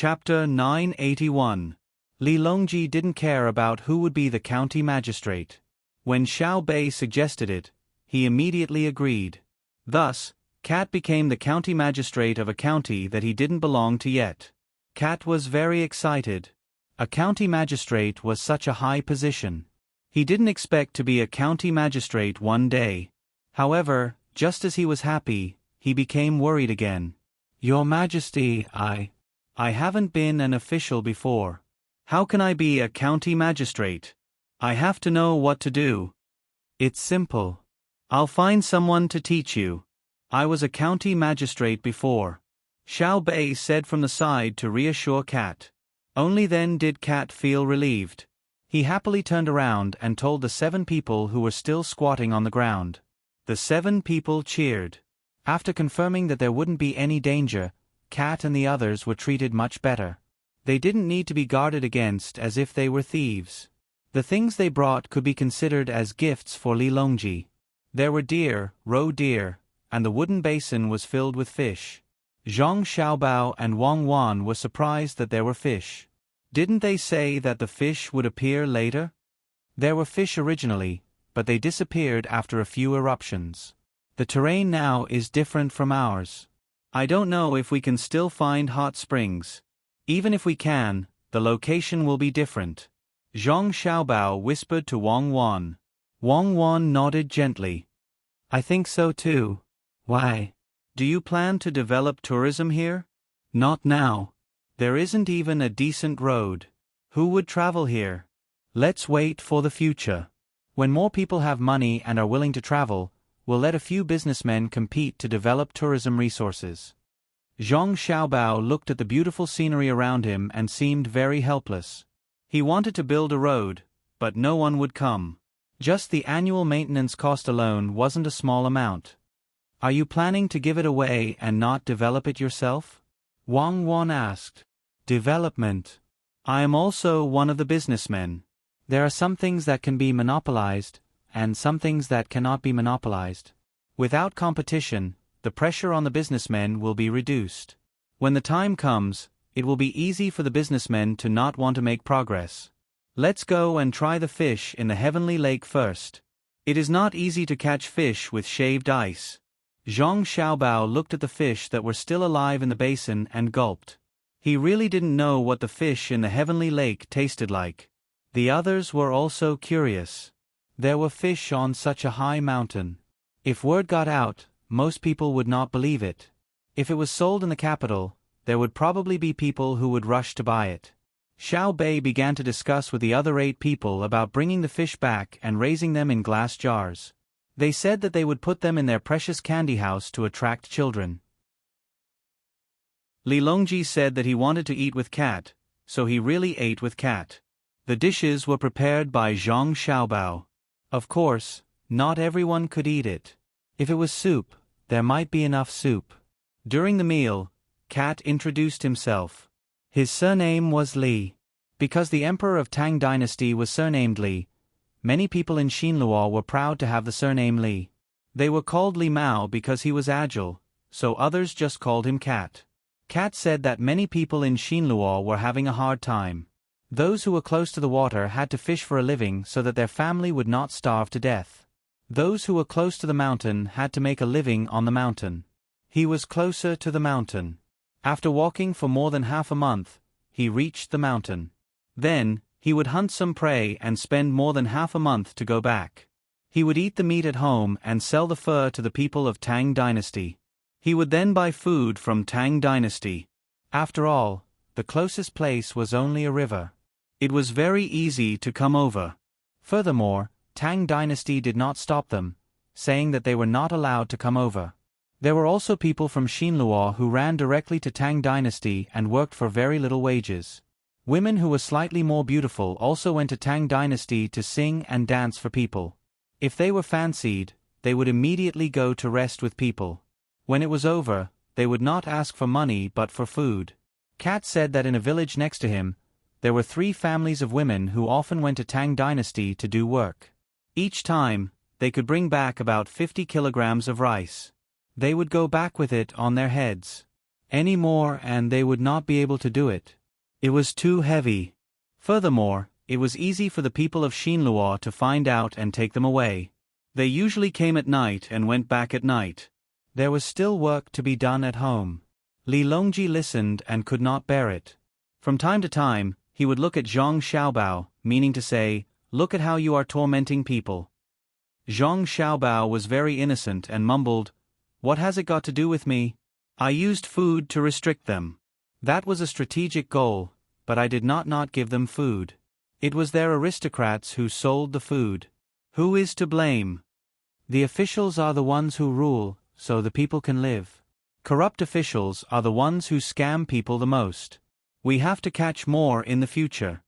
Chapter 981. Li Longji didn't care about who would be the county magistrate. When Xiao Bei suggested it, he immediately agreed. Thus, Cat became the county magistrate of a county that he didn't belong to yet. Cat was very excited. A county magistrate was such a high position. He didn't expect to be a county magistrate one day. However, just as he was happy, he became worried again. Your Majesty, I haven't been an official before. How can I be a county magistrate? I have to know what to do. It's simple. I'll find someone to teach you. I was a county magistrate before. Xiao Bei said from the side to reassure Cat. Only then did Cat feel relieved. He happily turned around and told the 7 people who were still squatting on the ground. The 7 people cheered. After confirming that there wouldn't be any danger, Cat and the others were treated much better. They didn't need to be guarded against as if they were thieves. The things they brought could be considered as gifts for Li Longji. There were deer, roe deer, and the wooden basin was filled with fish. Zhang Xiaobao and Wang Wan were surprised that there were fish. Didn't they say that the fish would appear later? There were fish originally, but they disappeared after a few eruptions. The terrain now is different from ours. I don't know if we can still find hot springs. Even if we can, the location will be different. Zhang Xiaobao whispered to Wang Wan. Wang Wan nodded gently. I think so too. Why? Do you plan to develop tourism here? Not now. There isn't even a decent road. Who would travel here? Let's wait for the future. When more people have money and are willing to travel, we'll let a few businessmen compete to develop tourism resources. Zhang Xiaobao looked at the beautiful scenery around him and seemed very helpless. He wanted to build a road, but no one would come. Just the annual maintenance cost alone wasn't a small amount. Are you planning to give it away and not develop it yourself? Wang Wan asked. Development. I am also one of the businessmen. There are some things that can be monopolized, and some things that cannot be monopolized. Without competition, the pressure on the businessmen will be reduced. When the time comes, it will be easy for the businessmen to not want to make progress. Let's go and try the fish in the heavenly lake first. It is not easy to catch fish with shaved ice. Zhang Xiaobao looked at the fish that were still alive in the basin and gulped. He really didn't know what the fish in the heavenly lake tasted like. The others were also curious. There were fish on such a high mountain. If word got out, most people would not believe it. If it was sold in the capital, there would probably be people who would rush to buy it. Xiao Bei began to discuss with the other 8 people about bringing the fish back and raising them in glass jars. They said that they would put them in their precious candy house to attract children. Li Longji said that he wanted to eat with Cat, so he really ate with Cat. The dishes were prepared by Zhang Xiaobao. Of course, not everyone could eat it. If it was soup, there might be enough soup. During the meal, Cat introduced himself. His surname was Li. Because the emperor of Tang Dynasty was surnamed Li, many people in Xinluo were proud to have the surname Li. They were called Li Mao because he was agile, so others just called him Cat. Cat said that many people in Xinluo were having a hard time. Those who were close to the water had to fish for a living so that their family would not starve to death. Those who were close to the mountain had to make a living on the mountain. He was closer to the mountain. After walking for more than half a month, he reached the mountain. Then, he would hunt some prey and spend more than half a month to go back. He would eat the meat at home and sell the fur to the people of Tang Dynasty. He would then buy food from Tang Dynasty. After all, the closest place was only a river. It was very easy to come over. Furthermore, Tang Dynasty did not stop them, saying that they were not allowed to come over. There were also people from Xinluo who ran directly to Tang Dynasty and worked for very little wages. Women who were slightly more beautiful also went to Tang Dynasty to sing and dance for people. If they were fancied, they would immediately go to rest with people. When it was over, they would not ask for money but for food. Cat said that in a village next to him, there were 3 families of women who often went to Tang Dynasty to do work. Each time, they could bring back about 50 kilograms of rice. They would go back with it on their heads. any more and they would not be able to do it. It was too heavy. Furthermore, it was easy for the people of Shinluo to find out and take them away. They usually came at night and went back at night. There was still work to be done at home. Li Longji listened and could not bear it. From time to time, he would look at Zhang Xiaobao, meaning to say, "Look at how you are tormenting people." Zhang Xiaobao was very innocent and mumbled, "What has it got to do with me? I used food to restrict them. That was a strategic goal, but I did not give them food. It was their aristocrats who sold the food. Who is to blame? The officials are the ones who rule, so the people can live. Corrupt officials are the ones who scam people the most. We have to catch more in the future."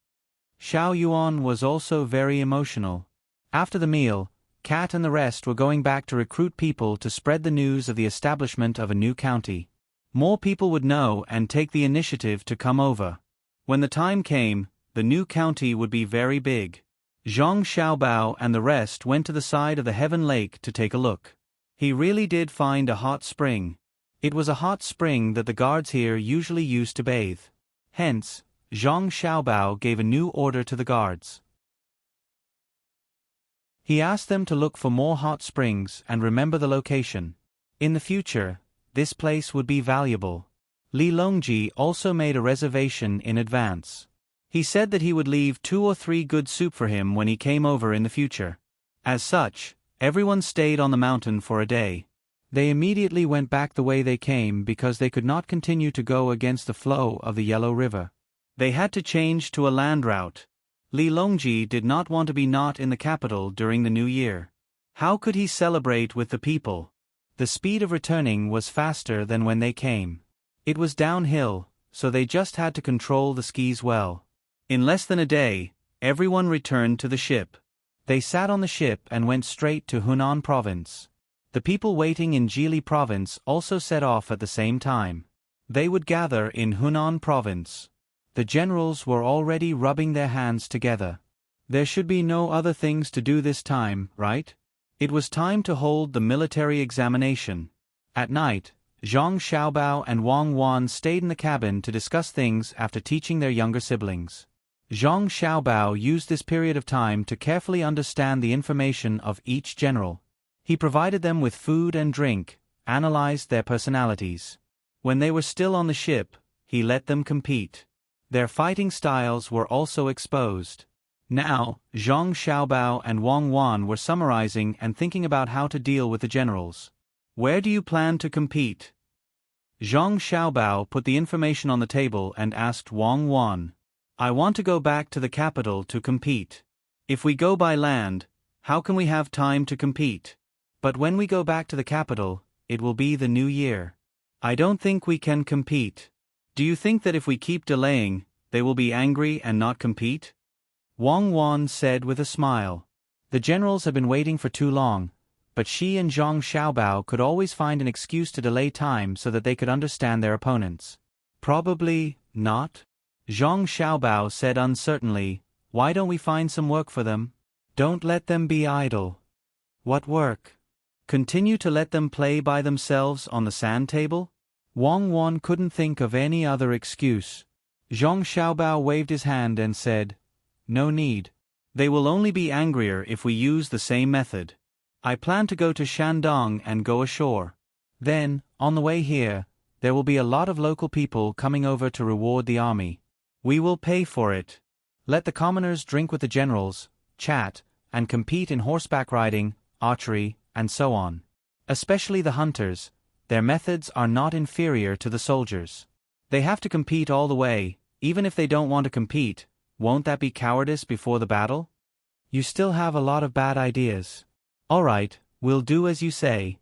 Xiao Yuan was also very emotional. After the meal, Kat and the rest were going back to recruit people to spread the news of the establishment of a new county. More people would know and take the initiative to come over. When the time came, the new county would be very big. Zhang Xiaobao and the rest went to the side of the Heaven Lake to take a look. He really did find a hot spring. It was a hot spring that the guards here usually used to bathe. Hence, Zhang Xiaobao gave a new order to the guards. He asked them to look for more hot springs and remember the location. In the future, this place would be valuable. Li Longji also made a reservation in advance. He said that he would leave 2 or 3 good soup for him when he came over in the future. As such, everyone stayed on the mountain for a day. They immediately went back the way they came because they could not continue to go against the flow of the Yellow River. They had to change to a land route. Li Longji did not want to be not in the capital during the new year. How could he celebrate with the people? The speed of returning was faster than when they came. It was downhill, so they just had to control the skis well. In less than a day, everyone returned to the ship. They sat on the ship and went straight to Hunan province. The people waiting in Jili province also set off at the same time. They would gather in Hunan province. The generals were already rubbing their hands together. There should be no other things to do this time, right? It was time to hold the military examination. At night, Zhang Xiaobao and Wang Wan stayed in the cabin to discuss things after teaching their younger siblings. Zhang Xiaobao used this period of time to carefully understand the information of each general. He provided them with food and drink, analyzed their personalities. When they were still on the ship, he let them compete. Their fighting styles were also exposed. Now, Zhang Xiaobao and Wang Wan were summarizing and thinking about how to deal with the generals. Where do you plan to compete? Zhang Xiaobao put the information on the table and asked Wang Wan. I want to go back to the capital to compete. If we go by land, how can we have time to compete? But when we go back to the capital, it will be the new year. I don't think we can compete. Do you think that if we keep delaying, they will be angry and not compete? Wang Wan said with a smile. The generals had been waiting for too long, but she and Zhang Xiaobao could always find an excuse to delay time so that they could understand their opponents. Probably not. Zhang Xiaobao said uncertainly, why don't we find some work for them? Don't let them be idle. What work? Continue to let them play by themselves on the sand table? Wang Wan couldn't think of any other excuse. Zhang Xiaobao waved his hand and said, no need. They will only be angrier if we use the same method. I plan to go to Shandong and go ashore. Then, on the way here, there will be a lot of local people coming over to reward the army. We will pay for it. Let the commoners drink with the generals, chat, and compete in horseback riding, archery, and so on. Especially the hunters. Their methods are not inferior to the soldiers. They have to compete all the way, even if they don't want to compete. Won't that be cowardice before the battle? You still have a lot of bad ideas. All right, we'll do as you say.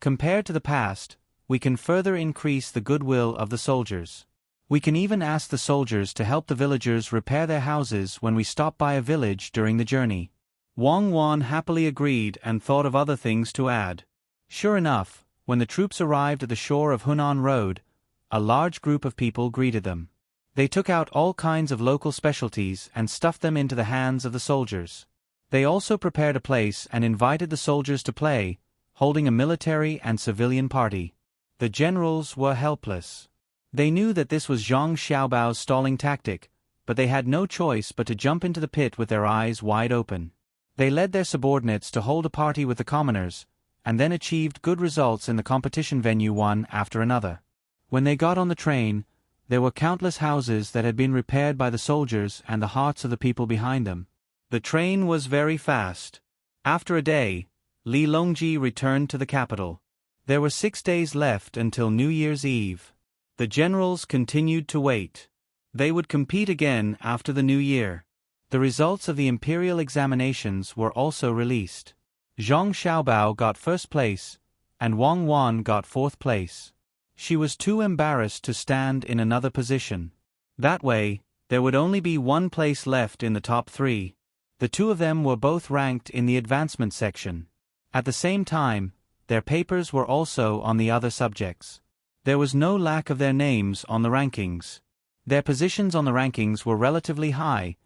Compared to the past, we can further increase the goodwill of the soldiers. We can even ask the soldiers to help the villagers repair their houses when we stop by a village during the journey. Wang Wan happily agreed and thought of other things to add. Sure enough, when the troops arrived at the shore of Hunan Road, a large group of people greeted them. They took out all kinds of local specialties and stuffed them into the hands of the soldiers. They also prepared a place and invited the soldiers to play, holding a military and civilian party. The generals were helpless. They knew that this was Zhang Xiaobao's stalling tactic, but they had no choice but to jump into the pit with their eyes wide open. They led their subordinates to hold a party with the commoners, and then achieved good results in the competition venue one after another. When they got on the train, there were countless houses that had been repaired by the soldiers and the hearts of the people behind them. The train was very fast. After a day, Li Longji returned to the capital. There were 6 days left until New Year's Eve. The generals continued to wait. They would compete again after the new year. The results of the imperial examinations were also released. Zhang Xiaobao got first place, and Wang Wan got fourth place. She was too embarrassed to stand in another position. That way, there would only be one place left in the top 3. The two of them were both ranked in the advancement section. At the same time, their papers were also on the other subjects. There was no lack of their names on the rankings. Their positions on the rankings were relatively high,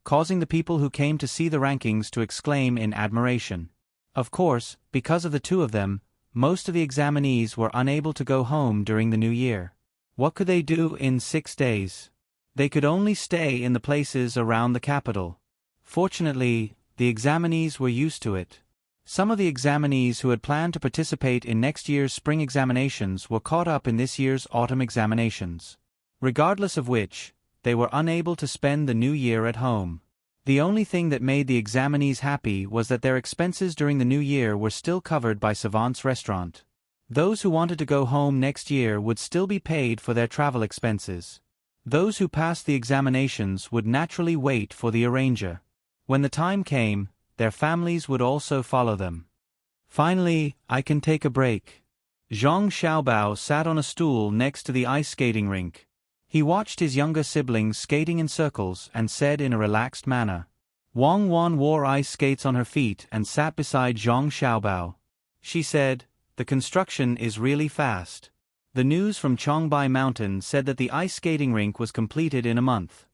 causing the people who came to see the rankings to exclaim in admiration. Of course, because of the two of them, most of the examinees were unable to go home during the new year. What could they do in 6 days? They could only stay in the places around the capital. Fortunately, the examinees were used to it. Some of the examinees who had planned to participate in next year's spring examinations were caught up in this year's autumn examinations. Regardless of which, they were unable to spend the new year at home. The only thing that made the examinees happy was that their expenses during the new year were still covered by Savant's restaurant. Those who wanted to go home next year would still be paid for their travel expenses. Those who passed the examinations would naturally wait for the arranger. When the time came, their families would also follow them. Finally, I can take a break. Zhang Xiaobao sat on a stool next to the ice skating rink. He watched his younger siblings skating in circles and said in a relaxed manner. Wang Wan wore ice skates on her feet and sat beside Zhang Xiaobao. She said, "The construction is really fast." The news from Chongbai Mountain said that the ice skating rink was completed in a month.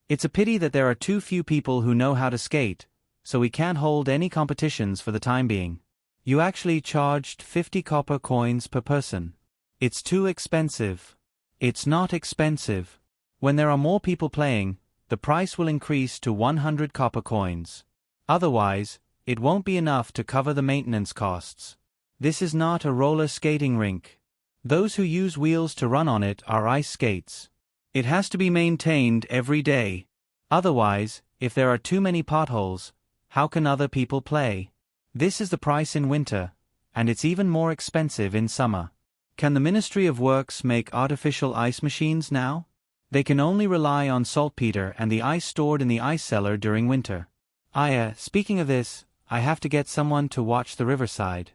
It's a pity that there are too few people who know how to skate, so we can't hold any competitions for the time being. You actually charged 50 copper coins per person. It's too expensive. It's not expensive. When there are more people playing, the price will increase to 100 copper coins. Otherwise, it won't be enough to cover the maintenance costs. This is not a roller skating rink. Those who use wheels to run on it are ice skates. It has to be maintained every day. Otherwise, if there are too many potholes, how can other people play? This is the price in winter, and it's even more expensive in summer. Can the Ministry of Works make artificial ice machines now? They can only rely on saltpeter and the ice stored in the ice cellar during winter. Speaking of this, I have to get someone to watch the riverside.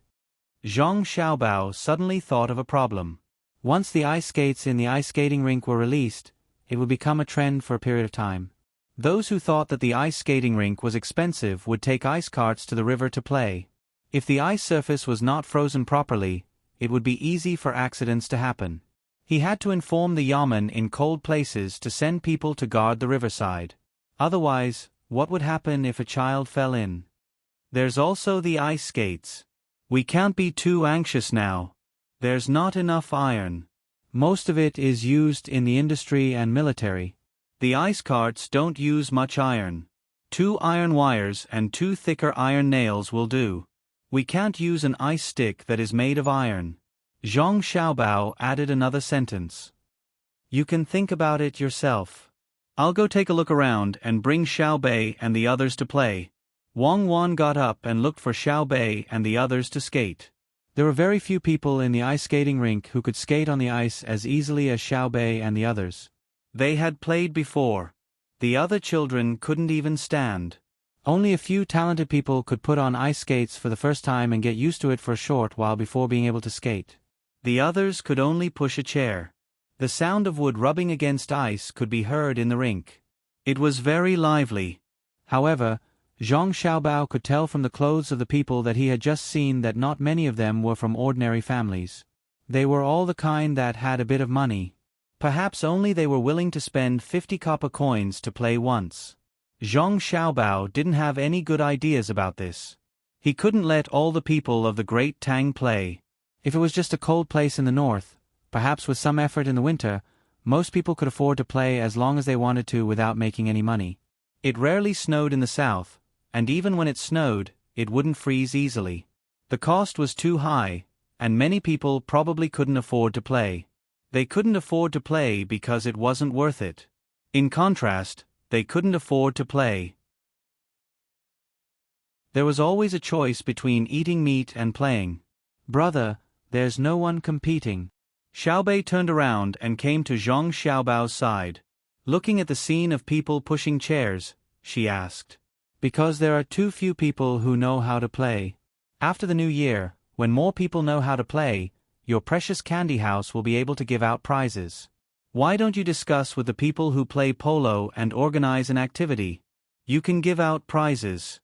Zhang Xiaobao suddenly thought of a problem. Once the ice skates in the ice skating rink were released, it would become a trend for a period of time. Those who thought that the ice skating rink was expensive would take ice carts to the river to play. If the ice surface was not frozen properly, it would be easy for accidents to happen. He had to inform the yamen in cold places to send people to guard the riverside. Otherwise, what would happen if a child fell in? There's also the ice skates. We can't be too anxious now. There's not enough iron. Most of it is used in the industry and military. The ice carts don't use much iron. 2 iron wires and 2 thicker iron nails will do. We can't use an ice stick that is made of iron. Zhang Xiaobao added another sentence. You can think about it yourself. I'll go take a look around and bring Xiao Bei and the others to play. Wang Wan got up and looked for Xiao Bei and the others to skate. There were very few people in the ice skating rink who could skate on the ice as easily as Xiao Bei and the others. They had played before. The other children couldn't even stand. Only a few talented people could put on ice skates for the first time and get used to it for a short while before being able to skate. The others could only push a chair. The sound of wood rubbing against ice could be heard in the rink. It was very lively. However, Zhang Xiaobao could tell from the clothes of the people that he had just seen that not many of them were from ordinary families. They were all the kind that had a bit of money. Perhaps only they were willing to spend 50 copper coins to play once. Zhang Xiaobao didn't have any good ideas about this. He couldn't let all the people of the great Tang play. If it was just a cold place in the north, perhaps with some effort in the winter, most people could afford to play as long as they wanted to without making any money. It rarely snowed in the south, and even when it snowed, it wouldn't freeze easily. The cost was too high, and many people probably couldn't afford to play. They couldn't afford to play because it wasn't worth it. In contrast, they couldn't afford to play. There was always a choice between eating meat and playing. Brother, there's no one competing. Xiaobei turned around and came to Zhang Xiaobao's side. Looking at the scene of people pushing chairs, she asked. Because there are too few people who know how to play. After the new year, when more people know how to play, your precious candy house will be able to give out prizes. Why don't you discuss with the people who play polo and organize an activity? You can give out prizes.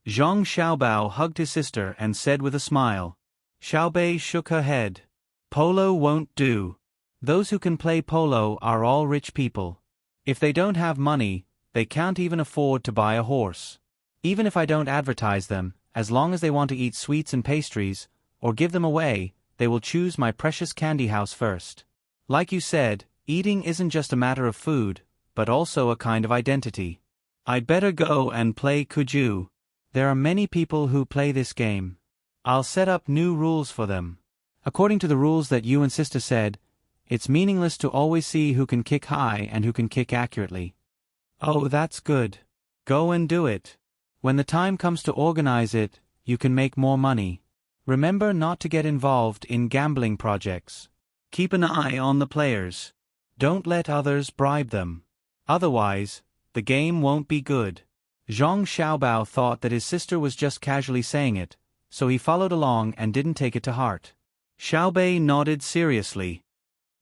Zhang Xiaobao hugged his sister and said with a smile. Xiaobei shook her head. Polo won't do. Those who can play polo are all rich people. If they don't have money, they can't even afford to buy a horse. Even if I don't advertise them, as long as they want to eat sweets and pastries, or give them away, they will choose my precious candy house first. Like you said, eating isn't just a matter of food, but also a kind of identity. I'd better go and play Kuju. There are many people who play this game. I'll set up new rules for them. According to the rules that you and sister said, it's meaningless to always see who can kick high and who can kick accurately. Oh, that's good. Go and do it. When the time comes to organize it, you can make more money. Remember not to get involved in gambling projects. Keep an eye on the players. Don't let others bribe them. Otherwise, the game won't be good. Zhang Xiaobao thought that his sister was just casually saying it, so he followed along and didn't take it to heart. Xiaobei nodded seriously.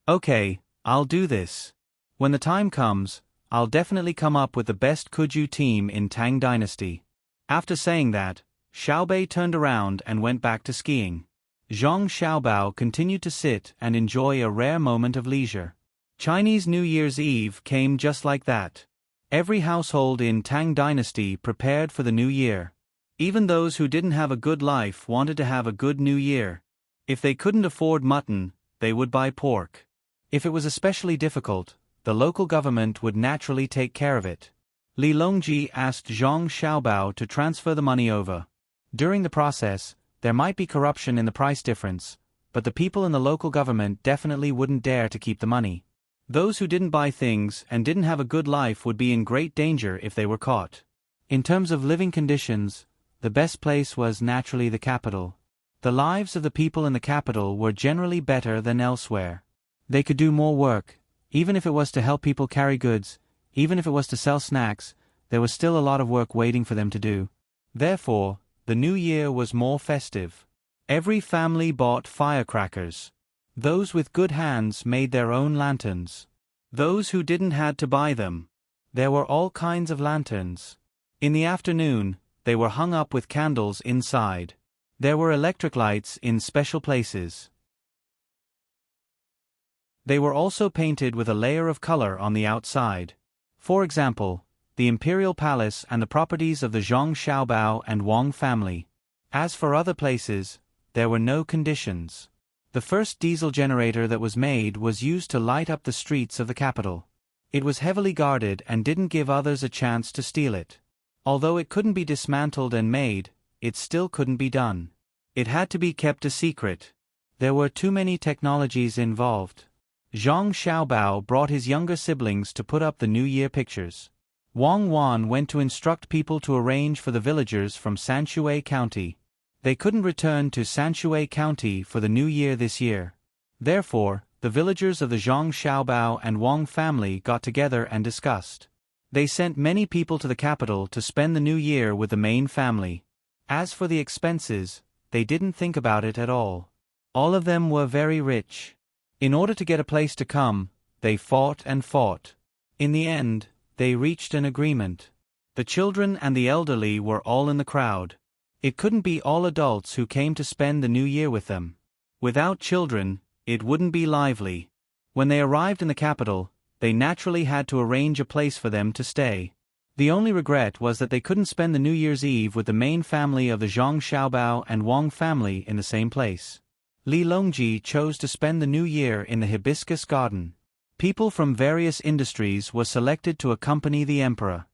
Okay, I'll do this. When the time comes, I'll definitely come up with the best Kuju team in Tang Dynasty. After saying that, Xiaobei turned around and went back to skiing. Zhang Xiaobao continued to sit and enjoy a rare moment of leisure. Chinese New Year's Eve came just like that. Every household in Tang Dynasty prepared for the new year. Even those who didn't have a good life wanted to have a good new year. If they couldn't afford mutton, they would buy pork. If it was especially difficult, the local government would naturally take care of it. Li Longji asked Zhang Xiaobao to transfer the money over. During the process, there might be corruption in the price difference, but the people in the local government definitely wouldn't dare to keep the money. Those who didn't buy things and didn't have a good life would be in great danger if they were caught. In terms of living conditions, the best place was naturally the capital. The lives of the people in the capital were generally better than elsewhere. They could do more work, even if it was to help people carry goods, even if it was to sell snacks, there was still a lot of work waiting for them to do. Therefore, the new year was more festive. Every family bought firecrackers. Those with good hands made their own lanterns. Those who didn't had to buy them. There were all kinds of lanterns. In the afternoon, they were hung up with candles inside. There were electric lights in special places. They were also painted with a layer of color on the outside. For example, the Imperial Palace and the properties of the Zhang Xiaobao and Wang family. As for other places, there were no conditions. The first diesel generator that was made was used to light up the streets of the capital. It was heavily guarded and didn't give others a chance to steal it. Although it couldn't be dismantled and made, it still couldn't be done. It had to be kept a secret. There were too many technologies involved. Zhang Xiaobao brought his younger siblings to put up the New Year pictures. Wang Wan went to instruct people to arrange for the villagers from Sanshui County. They couldn't return to Sanshui County for the new year this year. Therefore, the villagers of the Zhang Xiaobao and Wang family got together and discussed. They sent many people to the capital to spend the new year with the main family. As for the expenses, they didn't think about it at all. All of them were very rich. In order to get a place to come, they fought and fought. In the end, they reached an agreement. The children and the elderly were all in the crowd. It couldn't be all adults who came to spend the new year with them. Without children, it wouldn't be lively. When they arrived in the capital, they naturally had to arrange a place for them to stay. The only regret was that they couldn't spend the New Year's Eve with the main family of the Zhang Xiaobao and Wang family in the same place. Li Longji chose to spend the new year in the hibiscus garden. People from various industries were selected to accompany the emperor.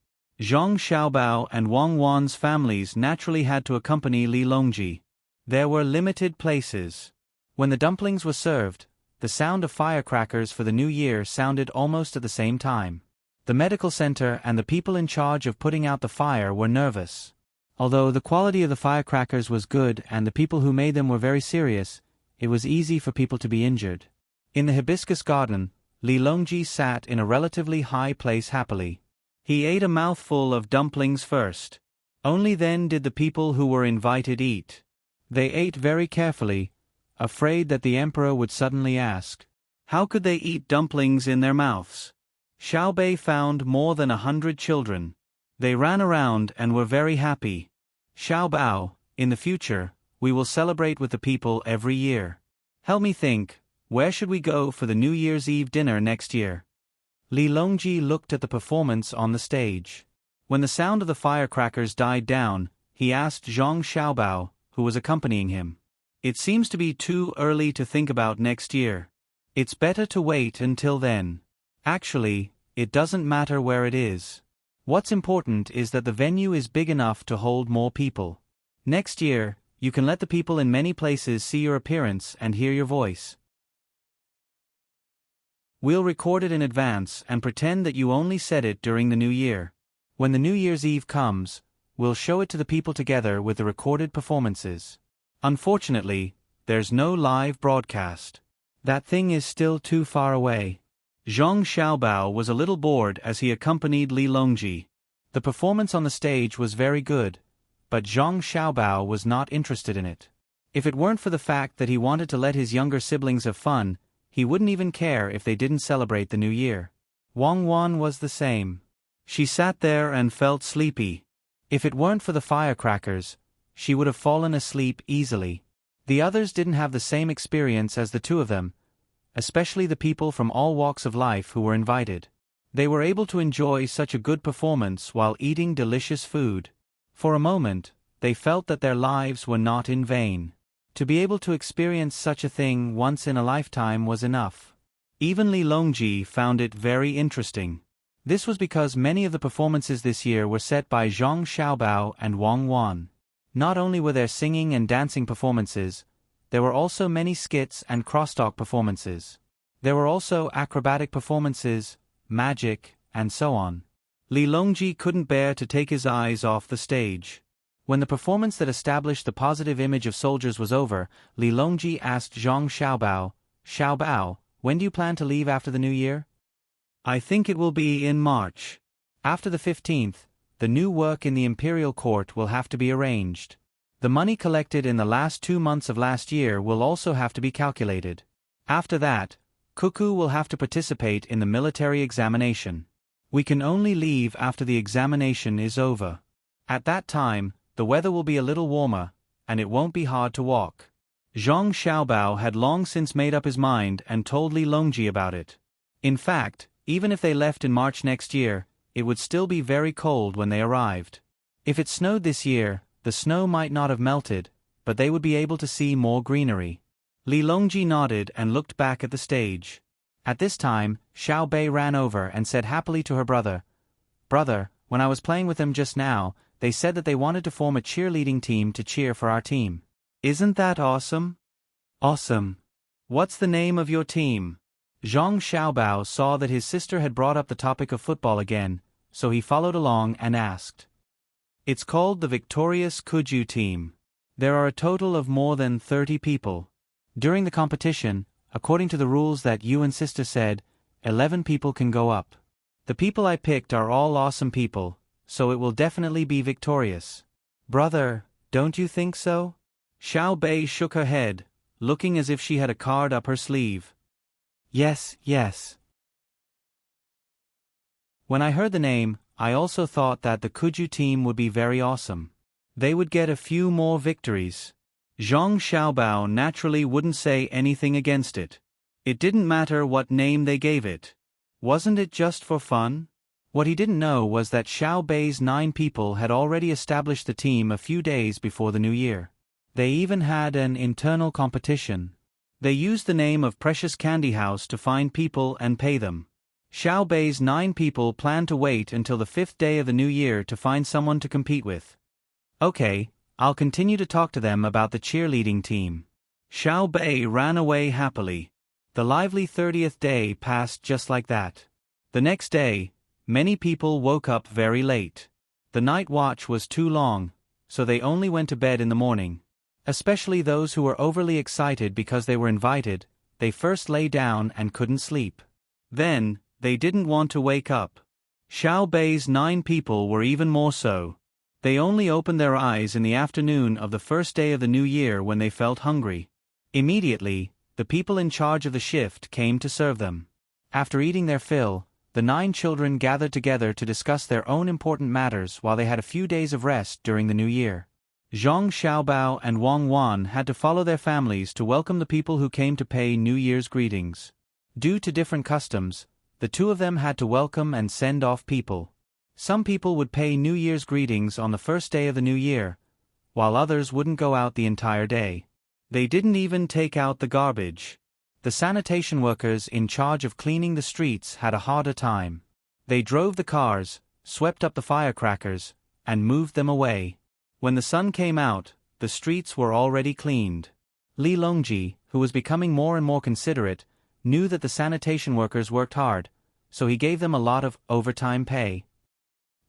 Zhang Xiaobao and Wang Wan's families naturally had to accompany Li Longji. There were limited places. When the dumplings were served, the sound of firecrackers for the new year sounded almost at the same time. The medical center and the people in charge of putting out the fire were nervous. Although the quality of the firecrackers was good and the people who made them were very serious, it was easy for people to be injured. In the hibiscus garden, Li Longji sat in a relatively high place happily. He ate a mouthful of dumplings first. Only then did the people who were invited eat. They ate very carefully, afraid that the emperor would suddenly ask, how could they eat dumplings in their mouths? Xiaobei found more than 100 children. They ran around and were very happy. Xiaobao, in the future, we will celebrate with the people every year. Help me think, where should we go for the New Year's Eve dinner next year? Li Longji looked at the performance on the stage. When the sound of the firecrackers died down, he asked Zhang Xiaobao, who was accompanying him. It seems to be too early to think about next year. It's better to wait until then. Actually, it doesn't matter where it is. What's important is that the venue is big enough to hold more people. Next year, you can let the people in many places see your appearance and hear your voice. We'll record it in advance and pretend that you only said it during the new year. When the New Year's Eve comes, we'll show it to the people together with the recorded performances. Unfortunately, there's no live broadcast. That thing is still too far away. Zhang Xiaobao was a little bored as he accompanied Li Longji. The performance on the stage was very good, but Zhang Xiaobao was not interested in it. If it weren't for the fact that he wanted to let his younger siblings have fun, he wouldn't even care if they didn't celebrate the new year. Wang Wan was the same. She sat there and felt sleepy. If it weren't for the firecrackers, she would have fallen asleep easily. The others didn't have the same experience as the two of them, especially the people from all walks of life who were invited. They were able to enjoy such a good performance while eating delicious food. For a moment, they felt that their lives were not in vain. To be able to experience such a thing once in a lifetime was enough. Even Li Longji found it very interesting. This was because many of the performances this year were set by Zhang Xiaobao and Wang Wan. Not only were there singing and dancing performances, there were also many skits and crosstalk performances. There were also acrobatic performances, magic, and so on. Li Longji couldn't bear to take his eyes off the stage. When the performance that established the positive image of soldiers was over, Li Longji asked Zhang Xiaobao, "Xiaobao, when do you plan to leave after the new year?" "I think it will be in March. After the 15th, the new work in the imperial court will have to be arranged. The money collected in the last 2 months of last year will also have to be calculated. After that, Cuckoo will have to participate in the military examination. We can only leave after the examination is over. At that time, the weather will be a little warmer, and it won't be hard to walk." Zhang Xiaobao had long since made up his mind and told Li Longji about it. In fact, even if they left in March next year, it would still be very cold when they arrived. If it snowed this year, the snow might not have melted, but they would be able to see more greenery. Li Longji nodded and looked back at the stage. At this time, Xiaobei ran over and said happily to her brother, "Brother, when I was playing with them just now, they said that they wanted to form a cheerleading team to cheer for our team. Isn't that awesome?" "Awesome. What's the name of your team?" Zhang Xiaobao saw that his sister had brought up the topic of football again, so he followed along and asked. "It's called the Victorious Kuju Team. There are a total of more than 30 people. During the competition, according to the rules that you and sister said, 11 people can go up. The people I picked are all awesome people, so it will definitely be victorious." "Brother, don't you think so?" Xiaobei shook her head, looking as if she had a card up her sleeve. "Yes, yes. When I heard the name, I also thought that the Kuju team would be very awesome. They would get a few more victories." Zhang Xiaobao naturally wouldn't say anything against it. It didn't matter what name they gave it. Wasn't it just for fun? What he didn't know was that Xiaobei's 9 people had already established the team a few days before the new year. They even had an internal competition. They used the name of Precious Candy House to find people and pay them. Xiao Bei's 9 people planned to wait until the 5th day of the new year to find someone to compete with. Okay, I'll continue to talk to them about the cheerleading team. Xiao Bei ran away happily. The lively 30th day passed just like that. The next day, many people woke up very late. The night watch was too long, so they only went to bed in the morning. Especially those who were overly excited because they were invited, they first lay down and couldn't sleep. Then, they didn't want to wake up. Xiao Bei's 9 people were even more so. They only opened their eyes in the afternoon of the first day of the new year when they felt hungry. Immediately, the people in charge of the shift came to serve them. After eating their fill, the 9 children gathered together to discuss their own important matters while they had a few days of rest during the new year. Zhang Xiaobao and Wang Wan had to follow their families to welcome the people who came to pay New Year's greetings. Due to different customs, the 2 of them had to welcome and send off people. Some people would pay New Year's greetings on the first day of the new year, while others wouldn't go out the entire day. They didn't even take out the garbage. The sanitation workers in charge of cleaning the streets had a harder time. They drove the cars, swept up the firecrackers, and moved them away. When the sun came out, the streets were already cleaned. Li Longji, who was becoming more and more considerate, knew that the sanitation workers worked hard, so he gave them a lot of overtime pay.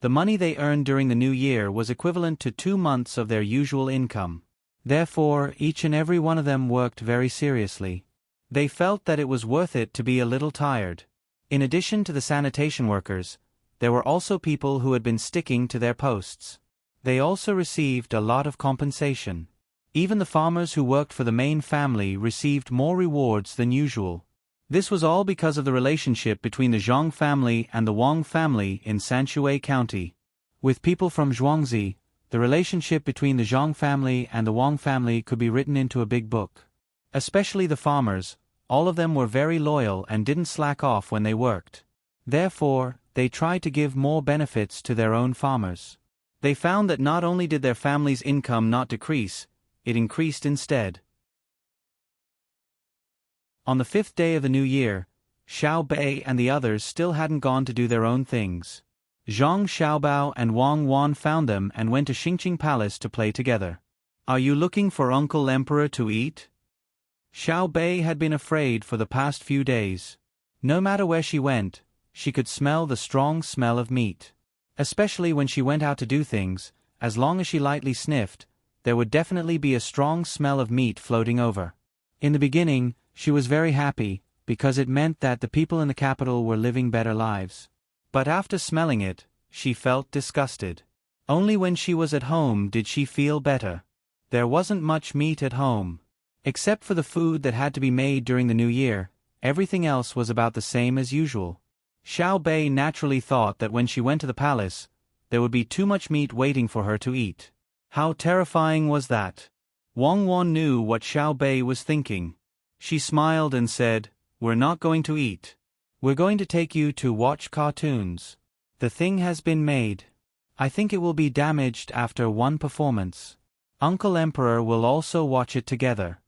The money they earned during the new year was equivalent to 2 months of their usual income. Therefore, each and every one of them worked very seriously. They felt that it was worth it to be a little tired. In addition to the sanitation workers, there were also people who had been sticking to their posts. They also received a lot of compensation. Even the farmers who worked for the main family received more rewards than usual. This was all because of the relationship between the Zhang family and the Wang family in Sanshui County. With people from Zhuangzi, the relationship between the Zhang family and the Wang family could be written into a big book. Especially the farmers, all of them were very loyal and didn't slack off when they worked. Therefore, they tried to give more benefits to their own farmers. They found that not only did their family's income not decrease, it increased instead. On the 5th day of the new year, Xiao Bei and the others still hadn't gone to do their own things. Zhang Xiaobao and Wang Wan found them and went to Xingqing Palace to play together. "Are you looking for Uncle Emperor to eat?" Xiao Bei had been afraid for the past few days. No matter where she went, she could smell the strong smell of meat. Especially when she went out to do things, as long as she lightly sniffed, there would definitely be a strong smell of meat floating over. In the beginning, she was very happy, because it meant that the people in the capital were living better lives. But after smelling it, she felt disgusted. Only when she was at home did she feel better. There wasn't much meat at home. Except for the food that had to be made during the new year, everything else was about the same as usual. Xiao Bei naturally thought that when she went to the palace, there would be too much meat waiting for her to eat. How terrifying was that? Wang Wan knew what Xiao Bei was thinking. She smiled and said, "We're not going to eat. We're going to take you to watch cartoons. The thing has been made. I think it will be damaged after one performance. Uncle Emperor will also watch it together."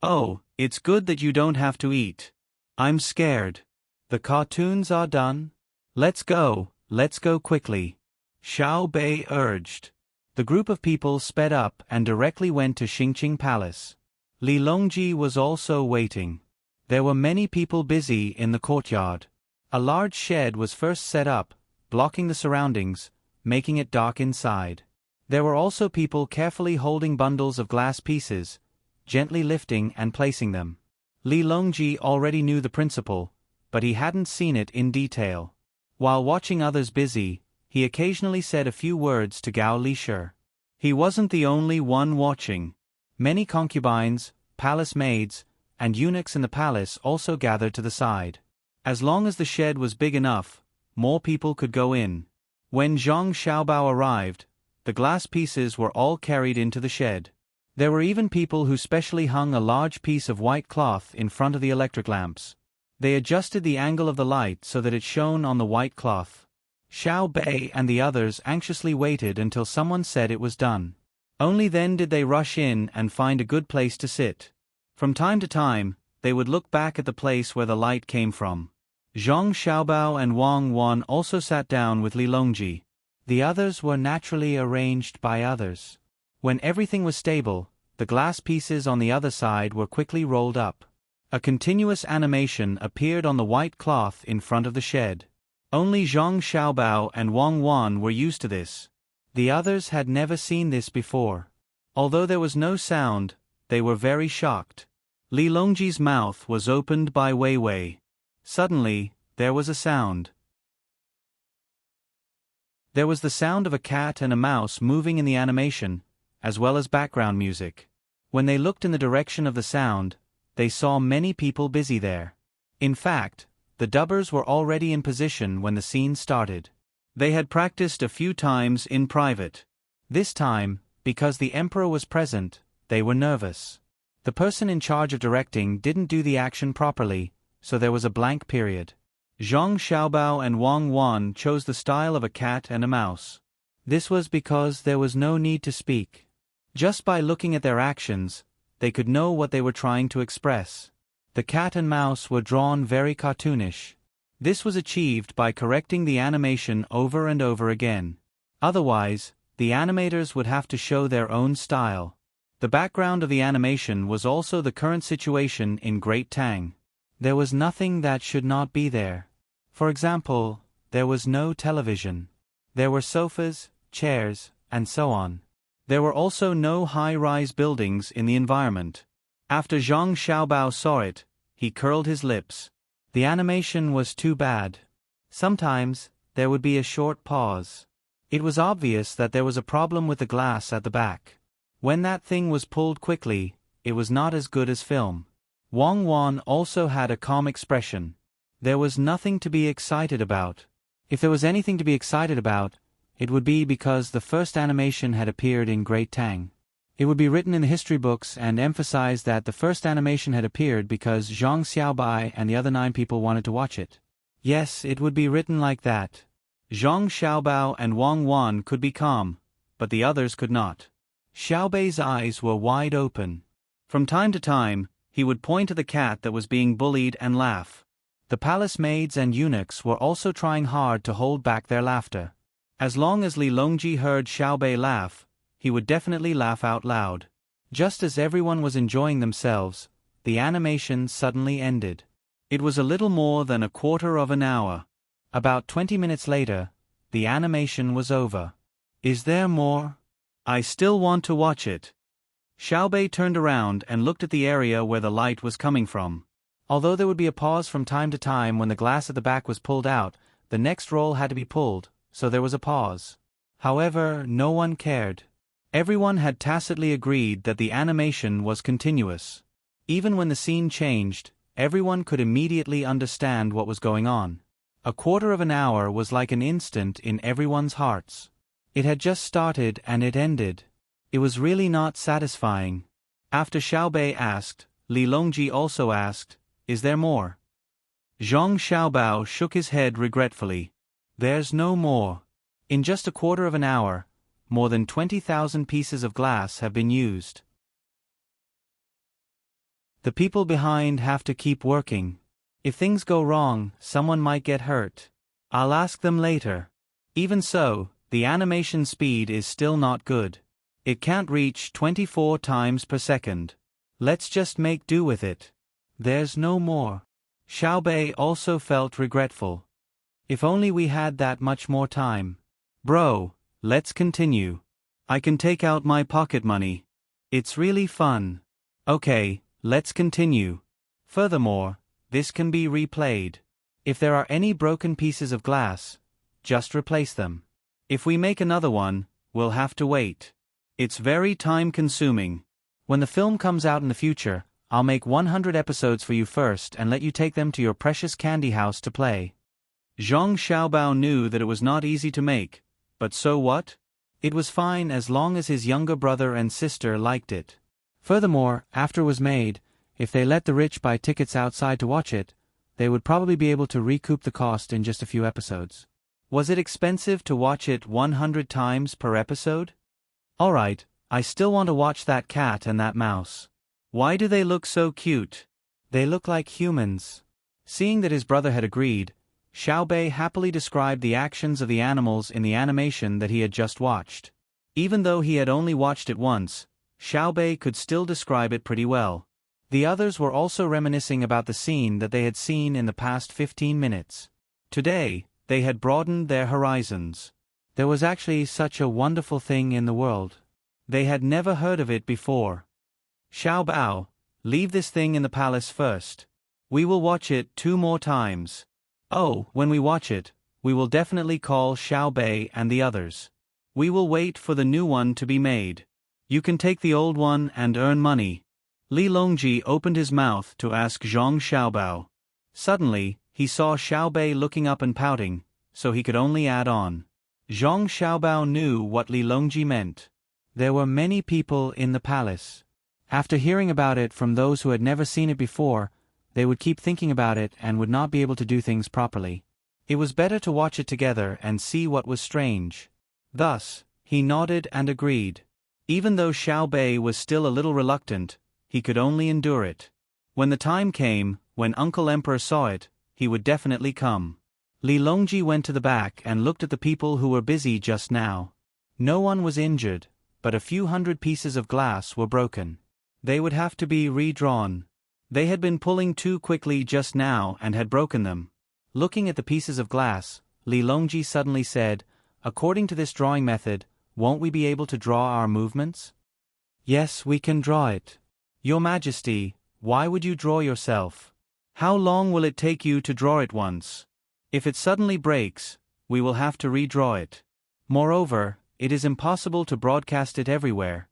"Oh, it's good that you don't have to eat. I'm scared. The cartoons are done? Let's go quickly," Xiao Bei urged. The group of people sped up and directly went to Xingqing Palace. Li Longji was also waiting. There were many people busy in the courtyard. A large shed was first set up, blocking the surroundings, making it dark inside. There were also people carefully holding bundles of glass pieces, gently lifting and placing them. Li Longji already knew the principle, but he hadn't seen it in detail. While watching others busy, he occasionally said a few words to Gao Lisher. He wasn't the only one watching. Many concubines, palace maids, and eunuchs in the palace also gathered to the side. As long as the shed was big enough, more people could go in. When Zhang Xiaobao arrived, the glass pieces were all carried into the shed. There were even people who specially hung a large piece of white cloth in front of the electric lamps. They adjusted the angle of the light so that it shone on the white cloth. Xiao Bei and the others anxiously waited until someone said it was done. Only then did they rush in and find a good place to sit. From time to time, they would look back at the place where the light came from. Zhang Xiaobao and Wang Wan also sat down with Li Longji. The others were naturally arranged by others. When everything was stable, the glass pieces on the other side were quickly rolled up. A continuous animation appeared on the white cloth in front of the shed. Only Zhang Xiaobao and Wang Wan were used to this. The others had never seen this before. Although there was no sound, they were very shocked. Li Longji's mouth was opened by Wei Wei. Suddenly, there was a sound. There was the sound of a cat and a mouse moving in the animation, as well as background music. When they looked in the direction of the sound, they saw many people busy there. In fact, the dubbers were already in position when the scene started. They had practiced a few times in private. This time, because the emperor was present, they were nervous. The person in charge of directing didn't do the action properly, so there was a blank period. Zhang Xiaobao and Wang Wan chose the style of a cat and a mouse. This was because there was no need to speak. Just by looking at their actions, they could know what they were trying to express. The cat and mouse were drawn very cartoonish. This was achieved by correcting the animation over and over again. Otherwise, the animators would have to show their own style. The background of the animation was also the current situation in Great Tang. There was nothing that should not be there. For example, there was no television. There were sofas, chairs, and so on. There were also no high-rise buildings in the environment. After Zhang Xiaobao saw it, he curled his lips. The animation was too bad. Sometimes, there would be a short pause. It was obvious that there was a problem with the glass at the back. When that thing was pulled quickly, it was not as good as film. Wang Wan also had a calm expression. There was nothing to be excited about. If there was anything to be excited about, it would be because the first animation had appeared in Great Tang. It would be written in the history books and emphasized that the first animation had appeared because Zhang Xiaobai and the other 9 people wanted to watch it. Yes, it would be written like that. Zhang Xiaobao and Wang Wan could be calm, but the others could not. Xiaobei's eyes were wide open. From time to time, he would point to the cat that was being bullied and laugh. The palace maids and eunuchs were also trying hard to hold back their laughter. As long as Li Longji heard Xiaobei laugh, he would definitely laugh out loud. Just as everyone was enjoying themselves, the animation suddenly ended. It was a little more than a quarter of an hour. About 20 minutes later, the animation was over. Is there more? I still want to watch it. Xiaobei turned around and looked at the area where the light was coming from. Although there would be a pause from time to time when the glass at the back was pulled out, the next roll had to be pulled, so there was a pause. However, no one cared. Everyone had tacitly agreed that the animation was continuous. Even when the scene changed, everyone could immediately understand what was going on. A quarter of an hour was like an instant in everyone's hearts. It had just started and it ended. It was really not satisfying. After Xiaobei asked, Li Longji also asked, "Is there more?" Zhang Xiaobao shook his head regretfully. There's no more. In just a quarter of an hour, more than 20,000 pieces of glass have been used. The people behind have to keep working. If things go wrong, someone might get hurt. I'll ask them later. Even so, the animation speed is still not good. It can't reach 24 times per second. Let's just make do with it. There's no more. Xiaobei also felt regretful. If only we had that much more time. Bro, let's continue. I can take out my pocket money. It's really fun. Okay, let's continue. Furthermore, this can be replayed. If there are any broken pieces of glass, just replace them. If we make another one, we'll have to wait. It's very time-consuming. When the film comes out in the future, I'll make 100 episodes for you first and let you take them to your precious candy house to play. Zhang Xiaobao knew that it was not easy to make, but so what? It was fine as long as his younger brother and sister liked it. Furthermore, after it was made, if they let the rich buy tickets outside to watch it, they would probably be able to recoup the cost in just a few episodes. Was it expensive to watch it 100 times per episode? Alright, I still want to watch that cat and that mouse. Why do they look so cute? They look like humans. Seeing that his brother had agreed, Xiao Bei happily described the actions of the animals in the animation that he had just watched. Even though he had only watched it once, Xiao Bei could still describe it pretty well. The others were also reminiscing about the scene that they had seen in the past 15 minutes. Today, they had broadened their horizons. There was actually such a wonderful thing in the world. They had never heard of it before. Xiao Bao, leave this thing in the palace first. We will watch it 2 more times. Oh, when we watch it, we will definitely call Xiao Bei and the others. We will wait for the new one to be made. You can take the old one and earn money. Li Longji opened his mouth to ask Zhang Xiaobao. Suddenly, he saw Xiao Bei looking up and pouting, so he could only add on. Zhang Xiaobao knew what Li Longji meant. There were many people in the palace. After hearing about it from those who had never seen it before, they would keep thinking about it and would not be able to do things properly. It was better to watch it together and see what was strange. Thus, he nodded and agreed. Even though Xiao Bei was still a little reluctant, he could only endure it. When the time came, when Uncle Emperor saw it, he would definitely come. Li Longji went to the back and looked at the people who were busy just now. No one was injured, but a few hundred pieces of glass were broken. They would have to be redrawn. They had been pulling too quickly just now and had broken them. Looking at the pieces of glass, Li Longji suddenly said, "According to this drawing method, won't we be able to draw our movements?" "Yes, we can draw it." "Your Majesty, why would you draw yourself? How long will it take you to draw it once? If it suddenly breaks, we will have to redraw it. Moreover, it is impossible to broadcast it everywhere.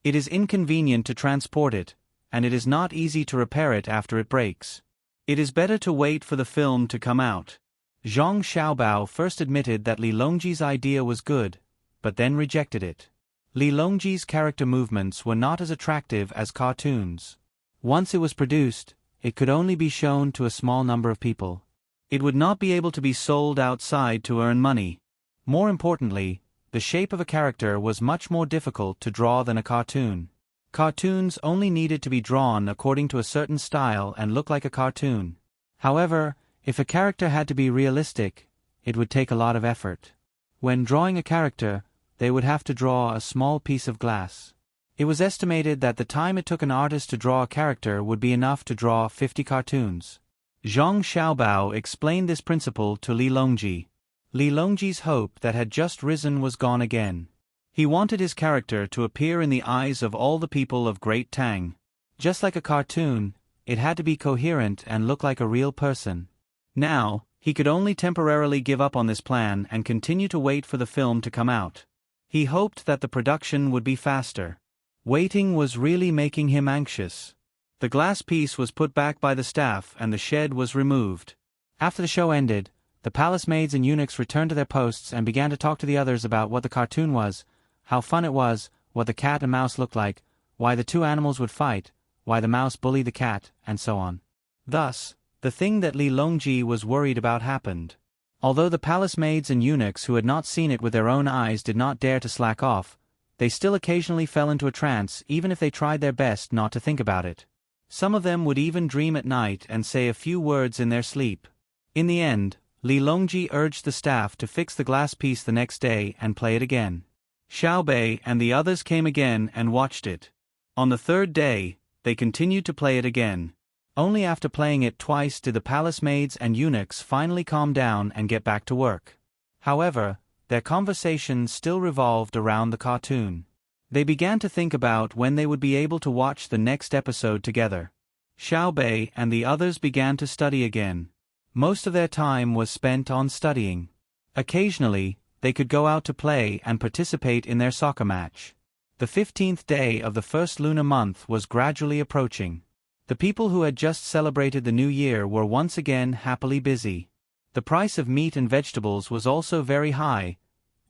It is inconvenient to transport it, and it is not easy to repair it after it breaks. It is better to wait for the film to come out." Zhang Xiaobao first admitted that Li Longji's idea was good, but then rejected it. Li Longji's character movements were not as attractive as cartoons. Once it was produced, it could only be shown to a small number of people. It would not be able to be sold outside to earn money. More importantly, the shape of a character was much more difficult to draw than a cartoon. Cartoons only needed to be drawn according to a certain style and look like a cartoon. However, if a character had to be realistic, it would take a lot of effort. When drawing a character, they would have to draw a small piece of glass. It was estimated that the time it took an artist to draw a character would be enough to draw 50 cartoons. Zhang Xiaobao explained this principle to Li Longji. Li Longji's hope that had just risen was gone again. He wanted his character to appear in the eyes of all the people of Great Tang. Just like a cartoon, it had to be coherent and look like a real person. Now, he could only temporarily give up on this plan and continue to wait for the film to come out. He hoped that the production would be faster. Waiting was really making him anxious. The glass piece was put back by the staff and the shed was removed. After the show ended, the palace maids and eunuchs returned to their posts and began to talk to the others about what the cartoon was, how fun it was, what the cat and mouse looked like, why the 2 animals would fight, why the mouse bullied the cat, and so on. Thus, the thing that Li Longji was worried about happened. Although the palace maids and eunuchs who had not seen it with their own eyes did not dare to slack off, they still occasionally fell into a trance even if they tried their best not to think about it. Some of them would even dream at night and say a few words in their sleep. In the end, Li Longji urged the staff to fix the glass piece the next day and play it again. Xiao Bei and the others came again and watched it. On the 3rd day, they continued to play it again. Only after playing it twice did the palace maids and eunuchs finally calm down and get back to work. However, their conversation still revolved around the cartoon. They began to think about when they would be able to watch the next episode together. Xiao Bei and the others began to study again. Most of their time was spent on studying. Occasionally, they could go out to play and participate in their soccer match. The 15th day of the first lunar month was gradually approaching. The people who had just celebrated the new year were once again happily busy. The price of meat and vegetables was also very high,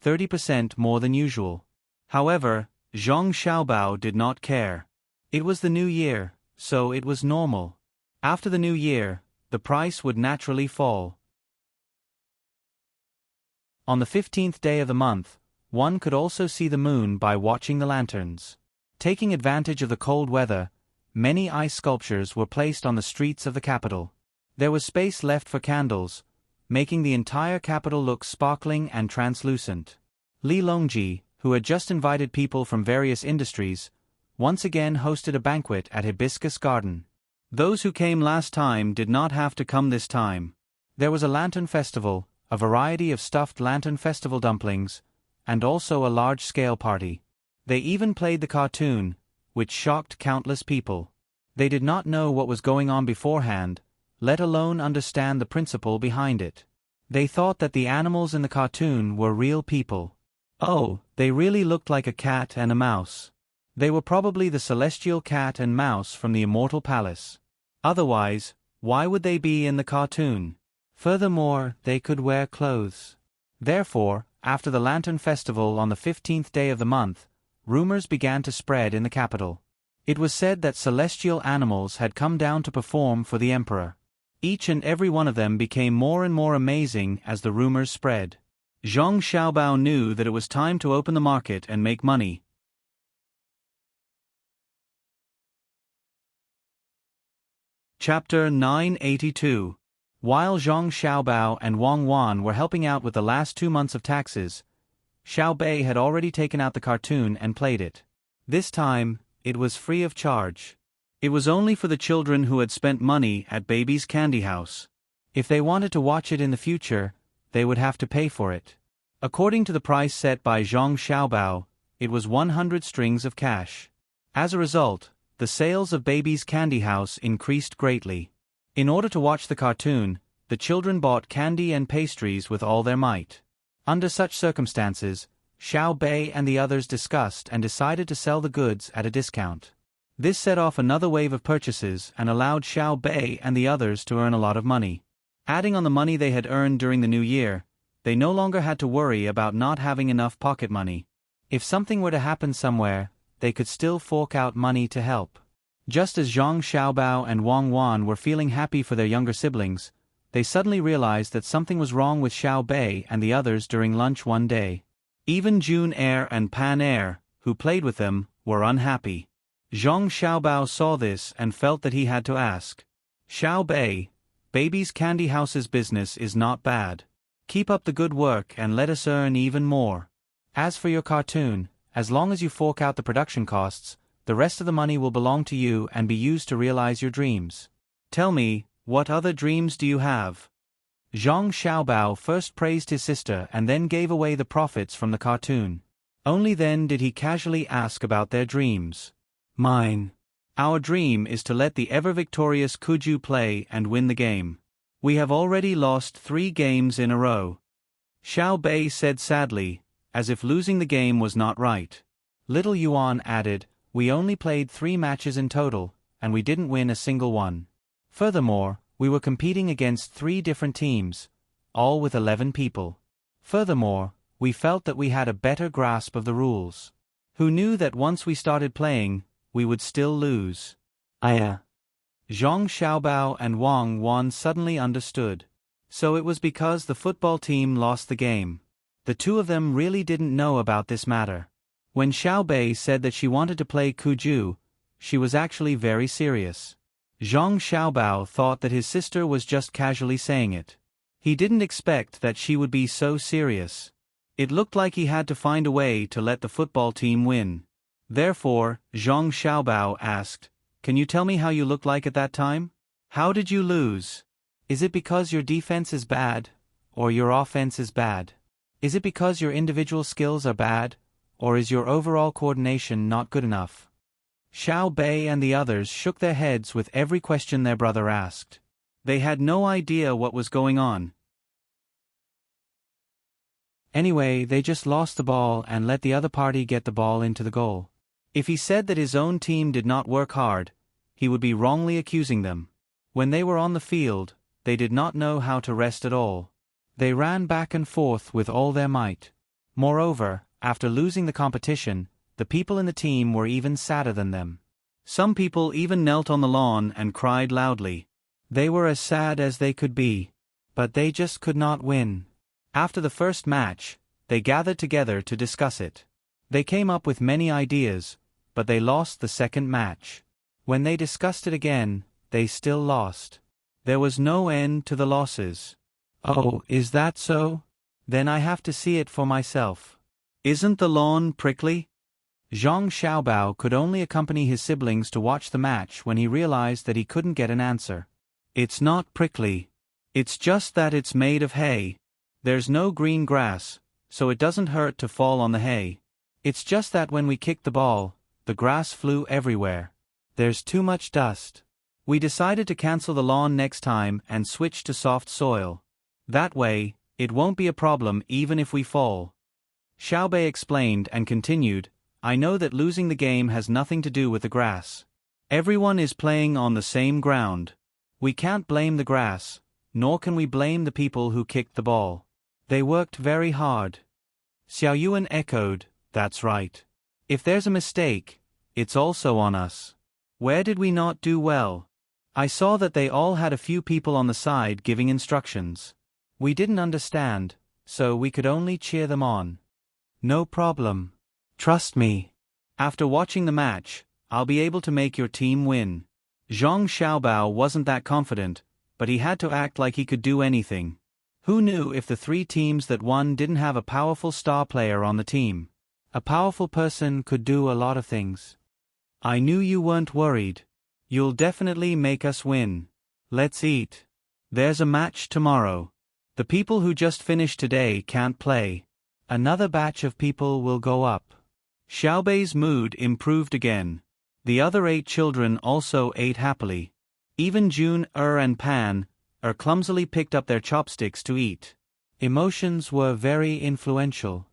30% more than usual. However, Zhang Xiaobao did not care. It was the new year, so it was normal. After the new year, the price would naturally fall. On the 15th day of the month, one could also see the moon by watching the lanterns. Taking advantage of the cold weather, many ice sculptures were placed on the streets of the capital. There was space left for candles, making the entire capital look sparkling and translucent. Li Longji, who had just invited people from various industries, once again hosted a banquet at Hibiscus Garden. Those who came last time did not have to come this time. There was a lantern festival, a variety of stuffed lantern festival dumplings, and also a large-scale party. They even played the cartoon, which shocked countless people. They did not know what was going on beforehand, let alone understand the principle behind it. They thought that the animals in the cartoon were real people. Oh, they really looked like a cat and a mouse. They were probably the celestial cat and mouse from the Immortal Palace. Otherwise, why would they be in the cartoon? Furthermore, they could wear clothes. Therefore, after the Lantern Festival on the 15th day of the month, rumors began to spread in the capital. It was said that celestial animals had come down to perform for the emperor. Each and every one of them became more and more amazing as the rumors spread. Zhang Xiaobao knew that it was time to open the market and make money. Chapter 982. While Zhang Xiaobao and Wang Wan were helping out with the last 2 months of taxes, Xiao Bei had already taken out the cartoon and played it. This time, it was free of charge. It was only for the children who had spent money at Baby's Candy House. If they wanted to watch it in the future, they would have to pay for it. According to the price set by Zhang Xiaobao, it was 100 strings of cash. As a result, the sales of Baby's Candy House increased greatly. In order to watch the cartoon, the children bought candy and pastries with all their might. Under such circumstances, Xiao Bei and the others discussed and decided to sell the goods at a discount. This set off another wave of purchases and allowed Xiao Bei and the others to earn a lot of money. Adding on the money they had earned during the new year, they no longer had to worry about not having enough pocket money. If something were to happen somewhere, they could still fork out money to help. Just as Zhang Xiaobao and Wang Wan were feeling happy for their younger siblings, they suddenly realized that something was wrong with Xiao Bei and the others during lunch one day. Even June Air and Pan Air, who played with them, were unhappy. Zhang Xiaobao saw this and felt that he had to ask. Xiao Bei, Baby's Candy House's business is not bad. Keep up the good work and let us earn even more. As for your cartoon, as long as you fork out the production costs, the rest of the money will belong to you and be used to realize your dreams. Tell me, what other dreams do you have? Zhang Xiaobao first praised his sister and then gave away the profits from the cartoon. Only then did he casually ask about their dreams. Mine. Our dream is to let the ever-victorious Kuju play and win the game. We have already lost 3 games in a row. Xiao Bei said sadly, as if losing the game was not right. Little Yuan added, we only played 3 matches in total, and we didn't win a single one. Furthermore, we were competing against 3 different teams, all with 11 people. Furthermore, we felt that we had a better grasp of the rules. Who knew that once we started playing, we would still lose? Zhang Xiaobao and Wang Wan suddenly understood. So it was because the football team lost the game. The two of them really didn't know about this matter. When Xiao Bei said that she wanted to play Kuju, she was actually very serious. Zhang Xiaobao thought that his sister was just casually saying it. He didn't expect that she would be so serious. It looked like he had to find a way to let the football team win. Therefore, Zhang Xiaobao asked, can you tell me how you looked like at that time? How did you lose? Is it because your defense is bad, or your offense is bad? Is it because your individual skills are bad, or is your overall coordination not good enough? Xiao Bei and the others shook their heads with every question their brother asked. They had no idea what was going on. Anyway, they just lost the ball and let the other party get the ball into the goal. If he said that his own team did not work hard, he would be wrongly accusing them. When they were on the field, they did not know how to rest at all. They ran back and forth with all their might. Moreover, after losing the competition, the people in the team were even sadder than them. Some people even knelt on the lawn and cried loudly. They were as sad as they could be. But they just could not win. After the first match, they gathered together to discuss it. They came up with many ideas, but they lost the second match. When they discussed it again, they still lost. There was no end to the losses. Oh, is that so? Then I have to see it for myself. Isn't the lawn prickly? Zhang Xiaobao could only accompany his siblings to watch the match when he realized that he couldn't get an answer. It's not prickly. It's just that it's made of hay. There's no green grass, so it doesn't hurt to fall on the hay. It's just that when we kicked the ball, the grass flew everywhere. There's too much dust. We decided to cancel the lawn next time and switch to soft soil. That way, it won't be a problem even if we fall. Xiaobei explained and continued, I know that losing the game has nothing to do with the grass. Everyone is playing on the same ground. We can't blame the grass, nor can we blame the people who kicked the ball. They worked very hard. Xiao Yuan echoed, that's right. If there's a mistake, it's also on us. Where did we not do well? I saw that they all had a few people on the side giving instructions. We didn't understand, so we could only cheer them on. No problem. Trust me. After watching the match, I'll be able to make your team win. Zhang Xiaobao wasn't that confident, but he had to act like he could do anything. Who knew if the three teams that won didn't have a powerful star player on the team? A powerful person could do a lot of things. I knew you weren't worried. You'll definitely make us win. Let's eat. There's a match tomorrow. The people who just finished today can't play. Another batch of people will go up. Xiaobei's mood improved again. The other 8 children also ate happily. Even Jun, and Pan, clumsily picked up their chopsticks to eat. Emotions were very influential.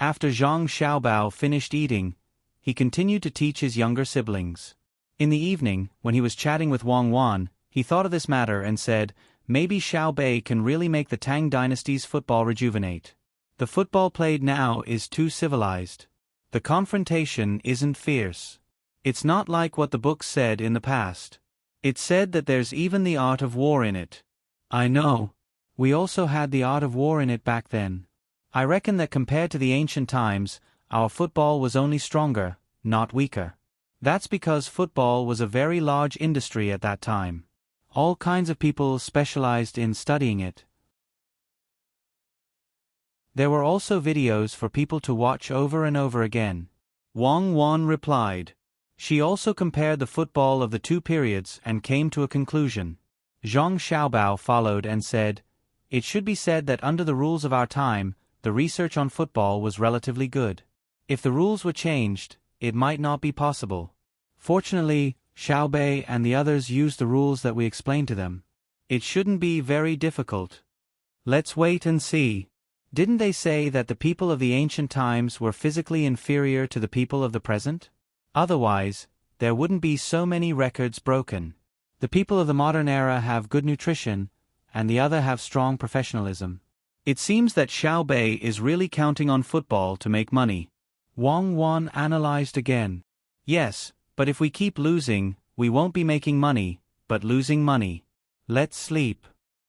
After Zhang Xiaobao finished eating, he continued to teach his younger siblings. In the evening, when he was chatting with Wang Wan, he thought of this matter and said, maybe Xiaobei can really make the Tang Dynasty's football rejuvenate. The football played now is too civilized. The confrontation isn't fierce. It's not like what the book said in the past. It said that there's even the art of war in it. I know. We also had the art of war in it back then. I reckon that compared to the ancient times, our football was only stronger, not weaker. That's because football was a very large industry at that time. All kinds of people specialized in studying it. There were also videos for people to watch over and over again. Wang Wan replied. She also compared the football of the 2 periods and came to a conclusion. Zhang Xiaobao followed and said, it should be said that under the rules of our time, the research on football was relatively good. If the rules were changed, it might not be possible. Fortunately, Xiaobei and the others used the rules that we explained to them. It shouldn't be very difficult. Let's wait and see. Didn't they say that the people of the ancient times were physically inferior to the people of the present? Otherwise, there wouldn't be so many records broken. The people of the modern era have good nutrition, and the other have strong professionalism. It seems that Xiaobei is really counting on football to make money. Wang Wan analyzed again. Yes, but if we keep losing, we won't be making money, but losing money. Let's sleep.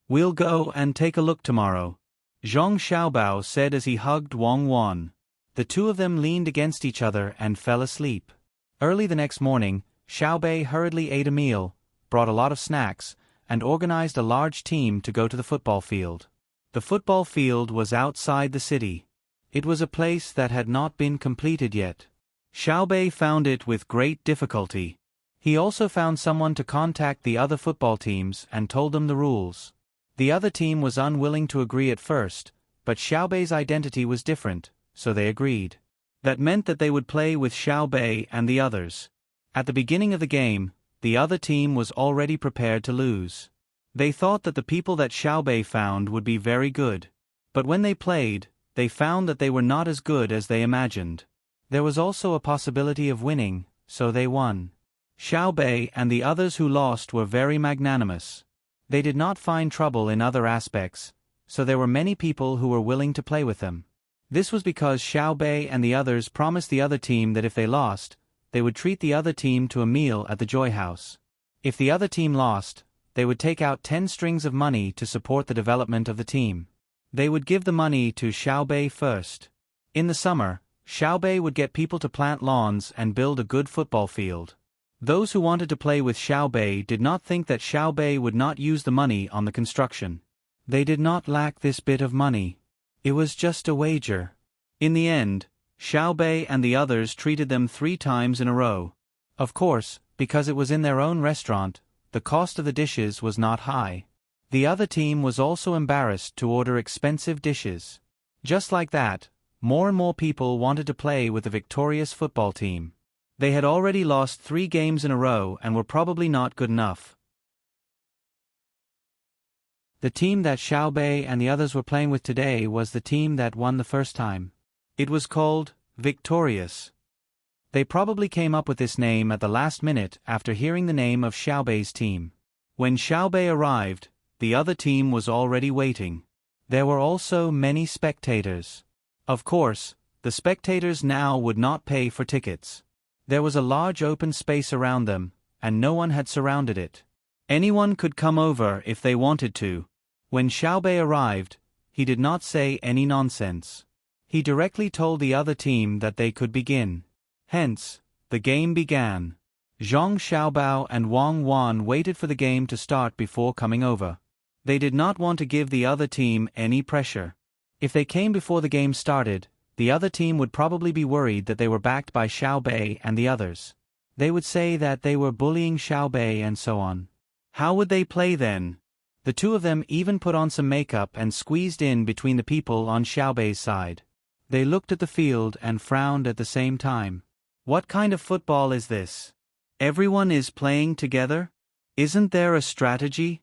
We'll go and take a look tomorrow. Zhang Xiaobao said as he hugged Wang Wan. The two of them leaned against each other and fell asleep. Early the next morning, Xiaobei hurriedly ate a meal, brought a lot of snacks, and organized a large team to go to the football field. The football field was outside the city. It was a place that had not been completed yet. Xiaobei found it with great difficulty. He also found someone to contact the other football teams and told them the rules. The other team was unwilling to agree at first, but Xiaobei's identity was different, so they agreed. That meant that they would play with Xiaobei and the others. At the beginning of the game, the other team was already prepared to lose. They thought that the people that Xiaobei found would be very good. But when they played, they found that they were not as good as they imagined. There was also a possibility of winning, so they won. Xiaobei and the others who lost were very magnanimous. They did not find trouble in other aspects, so there were many people who were willing to play with them. This was because Xiaobei and the others promised the other team that if they lost, they would treat the other team to a meal at the Joy House. If the other team lost, they would take out 10 strings of money to support the development of the team. They would give the money to Xiaobei first. In the summer, Xiaobei would get people to plant lawns and build a good football field. Those who wanted to play with Xiaobei did not think that Xiaobei would not use the money on the construction. They did not lack this bit of money. It was just a wager. In the end, Xiaobei and the others treated them 3 times in a row. Of course, because it was in their own restaurant, the cost of the dishes was not high. The other team was also embarrassed to order expensive dishes. Just like that, more and more people wanted to play with the victorious football team. They had already lost 3 games in a row and were probably not good enough. The team that Xiaobei and the others were playing with today was the team that won the first time. It was called Victorious. They probably came up with this name at the last minute after hearing the name of Xiaobei's team. When Xiaobei arrived, the other team was already waiting. There were also many spectators. Of course, the spectators now would not pay for tickets. There was a large open space around them, and no one had surrounded it. Anyone could come over if they wanted to. When Xiaobei arrived, he did not say any nonsense. He directly told the other team that they could begin. Hence, the game began. Zhang Xiaobao and Wang Wan waited for the game to start before coming over. They did not want to give the other team any pressure. If they came before the game started, the other team would probably be worried that they were backed by Xiaobei and the others. They would say that they were bullying Xiaobei and so on. How would they play then? The 2 of them even put on some makeup and squeezed in between the people on Xiaobei's side. They looked at the field and frowned at the same time. What kind of football is this? Everyone is playing together? Isn't there a strategy?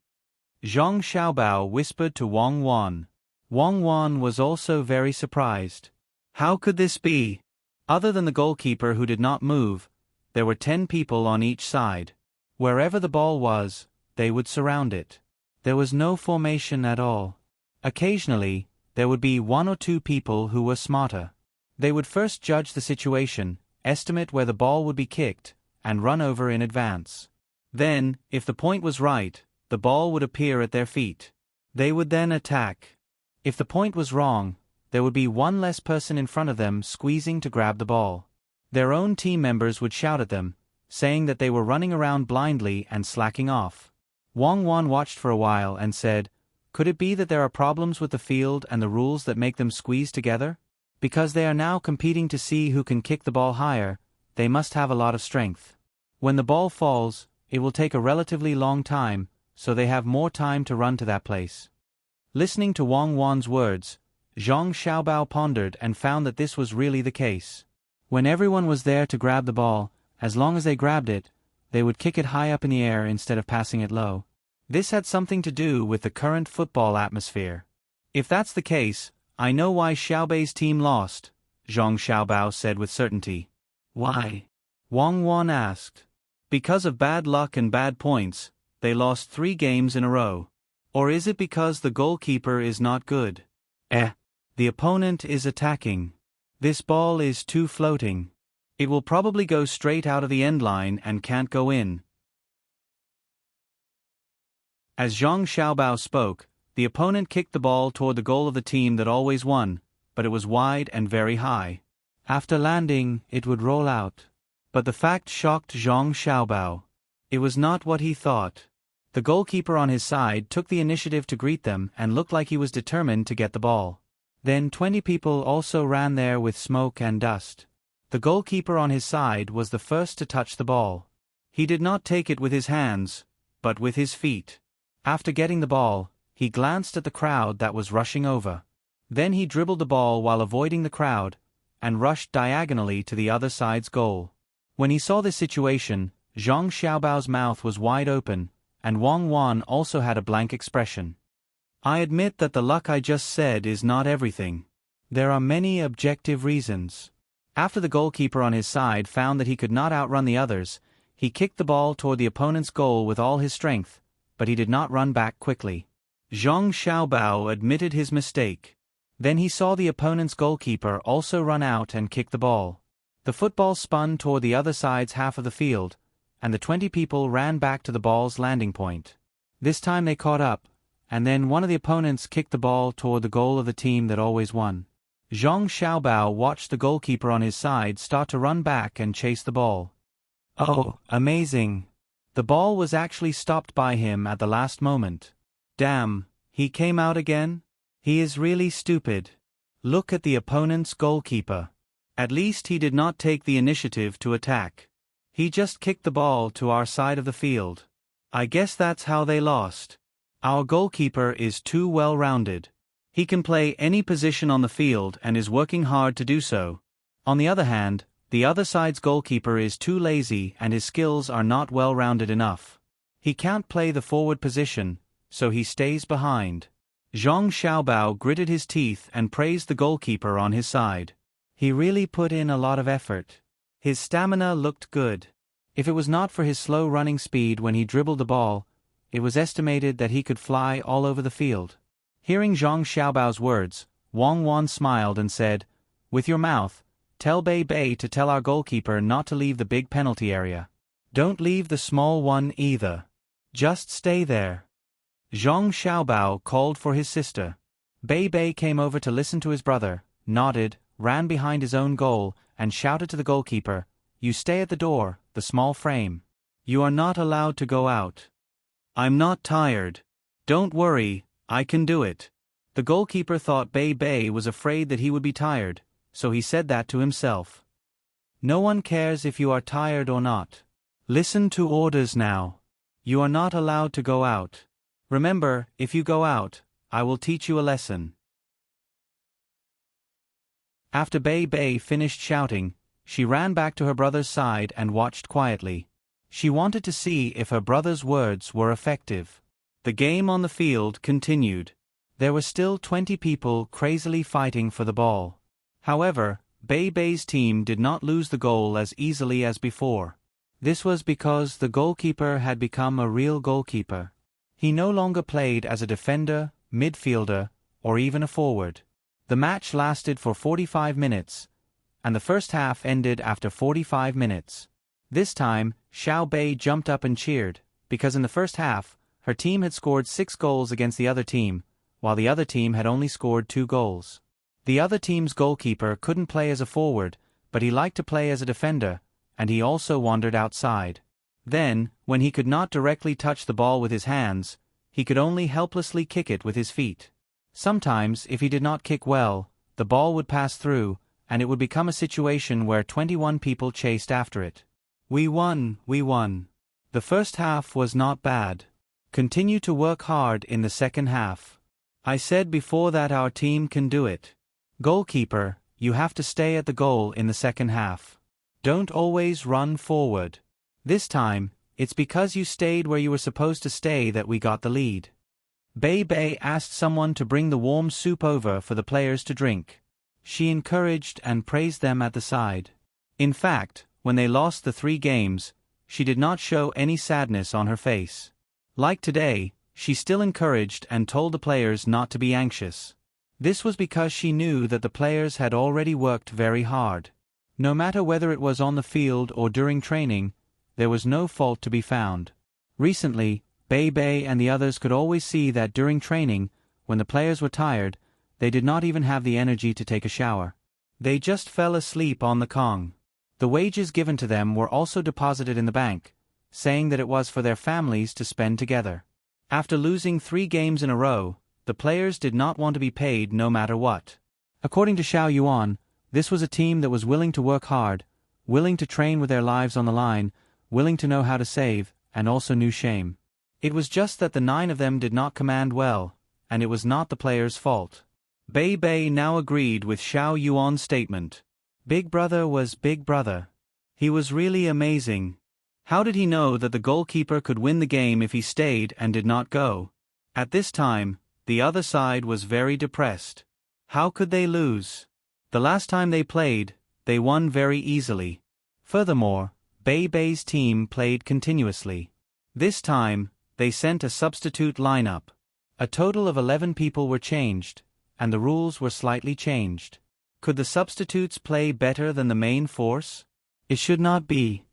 Zhang Xiaobao whispered to Wang Wan. Wang Wan was also very surprised. How could this be? Other than the goalkeeper who did not move, there were 10 people on each side. Wherever the ball was, they would surround it. There was no formation at all. Occasionally, there would be 1 or 2 people who were smarter. They would first judge the situation, estimate where the ball would be kicked, and run over in advance. Then, if the point was right, the ball would appear at their feet. They would then attack. If the point was wrong, there would be 1 less person in front of them squeezing to grab the ball. Their own team members would shout at them, saying that they were running around blindly and slacking off. Wang Wan watched for a while and said, "Could it be that there are problems with the field and the rules that make them squeeze together? Because they are now competing to see who can kick the ball higher, they must have a lot of strength. When the ball falls, it will take a relatively long time, so they have more time to run to that place." Listening to Wang Wan's words, Zhang Xiaobao pondered and found that this was really the case. When everyone was there to grab the ball, as long as they grabbed it, they would kick it high up in the air instead of passing it low. This had something to do with the current football atmosphere. "If that's the case, I know why Xiaobei's team lost," Zhang Xiaobao said with certainty. "Why?" Wang Wan asked. "Because of bad luck and bad points, they lost 3 games in a row. Or is it because the goalkeeper is not good? The opponent is attacking. This ball is too floating. It will probably go straight out of the end line and can't go in." As Zhang Xiaobao spoke, the opponent kicked the ball toward the goal of the team that always won, but it was wide and very high. After landing, it would roll out. But the fact shocked Zhang Xiaobao. It was not what he thought. The goalkeeper on his side took the initiative to greet them and looked like he was determined to get the ball. Then 20 people also ran there with smoke and dust. The goalkeeper on his side was the first to touch the ball. He did not take it with his hands, but with his feet. After getting the ball, he glanced at the crowd that was rushing over. Then he dribbled the ball while avoiding the crowd, and rushed diagonally to the other side's goal. When he saw this situation, Zhang Xiaobao's mouth was wide open, and Wang Wan also had a blank expression. "I admit that the luck I just said is not everything. There are many objective reasons." After the goalkeeper on his side found that he could not outrun the others, he kicked the ball toward the opponent's goal with all his strength, but he did not run back quickly. Zhang Xiaobao admitted his mistake. Then he saw the opponent's goalkeeper also run out and kick the ball. The football spun toward the other side's half of the field, and the 20 people ran back to the ball's landing point. This time they caught up, and then one of the opponents kicked the ball toward the goal of the team that always won. Zhang Xiaobao watched the goalkeeper on his side start to run back and chase the ball. Oh, amazing. The ball was actually stopped by him at the last moment. Damn, he came out again? He is really stupid. Look at the opponent's goalkeeper. At least he did not take the initiative to attack. He just kicked the ball to our side of the field. I guess that's how they lost. Our goalkeeper is too well-rounded. He can play any position on the field and is working hard to do so. On the other hand, the other side's goalkeeper is too lazy and his skills are not well-rounded enough. He can't play the forward position, so he stays behind. Zhang Xiaobao gritted his teeth and praised the goalkeeper on his side. He really put in a lot of effort. His stamina looked good. If it was not for his slow running speed when he dribbled the ball, it was estimated that he could fly all over the field. Hearing Zhang Xiaobao's words, Wang Wan smiled and said, "With your mouth, tell Bei Bei to tell our goalkeeper not to leave the big penalty area. Don't leave the small one either. Just stay there." Zhang Xiaobao called for his sister. Bei Bei came over to listen to his brother, nodded, ran behind his own goal, and shouted to the goalkeeper, "You stay at the door, the small frame. You are not allowed to go out." "I'm not tired. Don't worry, I can do it." The goalkeeper thought Bei Bei was afraid that he would be tired, so he said that to himself. "No one cares if you are tired or not. Listen to orders now. You are not allowed to go out. Remember, if you go out, I will teach you a lesson." After Bei Bei finished shouting, she ran back to her brother's side and watched quietly. She wanted to see if her brother's words were effective. The game on the field continued. There were still 20 people crazily fighting for the ball. However, Bei Bei's team did not lose the goal as easily as before. This was because the goalkeeper had become a real goalkeeper. He no longer played as a defender, midfielder, or even a forward. The match lasted for 45 minutes, and the first half ended after 45 minutes. This time, Xiao Bei jumped up and cheered, because in the first half, her team had scored 6 goals against the other team, while the other team had only scored 2 goals. The other team's goalkeeper couldn't play as a forward, but he liked to play as a defender, and he also wandered outside. Then, when he could not directly touch the ball with his hands, he could only helplessly kick it with his feet. Sometimes, if he did not kick well, the ball would pass through, and it would become a situation where 21 people chased after it. We won. The first half was not bad. Continue to work hard in the second half. I said before that our team can do it. Goalkeeper, you have to stay at the goal in the second half. Don't always run forward. This time, it's because you stayed where you were supposed to stay that we got the lead. Bei Bei asked someone to bring the warm soup over for the players to drink. She encouraged and praised them at the side. In fact, when they lost the 3 games, she did not show any sadness on her face. Like today, she still encouraged and told the players not to be anxious. This was because she knew that the players had already worked very hard. No matter whether it was on the field or during training, there was no fault to be found. Recently, Bei Bei and the others could always see that during training, when the players were tired, they did not even have the energy to take a shower. They just fell asleep on the Kong. The wages given to them were also deposited in the bank, saying that it was for their families to spend together. After losing 3 games in a row, the players did not want to be paid no matter what. According to Xiao Yuan, this was a team that was willing to work hard, willing to train with their lives on the line, willing to know how to save, and also knew shame. It was just that the 9 of them did not command well, and it was not the players' fault. Bei Bei now agreed with Xiao Yuan's statement. Big Brother was Big Brother. He was really amazing. How did he know that the goalkeeper could win the game if he stayed and did not go? At this time, the other side was very depressed. How could they lose? The last time they played, they won very easily. Furthermore, Bei Bei's team played continuously. This time, they sent a substitute lineup. A total of 11 people were changed, and the rules were slightly changed. Could the substitutes play better than the main force? It should not be.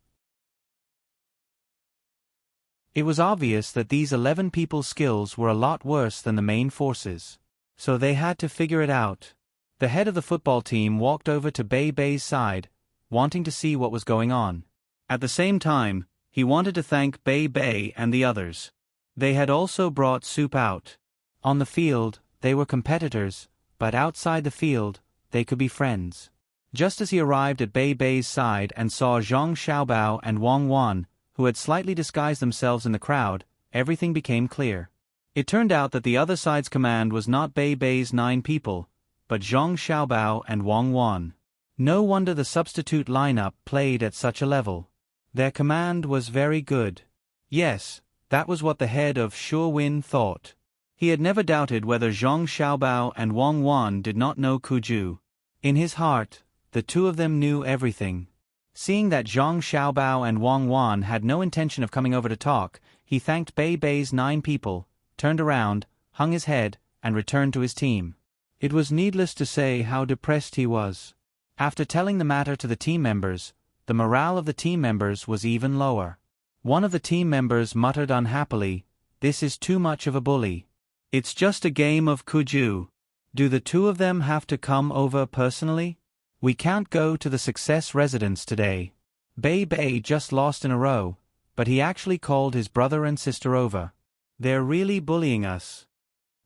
It was obvious that these 11 people's skills were a lot worse than the main forces. So they had to figure it out. The head of the football team walked over to Bei Bei's side, wanting to see what was going on. At the same time, he wanted to thank Bei Bei and the others. They had also brought soup out. On the field, they were competitors, but outside the field, they could be friends. Just as he arrived at Bei Bei's side and saw Zhang Xiaobao and Wang Wan, who had slightly disguised themselves in the crowd, everything became clear. It turned out that the other side's command was not Bei Bei's 9 people, but Zhang Xiaobao and Wang Wan. No wonder the substitute lineup played at such a level. Their command was very good. Yes, that was what the head of Shuowin thought. He had never doubted whether Zhang Xiaobao and Wang Wan did not know Kuju. In his heart, the two of them knew everything. Seeing that Zhang Xiaobao and Wang Wan had no intention of coming over to talk, he thanked Bei Bei's 9 people, turned around, hung his head, and returned to his team. It was needless to say how depressed he was. After telling the matter to the team members, the morale of the team members was even lower. One of the team members muttered unhappily, "This is too much of a bully. It's just a game of Kuju. Do the two of them have to come over personally? We can't go to the Success residence today. Bei Bei just lost in a row, but he actually called his brother and sister over. They're really bullying us.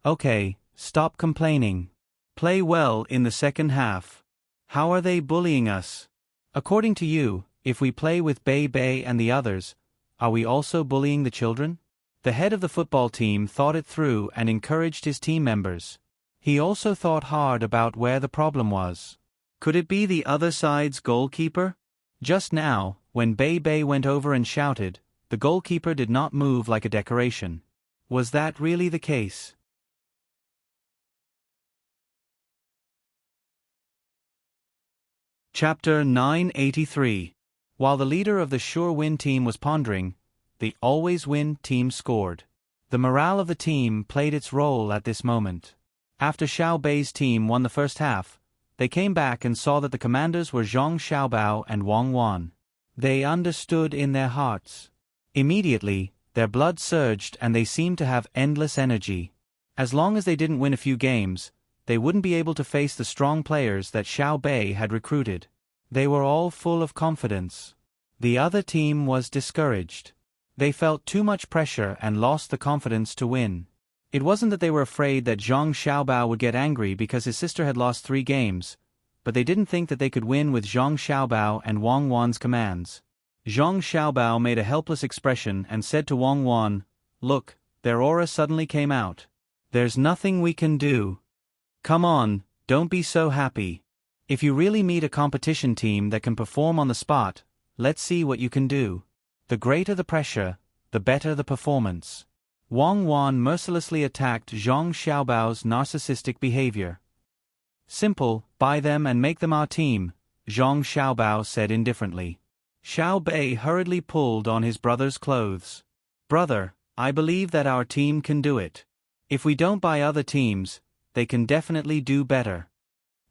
Okay, stop complaining. Play well in the second half. How are they bullying us? According to you, if we play with Bei Bei and the others, are we also bullying the children?" The head of the football team thought it through and encouraged his team members. He also thought hard about where the problem was. Could it be the other side's goalkeeper? Just now, when Bei Bei went over and shouted, the goalkeeper did not move like a decoration. Was that really the case? Chapter 983. While the leader of the Sure Win team was pondering, the Always Win team scored. The morale of the team played its role at this moment. After Xiao Bei's team won the first half, they came back and saw that the commanders were Zhang Xiaobao and Wang Wan. They understood in their hearts. Immediately, their blood surged and they seemed to have endless energy. As long as they didn't win a few games, they wouldn't be able to face the strong players that Xiao Bei had recruited. They were all full of confidence. The other team was discouraged. They felt too much pressure and lost the confidence to win. It wasn't that they were afraid that Zhang Xiaobao would get angry because his sister had lost 3 games, but they didn't think that they could win with Zhang Xiaobao and Wang Wan's commands. Zhang Xiaobao made a helpless expression and said to Wang Wan, "Look, their aura suddenly came out. There's nothing we can do. Come on, don't be so happy. If you really meet a competition team that can perform on the spot, let's see what you can do. The greater the pressure, the better the performance." Wang Wan mercilessly attacked Zhang Xiaobao's narcissistic behavior. "Simple, buy them and make them our team," Zhang Xiaobao said indifferently. Xiao Bei hurriedly pulled on his brother's clothes. "Brother, I believe that our team can do it. If we don't buy other teams, they can definitely do better."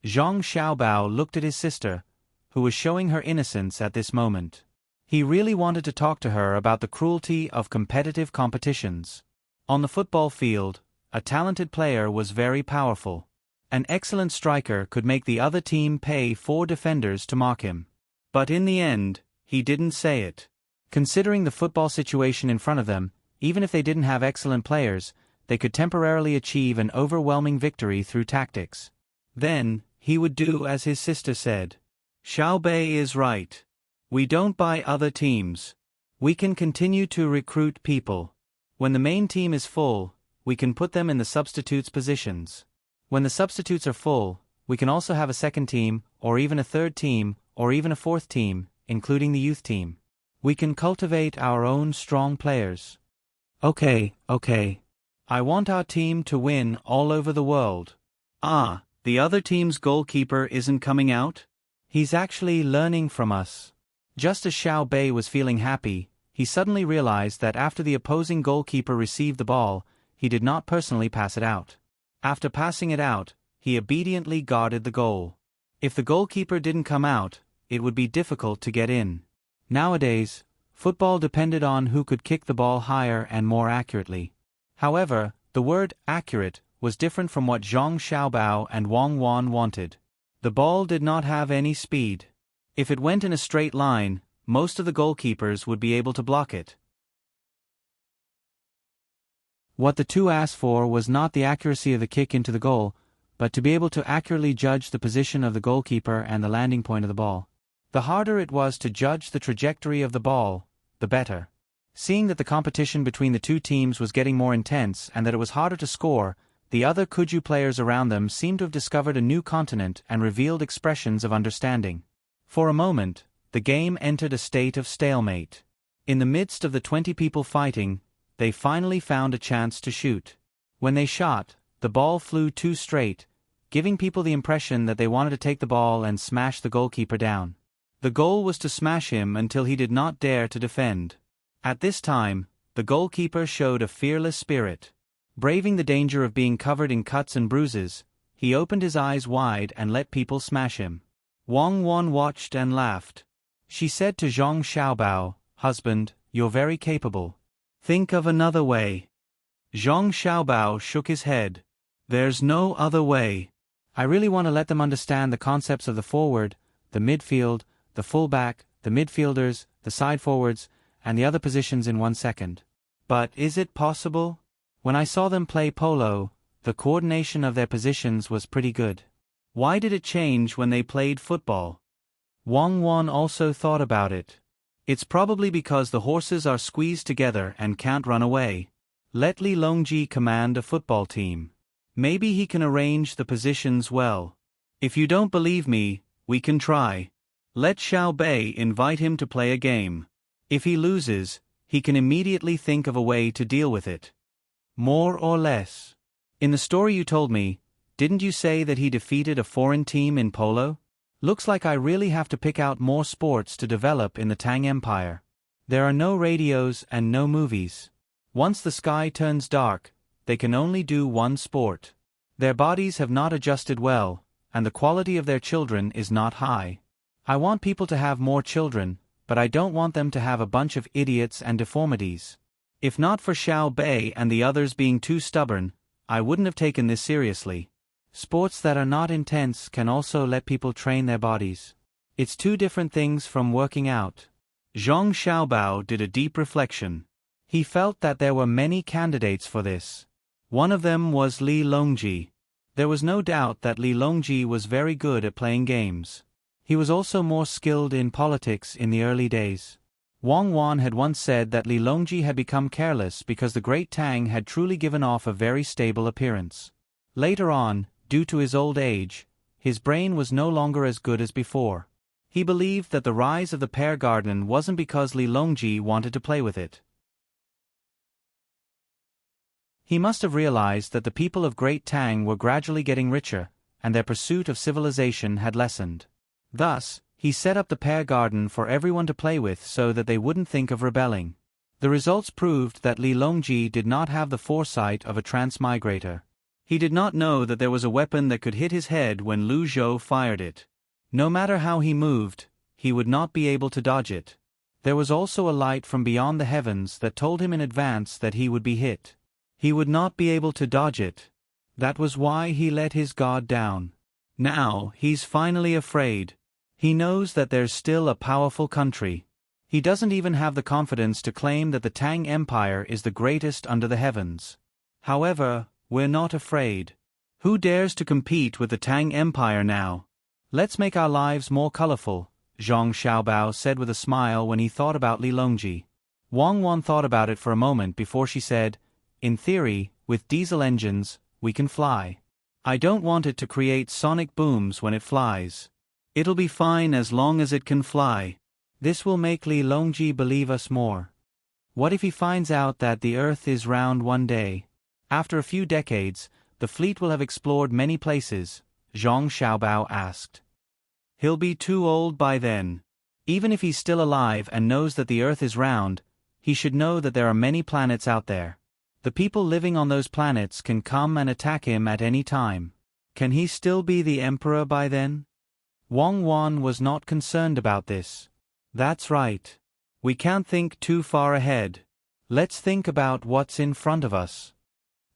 Zhang Xiaobao looked at his sister, who was showing her innocence at this moment. He really wanted to talk to her about the cruelty of competitive competitions. On the football field, a talented player was very powerful. An excellent striker could make the other team pay 4 defenders to mark him. But in the end, he didn't say it. Considering the football situation in front of them, even if they didn't have excellent players, they could temporarily achieve an overwhelming victory through tactics. Then, he would do as his sister said. Xiao Bei is right. We don't buy other teams. We can continue to recruit people. When the main team is full, we can put them in the substitutes' positions. When the substitutes are full, we can also have a second team, or even a third team, or even a fourth team, including the youth team. We can cultivate our own strong players. Okay. I want our team to win all over the world. Ah, the other team's goalkeeper isn't coming out? He's actually learning from us. Just as Xiao Bei was feeling happy, he suddenly realized that after the opposing goalkeeper received the ball, he did not personally pass it out. After passing it out, he obediently guarded the goal. If the goalkeeper didn't come out, it would be difficult to get in. Nowadays, football depended on who could kick the ball higher and more accurately. However, the word accurate was different from what Zhang Xiaobao and Wang Wan wanted. The ball did not have any speed. If it went in a straight line, most of the goalkeepers would be able to block it. What the two asked for was not the accuracy of the kick into the goal, but to be able to accurately judge the position of the goalkeeper and the landing point of the ball. The harder it was to judge the trajectory of the ball, the better. Seeing that the competition between the two teams was getting more intense and that it was harder to score, the other Kuju players around them seemed to have discovered a new continent and revealed expressions of understanding. For a moment, the game entered a state of stalemate. In the midst of the 20 people fighting, they finally found a chance to shoot. When they shot, the ball flew too straight, giving people the impression that they wanted to take the ball and smash the goalkeeper down. The goal was to smash him until he did not dare to defend. At this time, the goalkeeper showed a fearless spirit. Braving the danger of being covered in cuts and bruises, he opened his eyes wide and let people smash him. Wang Wan watched and laughed. She said to Zhang Xiaobao, "Husband, you're very capable. Think of another way." Zhang Xiaobao shook his head. "There's no other way. I really want to let them understand the concepts of the forward, the midfield, the fullback, the midfielders, the side forwards, and the other positions in 1 second. But is it possible? When I saw them play polo, the coordination of their positions was pretty good. Why did it change when they played football?" Wang Wan also thought about it. It's probably because the horses are squeezed together and can't run away. Let Li Longji command a football team. Maybe he can arrange the positions well. If you don't believe me, we can try. Let Xiao Bei invite him to play a game. If he loses, he can immediately think of a way to deal with it. More or less. In the story you told me, didn't you say that he defeated a foreign team in polo? Looks like I really have to pick out more sports to develop in the Tang Empire. There are no radios and no movies. Once the sky turns dark, they can only do one sport. Their bodies have not adjusted well, and the quality of their children is not high. I want people to have more children, but I don't want them to have a bunch of idiots and deformities. If not for Xiao Bei and the others being too stubborn, I wouldn't have taken this seriously. Sports that are not intense can also let people train their bodies. It's two different things from working out. Zhang Xiaobao did a deep reflection. He felt that there were many candidates for this. One of them was Li Longji. There was no doubt that Li Longji was very good at playing games. He was also more skilled in politics in the early days. Wang Wan had once said that Li Longji had become careless because the great Tang had truly given off a very stable appearance. Later on, due to his old age, his brain was no longer as good as before. He believed that the rise of the pear garden wasn't because Li Longji wanted to play with it. He must have realized that the people of Great Tang were gradually getting richer, and their pursuit of civilization had lessened. Thus, he set up the pear garden for everyone to play with so that they wouldn't think of rebelling. The results proved that Li Longji did not have the foresight of a transmigrator. He did not know that there was a weapon that could hit his head when Lu Zhou fired it. No matter how he moved, he would not be able to dodge it. There was also a light from beyond the heavens that told him in advance that he would be hit. He would not be able to dodge it. That was why he let his guard down. Now, he's finally afraid. He knows that there's still a powerful country. He doesn't even have the confidence to claim that the Tang Empire is the greatest under the heavens. However, we're not afraid. Who dares to compete with the Tang Empire now? Let's make our lives more colorful, Zhang Xiaobao said with a smile when he thought about Li Longji. Wang Wan thought about it for a moment before she said, "In theory, with diesel engines, we can fly. I don't want it to create sonic booms when it flies. It'll be fine as long as it can fly. This will make Li Longji believe us more. What if he finds out that the Earth is round one day? After a few decades, the fleet will have explored many places," Zhang Xiaobao asked. "He'll be too old by then. Even if he's still alive and knows that the Earth is round, he should know that there are many planets out there. The people living on those planets can come and attack him at any time. Can he still be the emperor by then?" Wang Wan was not concerned about this. "That's right. We can't think too far ahead. Let's think about what's in front of us."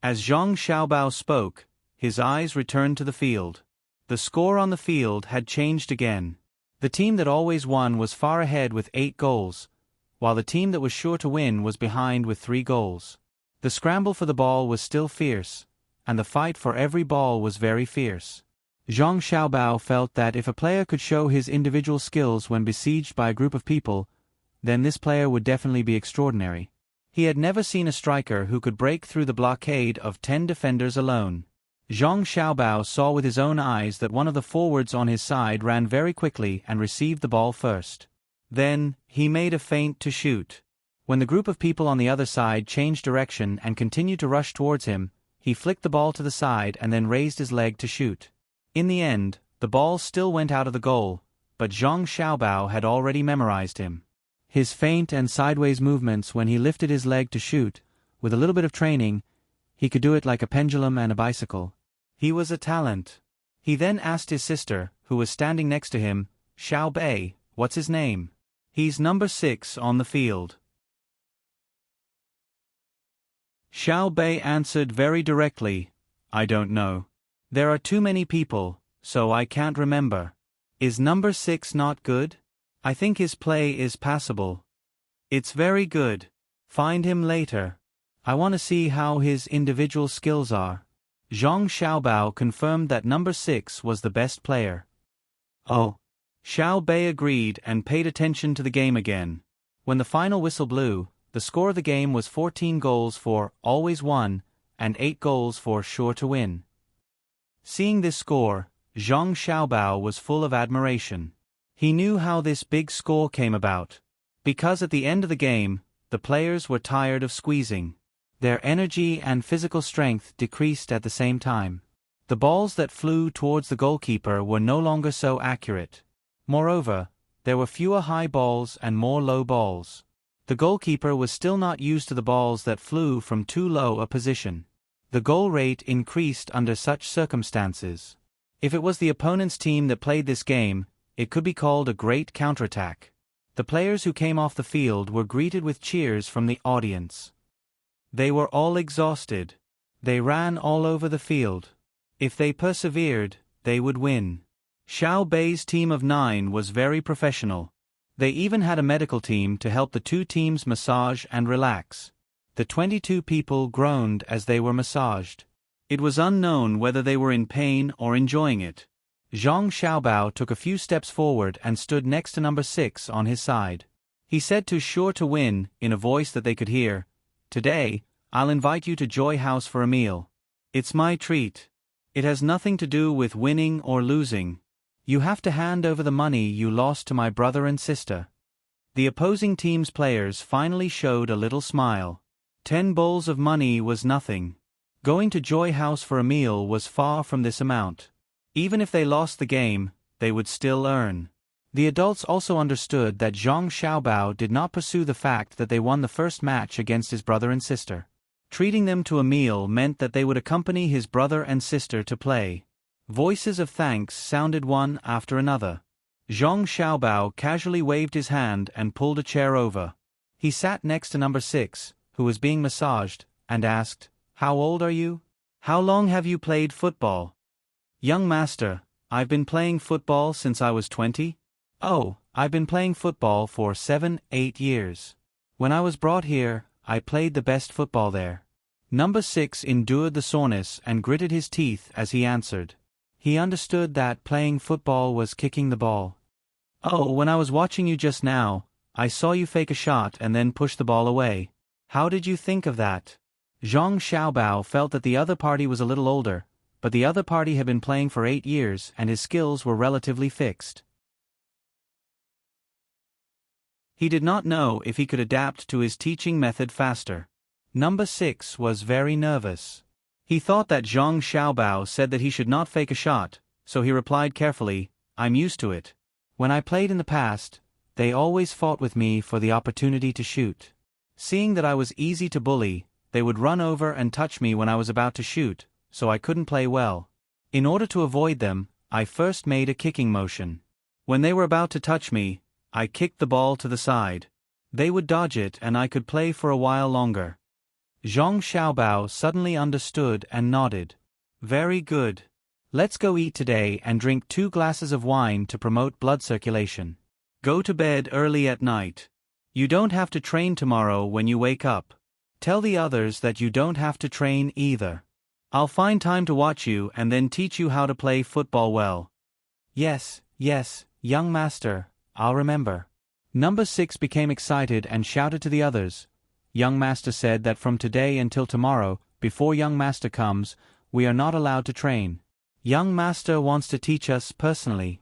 As Zhang Xiaobao spoke, his eyes returned to the field. The score on the field had changed again. The team that always won was far ahead with 8 goals, while the team that was sure to win was behind with 3 goals. The scramble for the ball was still fierce, and the fight for every ball was very fierce. Zhang Xiaobao felt that if a player could show his individual skills when besieged by a group of people, then this player would definitely be extraordinary. He had never seen a striker who could break through the blockade of 10 defenders alone. Zhang Xiaobao saw with his own eyes that one of the forwards on his side ran very quickly and received the ball first. Then, he made a feint to shoot. When the group of people on the other side changed direction and continued to rush towards him, he flicked the ball to the side and then raised his leg to shoot. In the end, the ball still went out of the goal, but Zhang Xiaobao had already memorized him. His feint and sideways movements when he lifted his leg to shoot, with a little bit of training, he could do it like a pendulum and a bicycle. He was a talent. He then asked his sister, who was standing next to him, "Xiao Bei, what's his name?" "He's number 6 on the field." Xiao Bei answered very directly, "I don't know. There are too many people, so I can't remember." "Is number 6 not good?" "I think his play is passable." "It's very good. Find him later. I want to see how his individual skills are." Zhang Xiaobao confirmed that number 6 was the best player. "Oh." Xiao Bei agreed and paid attention to the game again. When the final whistle blew, the score of the game was 14 goals for "always won" and 8 goals for "sure to win." Seeing this score, Zhang Xiaobao was full of admiration. He knew how this big score came about. Because at the end of the game, the players were tired of squeezing. Their energy and physical strength decreased at the same time. The balls that flew towards the goalkeeper were no longer so accurate. Moreover, there were fewer high balls and more low balls. The goalkeeper was still not used to the balls that flew from too low a position. The goal rate increased under such circumstances. If it was the opponent's team that played this game, it could be called a great counterattack. The players who came off the field were greeted with cheers from the audience. They were all exhausted. They ran all over the field. If they persevered, they would win. Xiao Bei's team of 9 was very professional. They even had a medical team to help the 2 teams massage and relax. The 22 people groaned as they were massaged. It was unknown whether they were in pain or enjoying it. Zhang Xiaobao took a few steps forward and stood next to number 6 on his side. He said to "Sure to Win" in a voice that they could hear, "Today, I'll invite you to Joy House for a meal. It's my treat. It has nothing to do with winning or losing. You have to hand over the money you lost to my brother and sister." The opposing team's players finally showed a little smile. 10 bowls of money was nothing. Going to Joy House for a meal was far from this amount. Even if they lost the game, they would still earn. The adults also understood that Zhang Xiaobao did not pursue the fact that they won the first match against his brother and sister. Treating them to a meal meant that they would accompany his brother and sister to play. Voices of thanks sounded one after another. Zhang Xiaobao casually waved his hand and pulled a chair over. He sat next to number 6, who was being massaged, and asked, "How old are you? How long have you played football?" "Young master, I've been playing football since I was 20. "Oh, I've been playing football for 7-8 years. When I was brought here, I played the best football there." Number 6 endured the soreness and gritted his teeth as he answered. He understood that playing football was kicking the ball. "Oh, when I was watching you just now, I saw you fake a shot and then push the ball away. How did you think of that?" Zhang Xiaobao felt that the other party was a little older, but the other party had been playing for 8 years and his skills were relatively fixed. He did not know if he could adapt to his teaching method faster. Number 6 was very nervous. He thought that Zhang Xiaobao said that he should not fake a shot, so he replied carefully, "I'm used to it. When I played in the past, they always fought with me for the opportunity to shoot. Seeing that I was easy to bully, they would run over and touch me when I was about to shoot, so I couldn't play well. In order to avoid them, I first made a kicking motion. When they were about to touch me, I kicked the ball to the side. They would dodge it and I could play for a while longer." Zhang Xiaobao suddenly understood and nodded. "Very good. Let's go eat today and drink 2 glasses of wine to promote blood circulation. Go to bed early at night. You don't have to train tomorrow when you wake up. Tell the others that you don't have to train either. I'll find time to watch you and then teach you how to play football well. Yes, young master, I'll remember. Number 6 became excited and shouted to the others. Young master said that from today until tomorrow, before young master comes, we are not allowed to train. Young master wants to teach us personally.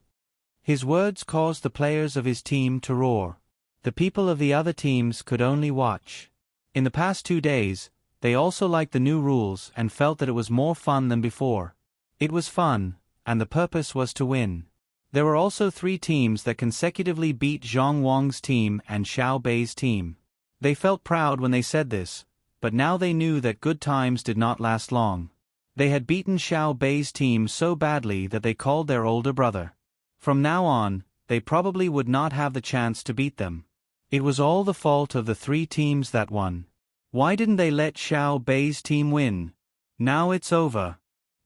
His words caused the players of his team to roar. The people of the other teams could only watch. In the past 2 days, they also liked the new rules and felt that it was more fun than before. It was fun, and the purpose was to win. There were also 3 teams that consecutively beat Zhang Wang's team and Xiao Bei's team. They felt proud when they said this, but now they knew that good times did not last long. They had beaten Xiao Bei's team so badly that they called their older brother. From now on, they probably would not have the chance to beat them. It was all the fault of the 3 teams that won. Why didn't they let Xiao Bei's team win? Now it's over.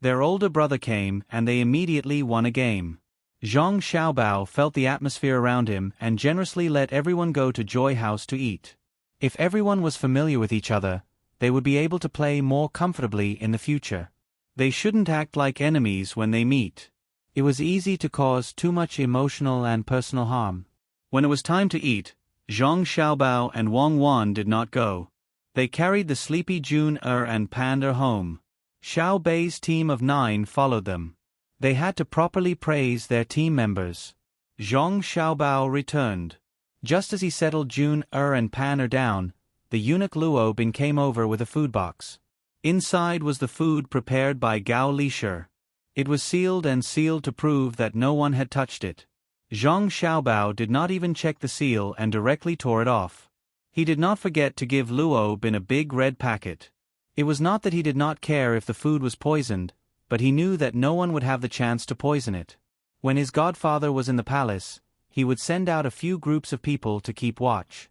Their older brother came and they immediately won a game. Zhang Xiaobao felt the atmosphere around him and generously let everyone go to Joy House to eat. If everyone was familiar with each other, they would be able to play more comfortably in the future. They shouldn't act like enemies when they meet. It was easy to cause too much emotional and personal harm. When it was time to eat, Zhang Xiaobao and Wang Wan did not go. They carried the sleepy Jun and Panda home. Xiao Bei's team of 9 followed them. They had to properly praise their team members. Zhang Xiaobao returned. Just as he settled Jun and Pan down, the eunuch Luo Bin came over with a food box. Inside was the food prepared by Gao Lisher. It was sealed to prove that no one had touched it. Zhang Xiaobao did not even check the seal and directly tore it off. He did not forget to give Luo Bin a big red packet. It was not that he did not care if the food was poisoned, but he knew that no one would have the chance to poison it. When his godfather was in the palace, he would send out a few groups of people to keep watch.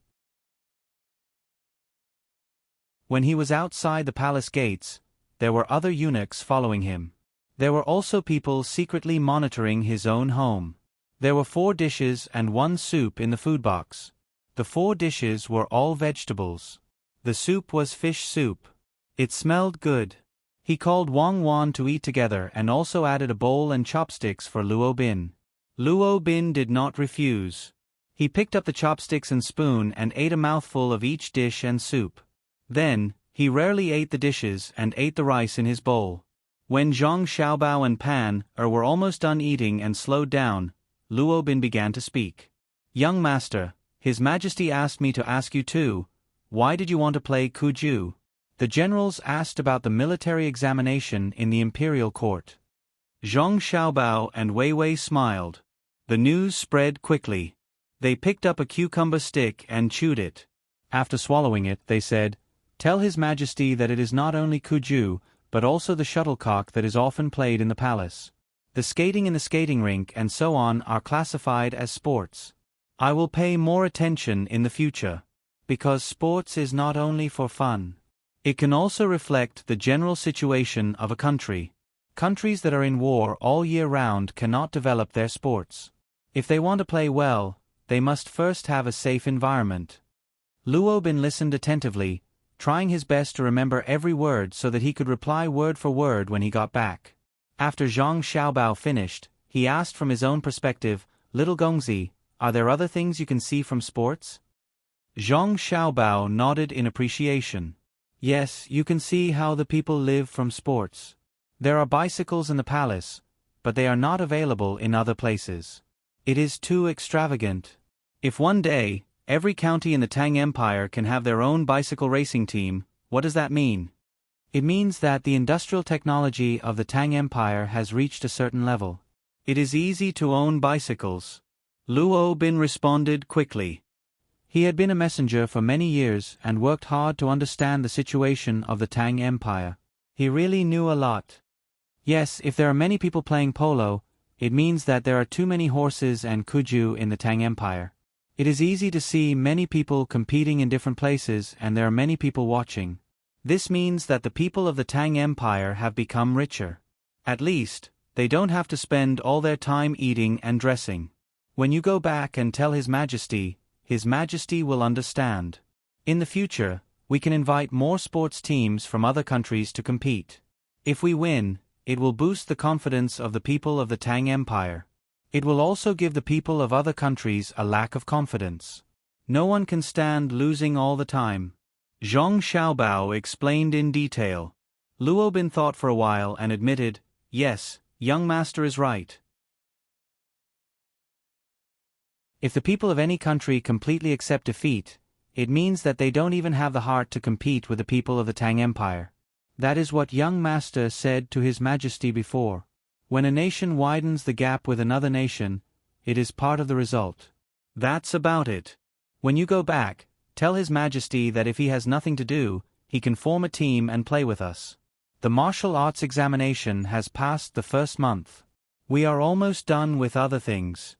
When he was outside the palace gates, there were other eunuchs following him. There were also people secretly monitoring his own home. There were 4 dishes and 1 soup in the food box. The 4 dishes were all vegetables. The soup was fish soup. It smelled good. He called Wang Wan to eat together and also added a bowl and chopsticks for Luo Bin. Luo Bin did not refuse. He picked up the chopsticks and spoon and ate a mouthful of each dish and soup. Then, he rarely ate the dishes and ate the rice in his bowl. When Zhang Xiaobao and Pan were almost done eating and slowed down, Luo Bin began to speak. Young master, His Majesty asked me to ask you too, why did you want to play Kuju? The generals asked about the military examination in the imperial court. Zhang Xiaobao and Wei Wei smiled. The news spread quickly. They picked up a cucumber stick and chewed it. After swallowing it, they said, Tell His Majesty that it is not only Kuju, but also the shuttlecock that is often played in the palace. The skating in the skating rink and so on are classified as sports. I will pay more attention in the future. Because sports is not only for fun. It can also reflect the general situation of a country. Countries that are in war all year round cannot develop their sports. If they want to play well, they must first have a safe environment. Luo Bin listened attentively, trying his best to remember every word so that he could reply word for word when he got back. After Zhang Xiaobao finished, he asked from his own perspective, Little Gongzi, are there other things you can see from sports? Zhang Xiaobao nodded in appreciation. Yes, you can see how the people live from sports. There are bicycles in the palace, but they are not available in other places. It is too extravagant. If one day, every county in the Tang Empire can have their own bicycle racing team, what does that mean? It means that the industrial technology of the Tang Empire has reached a certain level. It is easy to own bicycles. Luo Bin responded quickly. He had been a messenger for many years and worked hard to understand the situation of the Tang Empire. He really knew a lot. Yes, if there are many people playing polo, it means that there are too many horses and kuju in the Tang Empire. It is easy to see many people competing in different places and there are many people watching. This means that the people of the Tang Empire have become richer. At least, they don't have to spend all their time eating and dressing. When you go back and tell His Majesty will understand. In the future, we can invite more sports teams from other countries to compete. If we win, it will boost the confidence of the people of the Tang Empire. It will also give the people of other countries a lack of confidence. No one can stand losing all the time. Zhang Xiaobao explained in detail. Luo Bin thought for a while and admitted, "Yes, young master is right. If the people of any country completely accept defeat, it means that they don't even have the heart to compete with the people of the Tang Empire. That is what young master said to His Majesty before. When a nation widens the gap with another nation, it is part of the result. That's about it. When you go back, tell His Majesty that if he has nothing to do, he can form a team and play with us. The martial arts examination has passed the first month. We are almost done with other things."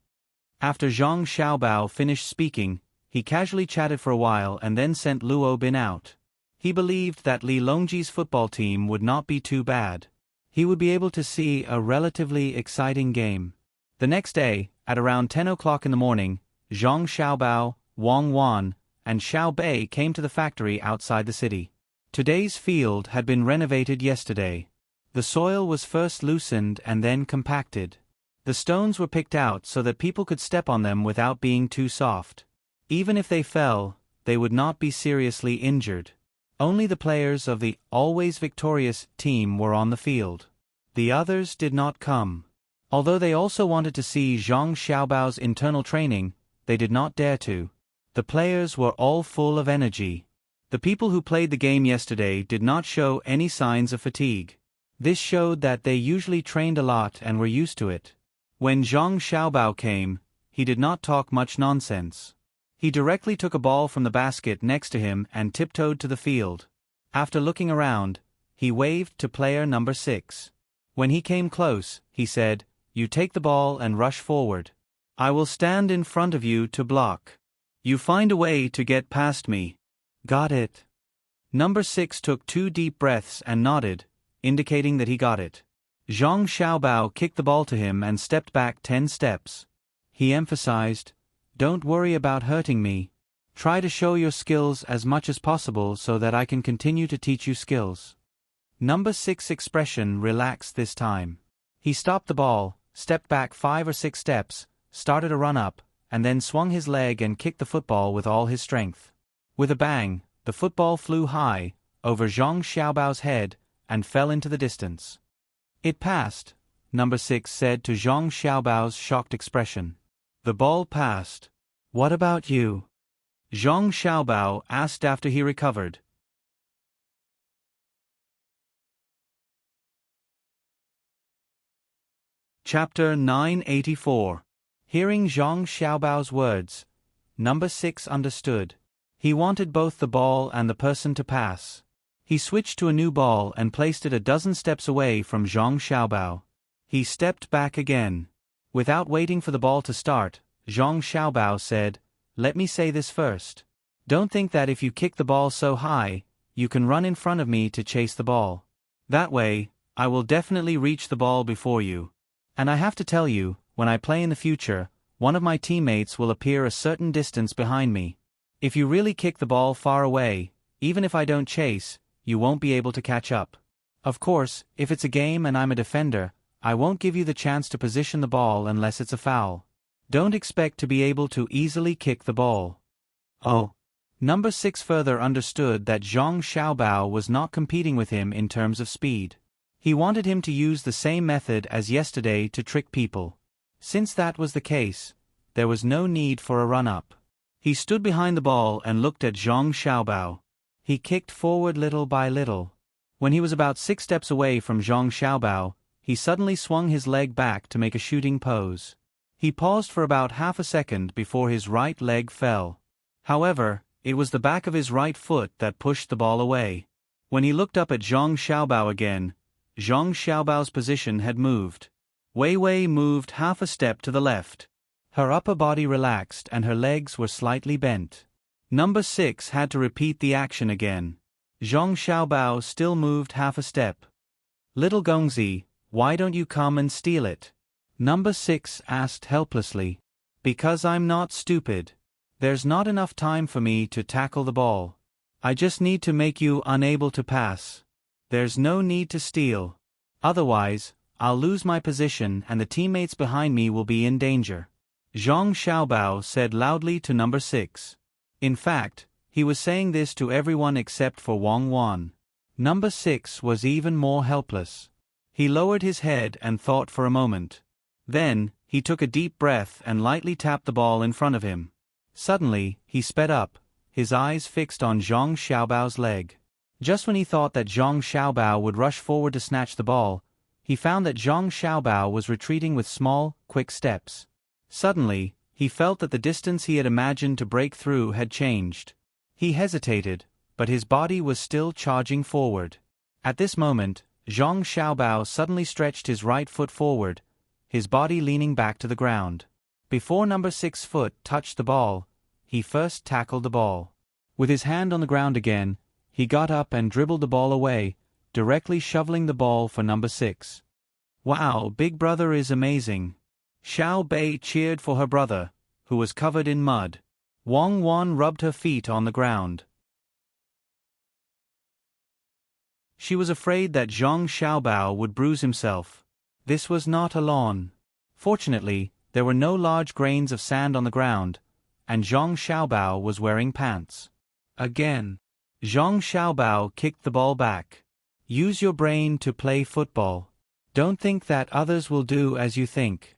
After Zhang Xiaobao finished speaking, he casually chatted for a while and then sent Luo Bin out. He believed that Li Longji's football team would not be too bad. He would be able to see a relatively exciting game. The next day, at around 10 o'clock in the morning, Zhang Xiaobao, Wang Wan, and Xiao Bei came to the factory outside the city. Today's field had been renovated yesterday. The soil was first loosened and then compacted. The stones were picked out so that people could step on them without being too soft. Even if they fell, they would not be seriously injured. Only the players of the always victorious team were on the field. The others did not come. Although they also wanted to see Zhang Xiaobao's internal training, they did not dare to. The players were all full of energy. The people who played the game yesterday did not show any signs of fatigue. This showed that they usually trained a lot and were used to it. When Zhang Xiaobao came, he did not talk much nonsense. He directly took a ball from the basket next to him and tiptoed to the field. After looking around, he waved to player number 6. When he came close, he said, "You take the ball and rush forward. I will stand in front of you to block. You find a way to get past me." "Got it." Number 6 took 2 deep breaths and nodded, indicating that he got it. Zhang Xiaobao kicked the ball to him and stepped back 10 steps. He emphasized, "Don't worry about hurting me. Try to show your skills as much as possible so that I can continue to teach you skills." Number 6's expression relaxed this time. He stopped the ball, stepped back 5 or 6 steps, started a run-up, and then swung his leg and kicked the football with all his strength. With a bang, the football flew high, over Zhang Xiaobao's head, and fell into the distance. "It passed," Number 6 said to Zhang Xiaobao's shocked expression. "The ball passed. What about you?" Zhang Xiaobao asked after he recovered. Chapter 984. Hearing Zhang Xiaobao's words, Number 6 understood. He wanted both the ball and the person to pass. He switched to a new ball and placed it a dozen steps away from Zhang Xiaobao. He stepped back again. Without waiting for the ball to start, Zhang Xiaobao said, "Let me say this first. Don't think that if you kick the ball so high, you can run in front of me to chase the ball. That way, I will definitely reach the ball before you. And I have to tell you, when I play in the future, one of my teammates will appear a certain distance behind me. If you really kick the ball far away, even if I don't chase, you won't be able to catch up. Of course, if it's a game and I'm a defender, I won't give you the chance to position the ball unless it's a foul. Don't expect to be able to easily kick the ball." Oh. Number 6 further understood that Zhang Xiaobao was not competing with him in terms of speed. He wanted him to use the same method as yesterday to trick people. Since that was the case, there was no need for a run-up. He stood behind the ball and looked at Zhang Xiaobao. He kicked forward little by little. When he was about 6 steps away from Zhang Xiaobao, he suddenly swung his leg back to make a shooting pose. He paused for about half a second before his right leg fell. However, it was the back of his right foot that pushed the ball away. When he looked up at Zhang Xiaobao again, Zhang Xiaobao's position had moved. Wei Wei moved half a step to the left. Her upper body relaxed and her legs were slightly bent. Number 6 had to repeat the action again. Zhang Xiaobao still moved half a step. Little Gongzi, Why don't you come and steal it? Number 6 asked helplessly. Because I'm not stupid. There's not enough time for me to tackle the ball. I just need to make you unable to pass. There's no need to steal. Otherwise, I'll lose my position and the teammates behind me will be in danger. Zhang Xiaobao said loudly to number 6. In fact, he was saying this to everyone except for Wang Wan. Number 6 was even more helpless. He lowered his head and thought for a moment. Then, he took a deep breath and lightly tapped the ball in front of him. Suddenly, he sped up, his eyes fixed on Zhang Xiaobao's leg. Just when he thought that Zhang Xiaobao would rush forward to snatch the ball, he found that Zhang Xiaobao was retreating with small, quick steps. Suddenly, he felt that the distance he had imagined to break through had changed. He hesitated, but his body was still charging forward. At this moment, Zhang Xiaobao suddenly stretched his right foot forward, his body leaning back to the ground. Before number 6's foot touched the ball, he first tackled the ball. With his hand on the ground again, he got up and dribbled the ball away, directly shoveling the ball for number 6. Wow, big brother is amazing. Xiao Bei cheered for her brother, who was covered in mud. Wang Wan rubbed her feet on the ground. She was afraid that Zhang Xiaobao would bruise himself. This was not a lawn. Fortunately, there were no large grains of sand on the ground, and Zhang Xiaobao was wearing pants. Again, Zhang Xiaobao kicked the ball back. Use your brain to play football. Don't think that others will do as you think.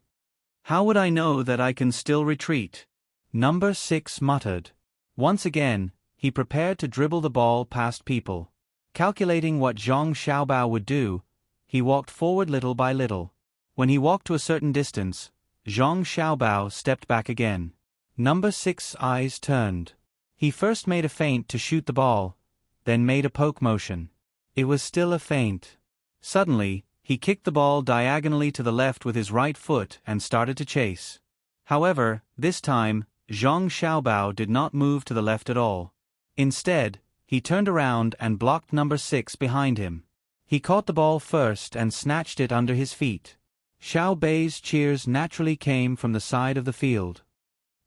How would I know that I can still retreat? Number 6 muttered. Once again, he prepared to dribble the ball past people. Calculating what Zhang Xiaobao would do, he walked forward little by little. When he walked to a certain distance, Zhang Xiaobao stepped back again. Number 6's eyes turned. He first made a feint to shoot the ball, then made a poke motion. It was still a feint. Suddenly, he kicked the ball diagonally to the left with his right foot and started to chase. However, this time, Zhang Xiaobao did not move to the left at all. Instead, he turned around and blocked number 6 behind him. He caught the ball first and snatched it under his feet. Xiao Bei's cheers naturally came from the side of the field.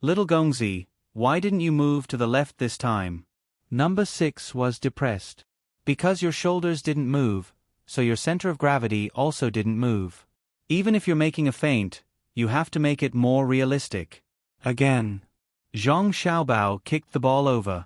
Little Gongzi, why didn't you move to the left this time? Number 6 was depressed. Because your shoulders didn't move, so your center of gravity also didn't move. Even if you're making a feint, you have to make it more realistic. Again. Zhang Xiaobao kicked the ball over.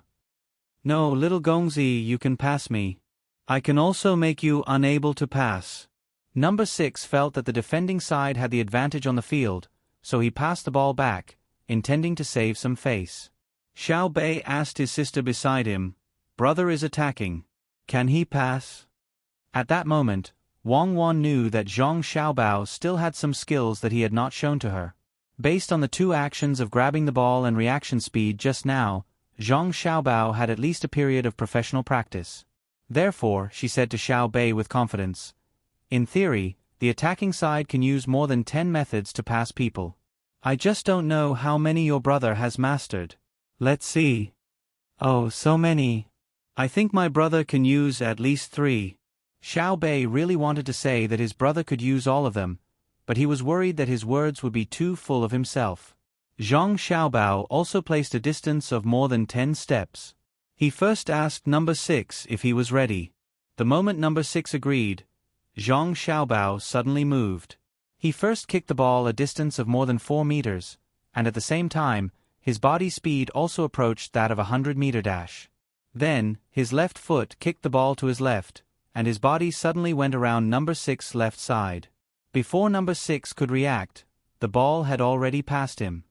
No, little Gongzi, you can pass me. I can also make you unable to pass. Number 6 felt that the defending side had the advantage on the field, so he passed the ball back, intending to save some face. Xiao Bei asked his sister beside him, "Brother is attacking. Can he pass?" At that moment, Wang Wan knew that Zhang Xiaobao still had some skills that he had not shown to her. Based on the two actions of grabbing the ball and reaction speed just now, Zhang Xiaobao had at least a period of professional practice. Therefore, she said to Xiao Bei with confidence, "In theory, the attacking side can use more than 10 methods to pass people. I just don't know how many your brother has mastered. Let's see. Oh, so many. I think my brother can use at least 3. Xiao Bei really wanted to say that his brother could use all of them, but he was worried that his words would be too full of himself. Zhang Xiaobao also placed a distance of more than 10 steps. He first asked number 6 if he was ready. The moment number 6 agreed, Zhang Xiaobao suddenly moved. He first kicked the ball a distance of more than 4 meters, and at the same time, his body speed also approached that of a 100-meter dash. Then, his left foot kicked the ball to his left, and his body suddenly went around number 6's left side. Before number 6 could react, the ball had already passed him.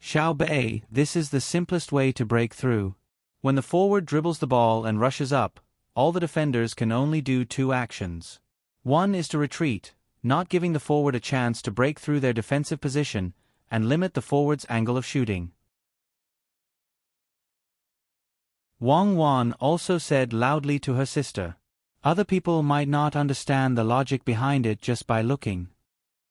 Xiao Bei, this is the simplest way to break through. When the forward dribbles the ball and rushes up, all the defenders can only do 2 actions. One is to retreat, not giving the forward a chance to break through their defensive position, and limit the forward's angle of shooting. Wang Wan also said loudly to her sister, "Other people might not understand the logic behind it just by looking."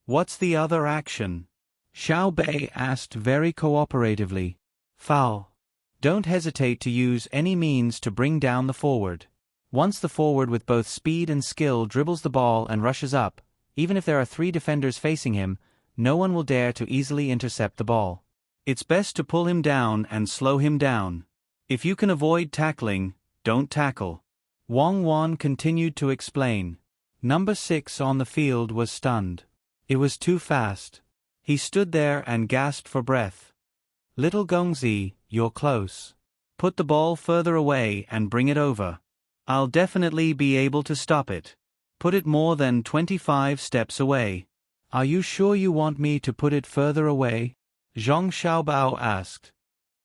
"What's the other action?" Xiao Bei asked very cooperatively. "Foul. Don't hesitate to use any means to bring down the forward. Once the forward with both speed and skill dribbles the ball and rushes up, even if there are 3 defenders facing him, no one will dare to easily intercept the ball. It's best to pull him down and slow him down. If you can avoid tackling, don't tackle. Wang Wan continued to explain. Number 6 on the field was stunned. It was too fast. He stood there and gasped for breath. Little Gongzi, you're close. Put the ball further away and bring it over. I'll definitely be able to stop it. Put it more than 25 steps away. Are you sure you want me to put it further away? Zhang Xiaobao asked.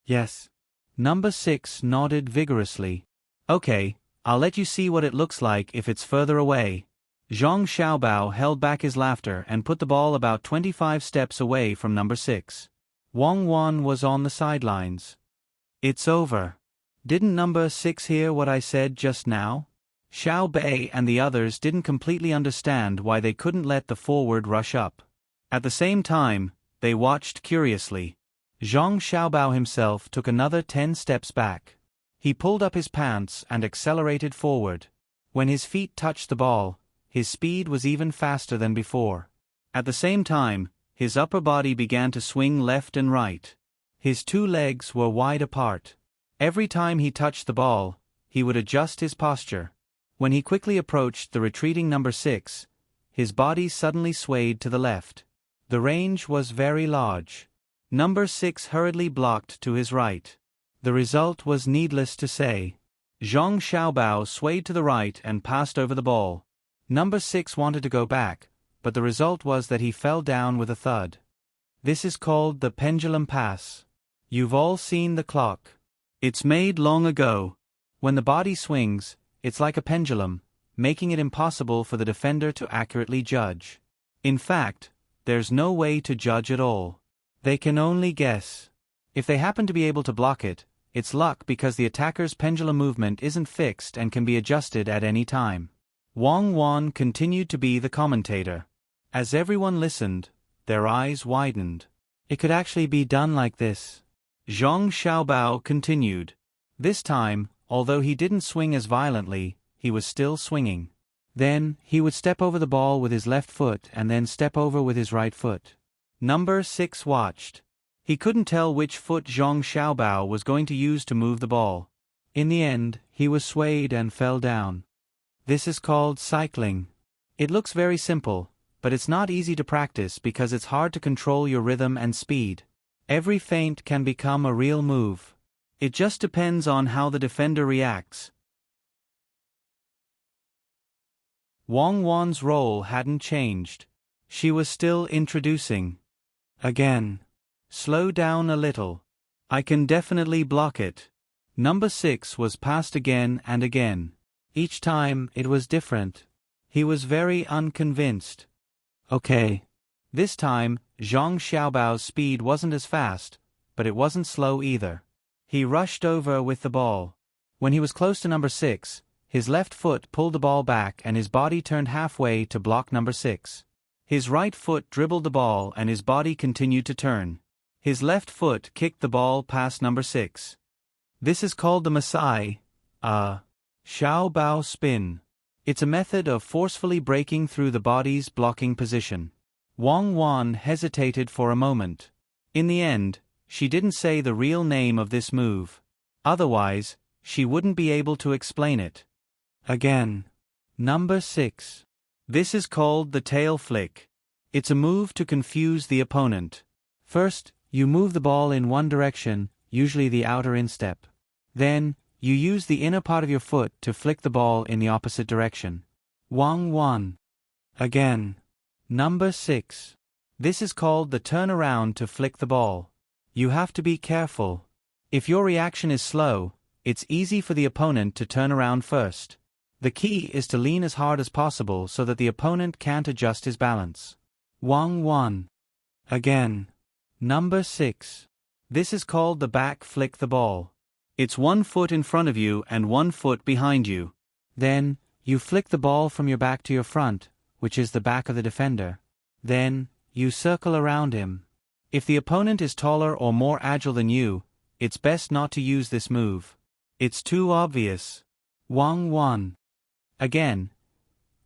Yes. Number 6 nodded vigorously. Okay, I'll let you see what it looks like if it's further away. Zhang Xiaobao held back his laughter and put the ball about 25 steps away from number 6. Wang Wan was on the sidelines. It's over. Didn't number 6 hear what I said just now? Xiao Bei and the others didn't completely understand why they couldn't let the forward rush up. At the same time, they watched curiously. Zhang Xiaobao himself took another 10 steps back. He pulled up his pants and accelerated forward. When his feet touched the ball, his speed was even faster than before. At the same time, his upper body began to swing left and right. His 2 legs were wide apart. Every time he touched the ball, he would adjust his posture. When he quickly approached the retreating number 6, his body suddenly swayed to the left. The range was very large. Number 6 hurriedly blocked to his right. The result was needless to say. Zhang Xiaobao swayed to the right and passed over the ball. Number 6 wanted to go back, but the result was that he fell down with a thud. This is called the pendulum pass. You've all seen the clock. It's made long ago. When the body swings, it's like a pendulum, making it impossible for the defender to accurately judge. In fact, there's no way to judge at all. They can only guess. If they happen to be able to block it, it's luck because the attacker's pendulum movement isn't fixed and can be adjusted at any time. Wang Wan continued to be the commentator. As everyone listened, their eyes widened. It could actually be done like this. Zhang Xiaobao continued. This time, although he didn't swing as violently, he was still swinging. Then, he would step over the ball with his left foot and then step over with his right foot. Number 6 watched. He couldn't tell which foot Zhang Xiaobao was going to use to move the ball. In the end, he was swayed and fell down. This is called cycling. It looks very simple, but it's not easy to practice because it's hard to control your rhythm and speed. Every feint can become a real move. It just depends on how the defender reacts. Wang Wan's role hadn't changed. She was still introducing. Again. Slow down a little. I can definitely block it. Number 6 was passed again and again. Each time, it was different. He was very unconvinced. Okay. This time, Zhang Xiaobao's speed wasn't as fast, but it wasn't slow either. He rushed over with the ball. When he was close to number 6, his left foot pulled the ball back and his body turned halfway to block number 6. His right foot dribbled the ball and his body continued to turn. His left foot kicked the ball past number 6. This is called the Masai, Xiaobao spin. It's a method of forcefully breaking through the body's blocking position. Wang Wan hesitated for a moment. In the end, she didn't say the real name of this move. Otherwise, she wouldn't be able to explain it. Again. Number 6. This is called the tail flick. It's a move to confuse the opponent. First, you move the ball in one direction, usually the outer instep. Then, you use the inner part of your foot to flick the ball in the opposite direction. Wang Wan. Again. Number 6. This is called the turnaround to flick the ball. You have to be careful. If your reaction is slow, it's easy for the opponent to turn around first. The key is to lean as hard as possible so that the opponent can't adjust his balance. Wang Wan. Again. Number 6. This is called the back flick the ball. It's one foot in front of you and one foot behind you. Then, you flick the ball from your back to your front, which is the back of the defender. Then, you circle around him. If the opponent is taller or more agile than you, it's best not to use this move. It's too obvious. Wang Wan. Again.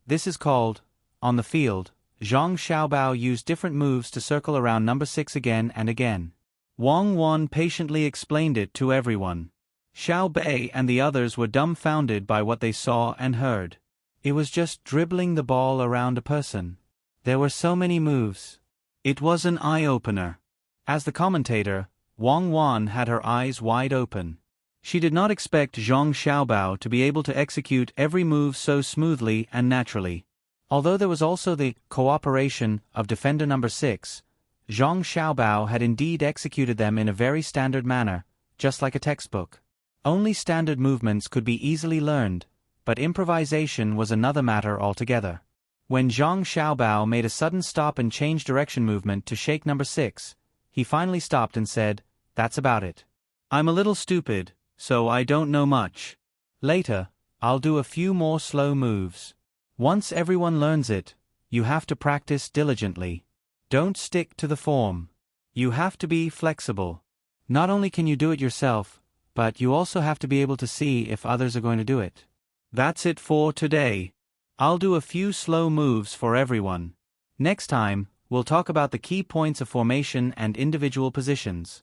This is called, on the field, Zhang Xiaobao used different moves to circle around number 6 again and again. Wang Wan patiently explained it to everyone. Xiao Bei and the others were dumbfounded by what they saw and heard. It was just dribbling the ball around a person. There were so many moves. It was an eye-opener. As the commentator, Wang Wan had her eyes wide open. She did not expect Zhang Xiaobao to be able to execute every move so smoothly and naturally. Although there was also the cooperation of defender number 6, Zhang Xiaobao had indeed executed them in a very standard manner, just like a textbook. Only standard movements could be easily learned, but improvisation was another matter altogether. When Zhang Xiaobao made a sudden stop and change direction movement to shake number 6, he finally stopped and said, "That's about it. I'm a little stupid, so I don't know much. Later, I'll do a few more slow moves. Once everyone learns it, you have to practice diligently. Don't stick to the form. You have to be flexible. Not only can you do it yourself, but you also have to be able to see if others are going to do it. That's it for today. I'll do a few slow moves for everyone. Next time, we'll talk about the key points of formation and individual positions."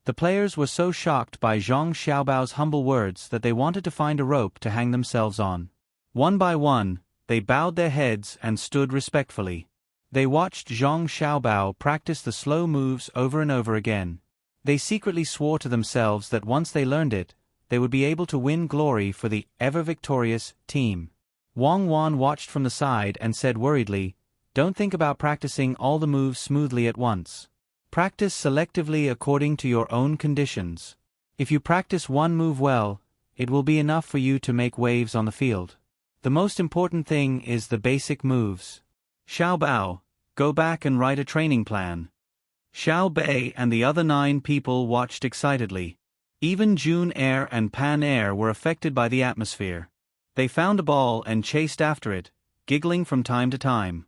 The players were so shocked by Zhang Xiaobao's humble words that they wanted to find a rope to hang themselves on. One by one, they bowed their heads and stood respectfully. They watched Zhang Xiaobao practice the slow moves over and over again. They secretly swore to themselves that once they learned it, they would be able to win glory for the ever-victorious team. Wang Wan watched from the side and said worriedly, "Don't think about practicing all the moves smoothly at once. Practice selectively according to your own conditions. If you practice one move well, it will be enough for you to make waves on the field. The most important thing is the basic moves. Xiao Bao, go back and write a training plan." Xiao Bei and the other 9 people watched excitedly. Even June Air and Pan Air were affected by the atmosphere. They found a ball and chased after it, giggling from time to time.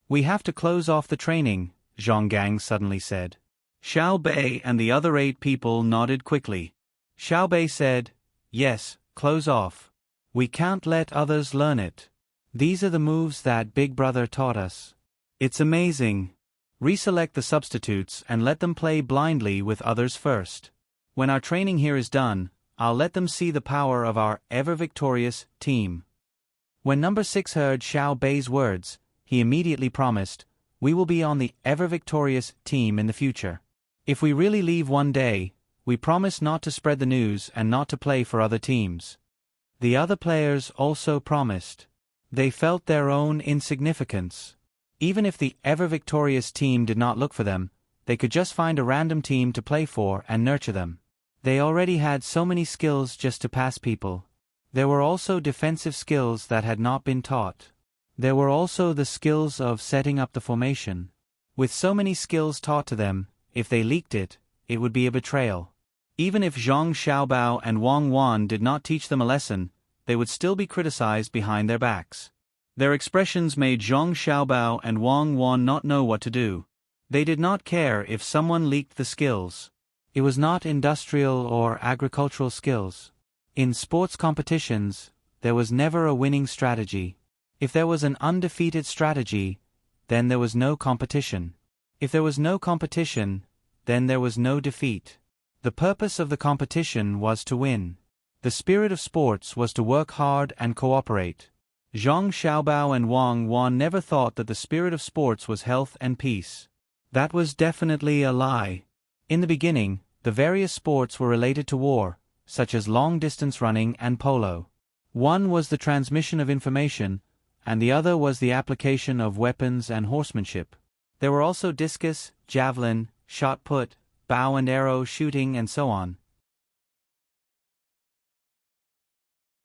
"We have to close off the training," Zhang Gang suddenly said. Xiao Bei and the other 8 people nodded quickly. Xiao Bei said, "Yes, close off. We can't let others learn it. These are the moves that Big Brother taught us. It's amazing. Reselect the substitutes and let them play blindly with others first. When our training here is done, I'll let them see the power of our ever-victorious team." When number 6 heard Xiao Bei's words, he immediately promised, "We will be on the ever-victorious team in the future. If we really leave one day, we promise not to spread the news and not to play for other teams." The other players also promised. They felt their own insignificance. Even if the ever-victorious team did not look for them, they could just find a random team to play for and nurture them. They already had so many skills just to pass people. There were also defensive skills that had not been taught. There were also the skills of setting up the formation. With so many skills taught to them, if they leaked it, it would be a betrayal. Even if Zhang Xiaobao and Wang Wan did not teach them a lesson, they would still be criticized behind their backs. Their expressions made Zhang Xiaobao and Wang Wan not know what to do. They did not care if someone leaked the skills. It was not industrial or agricultural skills. In sports competitions, there was never a winning strategy. If there was an undefeated strategy, then there was no competition. If there was no competition, then there was no defeat. The purpose of the competition was to win. The spirit of sports was to work hard and cooperate. Zhang Xiaobao and Wang Wan never thought that the spirit of sports was health and peace. That was definitely a lie. In the beginning, the various sports were related to war, such as long-distance running and polo. One was the transmission of information, and the other was the application of weapons and horsemanship. There were also discus, javelin, shot put, bow and arrow shooting and so on.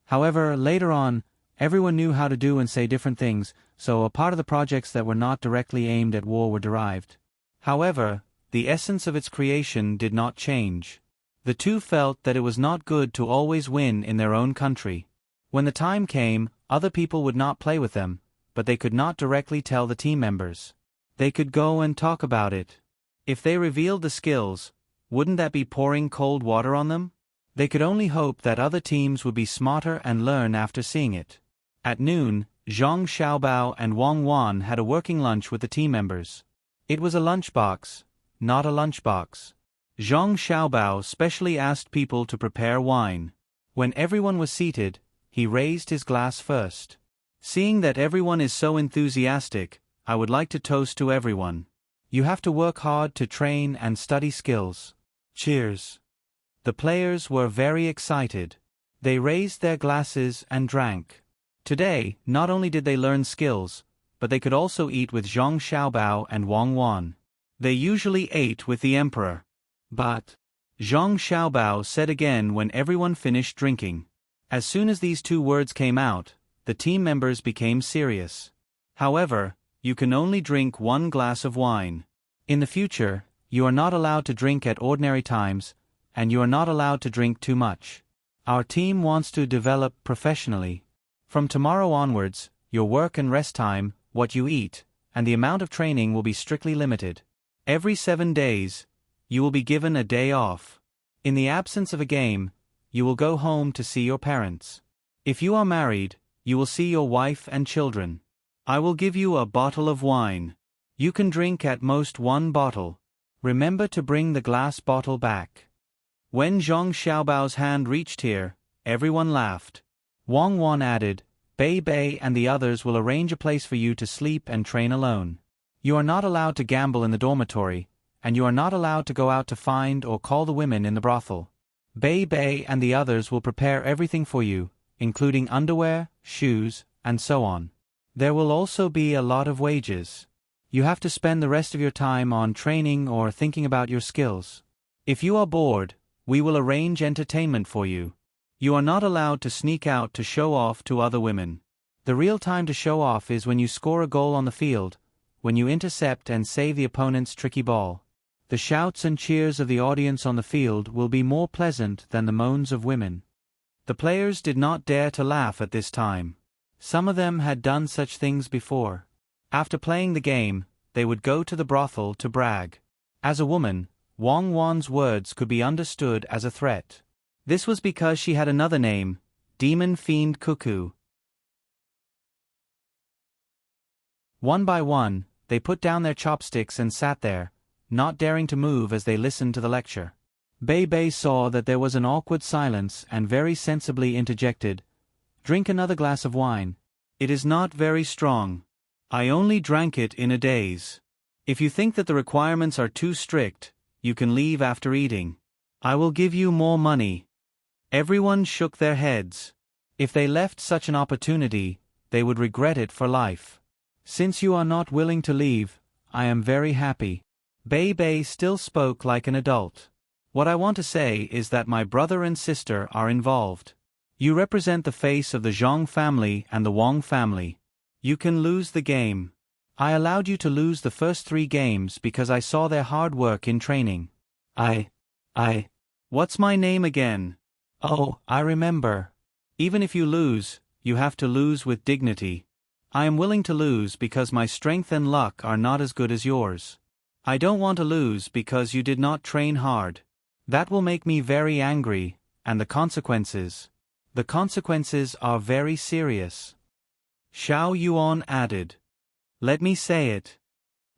However, later on, everyone knew how to do and say different things, so a part of the projects that were not directly aimed at war were derived. However, the essence of its creation did not change. The two felt that it was not good to always win in their own country. When the time came, other people would not play with them, but they could not directly tell the team members. They could go and talk about it. If they revealed the skills, wouldn't that be pouring cold water on them? They could only hope that other teams would be smarter and learn after seeing it. At noon, Zhang Xiaobao and Wang Wan had a working lunch with the team members. It was a lunchbox, not a lunchbox. Zhang Xiaobao specially asked people to prepare wine. When everyone was seated, he raised his glass first. Seeing that everyone is so enthusiastic, I would like to toast to everyone. You have to work hard to train and study skills. Cheers. The players were very excited. They raised their glasses and drank. Today, not only did they learn skills, but they could also eat with Zhang Xiaobao and Wang Wan. They usually ate with the emperor. But Zhang Xiaobao said again when everyone finished drinking. As soon as these two words came out, the team members became serious. However, you can only drink 1 glass of wine. In the future, you are not allowed to drink at ordinary times, and you are not allowed to drink too much. Our team wants to develop professionally. From tomorrow onwards, your work and rest time, what you eat, and the amount of training will be strictly limited. Every 7 days, you will be given a day off. In the absence of a game, you will go home to see your parents. If you are married, you will see your wife and children. I will give you a bottle of wine. You can drink at most 1 bottle. Remember to bring the glass bottle back. When Zhang Xiaobao's hand reached here, everyone laughed. Wang Wan added, Bei Bei and the others will arrange a place for you to sleep and train alone. You are not allowed to gamble in the dormitory, and you are not allowed to go out to find or call the women in the brothel. Bei Bei and the others will prepare everything for you, including underwear, shoes, and so on. There will also be a lot of wages. You have to spend the rest of your time on training or thinking about your skills. If you are bored, we will arrange entertainment for you. You are not allowed to sneak out to show off to other women. The real time to show off is when you score a goal on the field, when you intercept and save the opponent's tricky ball. The shouts and cheers of the audience on the field will be more pleasant than the moans of women. The players did not dare to laugh at this time. Some of them had done such things before. After playing the game, they would go to the brothel to brag. As a woman, Wang Wan's words could be understood as a threat. This was because she had another name, Demon Fiend Cuckoo. One by one, they put down their chopsticks and sat there, not daring to move as they listened to the lecture. Bei Bei saw that there was an awkward silence and very sensibly interjected, Drink another glass of wine. It is not very strong. I only drank it in a daze. If you think that the requirements are too strict, you can leave after eating. I will give you more money. Everyone shook their heads. If they left such an opportunity, they would regret it for life. Since you are not willing to leave, I am very happy. Bei Bei still spoke like an adult. What I want to say is that my brother and sister are involved. You represent the face of the Zhang family and the Wang family. You can lose the game. I allowed you to lose the first 3 games because I saw their hard work in training. What's my name again? Oh, I remember. Even if you lose, you have to lose with dignity. I am willing to lose because my strength and luck are not as good as yours. I don't want to lose because you did not train hard. That will make me very angry, and the consequences are very serious. Xiao Yuan added. Let me say it.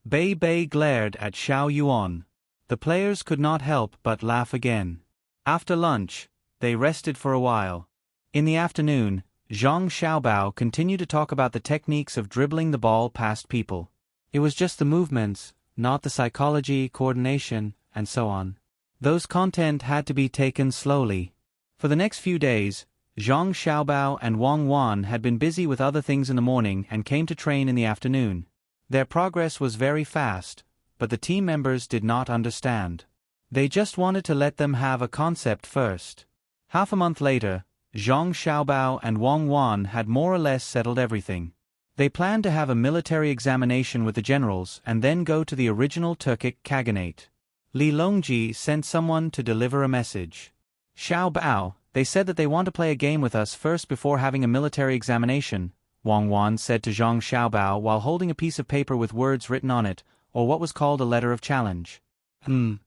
Bei Bei glared at Xiao Yuan. The players could not help but laugh again. After lunch, they rested for a while. In the afternoon, Zhang Xiaobao continued to talk about the techniques of dribbling the ball past people. It was just the movements, not the psychology, coordination, and so on. Those content had to be taken slowly. For the next few days, Zhang Xiaobao and Wang Wan had been busy with other things in the morning and came to train in the afternoon. Their progress was very fast, but the team members did not understand. They just wanted to let them have a concept first. Half a month later, Zhang Xiaobao and Wang Wan had more or less settled everything. They planned to have a military examination with the generals and then go to the original Turkic Khaganate. Li Longji sent someone to deliver a message. Xiao Bao, they said that they want to play a game with us first before having a military examination, Wang Wan said to Zhang Xiaobao while holding a piece of paper with words written on it, or what was called a letter of challenge. Zhang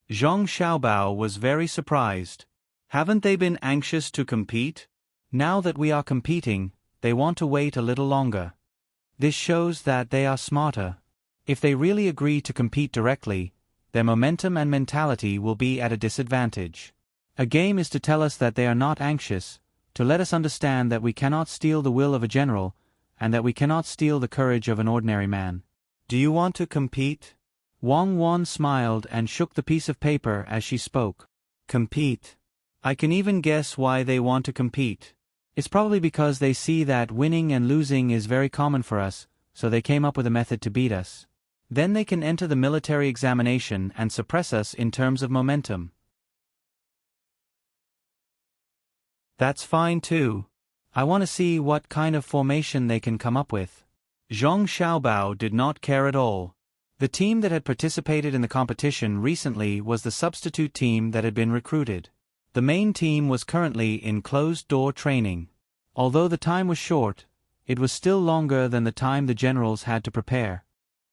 Xiaobao was very surprised. Haven't they been anxious to compete? Now that we are competing, they want to wait a little longer. This shows that they are smarter. If they really agree to compete directly, their momentum and mentality will be at a disadvantage. A game is to tell us that they are not anxious, to let us understand that we cannot steal the will of a general, and that we cannot steal the courage of an ordinary man. Do you want to compete? Wang Wan smiled and shook the piece of paper as she spoke. Compete. I can even guess why they want to compete. It's probably because they see that winning and losing is very common for us, so they came up with a method to beat us. Then they can enter the military examination and suppress us in terms of momentum. That's fine too. I want to see what kind of formation they can come up with. Zhang Xiaobao did not care at all. The team that had participated in the competition recently was the substitute team that had been recruited. The main team was currently in closed-door training. Although the time was short, it was still longer than the time the generals had to prepare.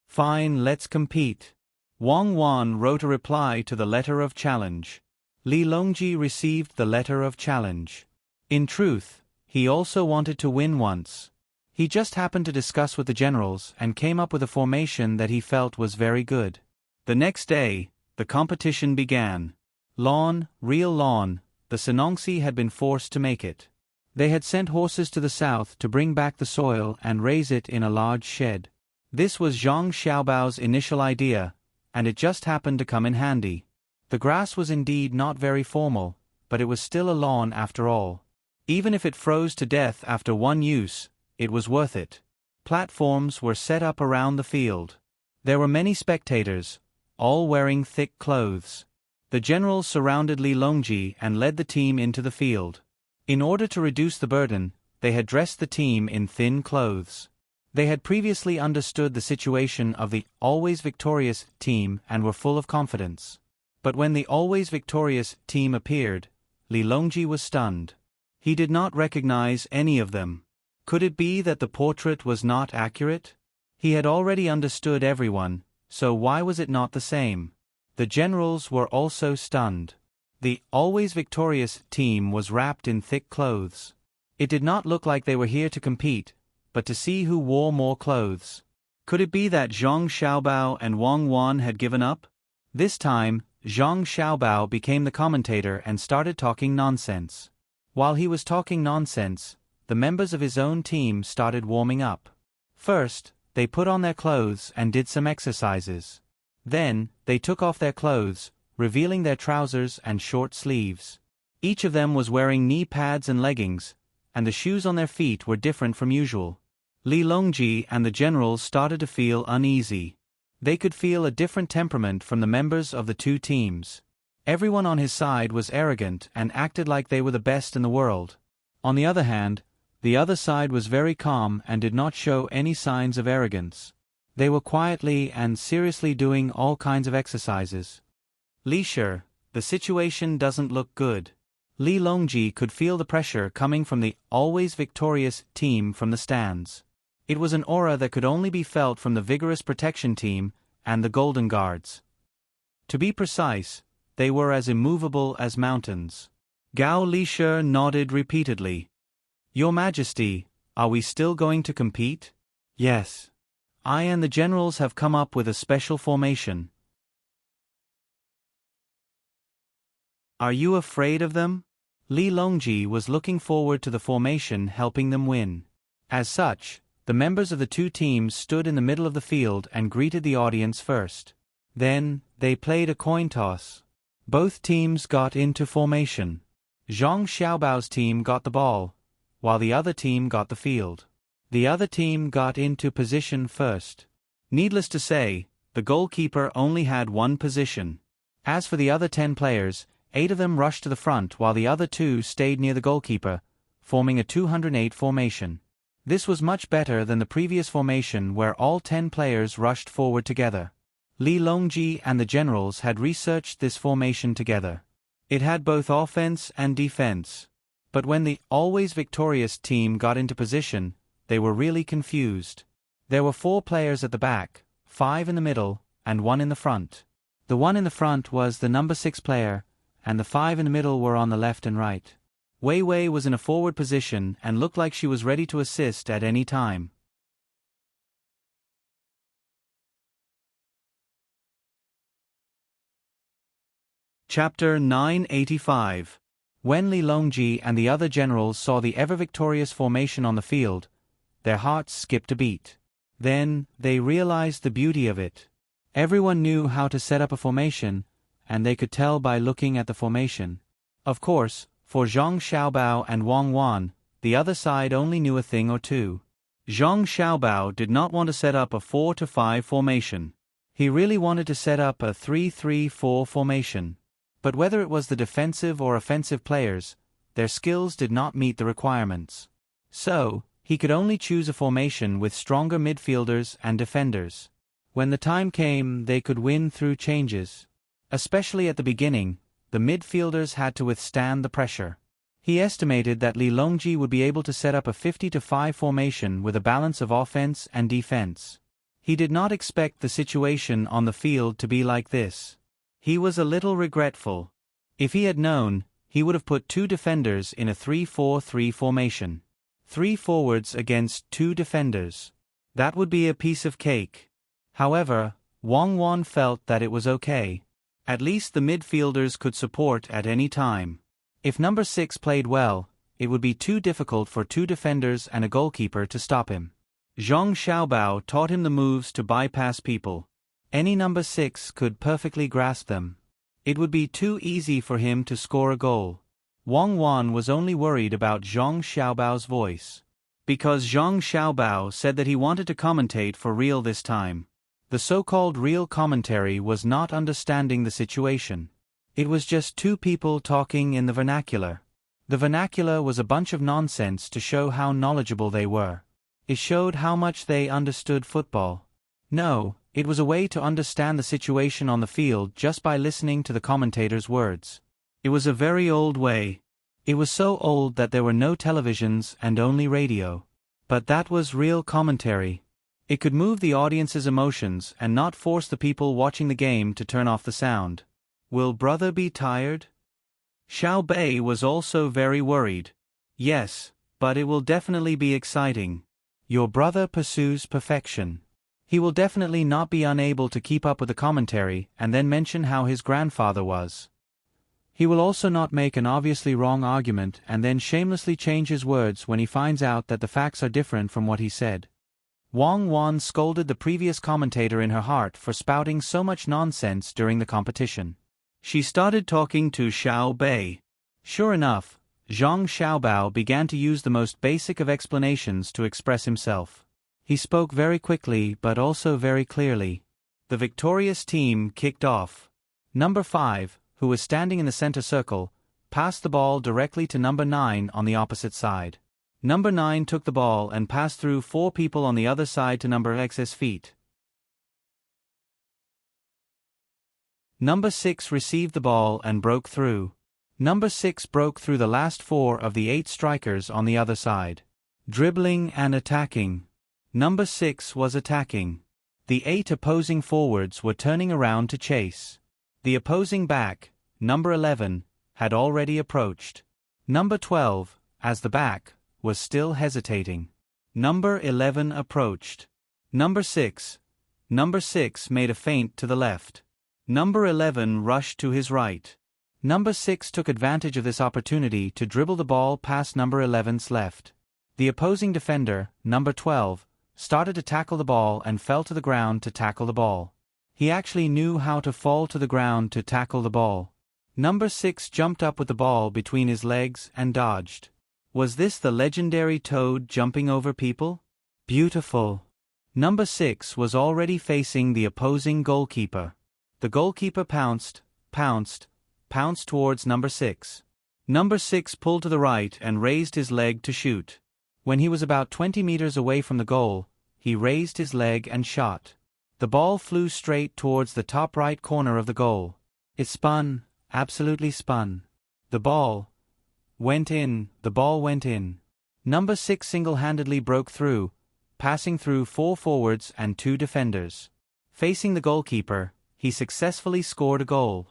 Fine, let's compete. Wang Wan wrote a reply to the letter of challenge. Li Longji received the letter of challenge. In truth, he also wanted to win once. He just happened to discuss with the generals and came up with a formation that he felt was very good. The next day, the competition began. Lawn, real lawn, the Senongsi had been forced to make it. They had sent horses to the south to bring back the soil and raise it in a large shed. This was Zhang Xiaobao's initial idea, and it just happened to come in handy. The grass was indeed not very formal, but it was still a lawn after all. Even if it froze to death after one use, it was worth it. Platforms were set up around the field. There were many spectators, all wearing thick clothes. The generals surrounded Li Longji and led the team into the field. In order to reduce the burden, they had dressed the team in thin clothes. They had previously understood the situation of the always victorious team and were full of confidence. But when the always victorious team appeared, Li Longji was stunned. He did not recognize any of them. Could it be that the portrait was not accurate? He had already understood everyone, so why was it not the same? The generals were also stunned. The always victorious team was wrapped in thick clothes. It did not look like they were here to compete, but to see who wore more clothes. Could it be that Zhang Xiaobao and Wang Wan had given up? This time, Zhang Xiaobao became the commentator and started talking nonsense. While he was talking nonsense, the members of his own team started warming up. First, they put on their clothes and did some exercises. Then, they took off their clothes, revealing their trousers and short sleeves. Each of them was wearing knee pads and leggings, and the shoes on their feet were different from usual. Li Longji and the generals started to feel uneasy. They could feel a different temperament from the members of the two teams. Everyone on his side was arrogant and acted like they were the best in the world. On the other hand, the other side was very calm and did not show any signs of arrogance. They were quietly and seriously doing all kinds of exercises. Li Shi, the situation doesn't look good. Li Longji could feel the pressure coming from the always victorious team from the stands. It was an aura that could only be felt from the vigorous protection team and the Golden Guards. To be precise, they were as immovable as mountains. Gao Li Shi nodded repeatedly. Your Majesty, are we still going to compete? Yes. I and the generals have come up with a special formation. Are you afraid of them? Li Longji was looking forward to the formation helping them win. As such, the members of the two teams stood in the middle of the field and greeted the audience first. Then, they played a coin toss. Both teams got into formation. Zhang Xiaobao's team got the ball, while the other team got the field. The other team got into position first. Needless to say, the goalkeeper only had one position. As for the other 10 players, 8 of them rushed to the front while the other 2 stayed near the goalkeeper, forming a 208 formation. This was much better than the previous formation where all 10 players rushed forward together. Li Longji and the generals had researched this formation together. It had both offense and defense. But when the always victorious team got into position, they were really confused. There were 4 players at the back, 5 in the middle, and 1 in the front. The one in the front was the number 6 player, and the 5 in the middle were on the left and right. Wei Wei was in a forward position and looked like she was ready to assist at any time. Chapter 985. When Li Longji and the other generals saw the ever-victorious formation on the field, their hearts skipped a beat. Then, they realized the beauty of it. Everyone knew how to set up a formation, and they could tell by looking at the formation. Of course, for Zhang Xiaobao and Wang Wan, the other side only knew a thing or two. Zhang Xiaobao did not want to set up a 4-5 formation. He really wanted to set up a 3-3-4 formation. But whether it was the defensive or offensive players, their skills did not meet the requirements. So, he could only choose a formation with stronger midfielders and defenders. When the time came, they could win through changes. Especially at the beginning, the midfielders had to withstand the pressure. He estimated that Li Longji would be able to set up a 50-5 formation with a balance of offense and defense. He did not expect the situation on the field to be like this. He was a little regretful. If he had known, he would have put 2 defenders in a 3-4-3 formation. 3 forwards against 2 defenders. That would be a piece of cake. However, Wang Wan felt that it was okay. At least the midfielders could support at any time. If number 6 played well, it would be too difficult for 2 defenders and a goalkeeper to stop him. Zhang Xiaobao taught him the moves to bypass people. Any number 6 could perfectly grasp them. It would be too easy for him to score a goal. Wang Wan was only worried about Zhang Xiaobao's voice. Because Zhang Xiaobao said that he wanted to commentate for real this time. The so-called real commentary was not understanding the situation. It was just 2 people talking in the vernacular. The vernacular was a bunch of nonsense to show how knowledgeable they were. It showed how much they understood football. No, it was a way to understand the situation on the field just by listening to the commentator's words. It was a very old way. It was so old that there were no televisions and only radio. But that was real commentary. It could move the audience's emotions and not force the people watching the game to turn off the sound. Will brother be tired? Xiao Bei was also very worried. Yes, but it will definitely be exciting. Your brother pursues perfection. He will definitely not be unable to keep up with the commentary and then mention how his grandfather was. He will also not make an obviously wrong argument and then shamelessly change his words when he finds out that the facts are different from what he said. Wang Wan scolded the previous commentator in her heart for spouting so much nonsense during the competition. She started talking to Xiao Bei. Sure enough, Zhang Xiaobao began to use the most basic of explanations to express himself. He spoke very quickly but also very clearly. The victorious team kicked off. Number 5, who was standing in the center circle, passed the ball directly to number 9 on the opposite side. Number 9 took the ball and passed through 4 people on the other side to number X's feet. Number 6 received the ball and broke through. Number 6 broke through the last 4 of the 8 strikers on the other side. Dribbling and attacking. Number 6 was attacking. The 8 opposing forwards were turning around to chase. The opposing back, number 11, had already approached. Number 12, as the back, was still hesitating. Number 11 approached. Number 6 made a feint to the left. Number 11 rushed to his right. Number 6 took advantage of this opportunity to dribble the ball past number 11's left. The opposing defender, number 12, started to tackle the ball and fell to the ground to tackle the ball. He actually knew how to fall to the ground to tackle the ball. Number 6 jumped up with the ball between his legs and dodged. Was this the legendary Toad jumping over people? Beautiful. Number 6 was already facing the opposing goalkeeper. The goalkeeper pounced towards number 6. Number 6 pulled to the right and raised his leg to shoot. When he was about 20 meters away from the goal, he raised his leg and shot. The ball flew straight towards the top right corner of the goal. It spun, absolutely spun. The ball went in. Number 6 single-handedly broke through, passing through 4 forwards and 2 defenders. Facing the goalkeeper, he successfully scored a goal.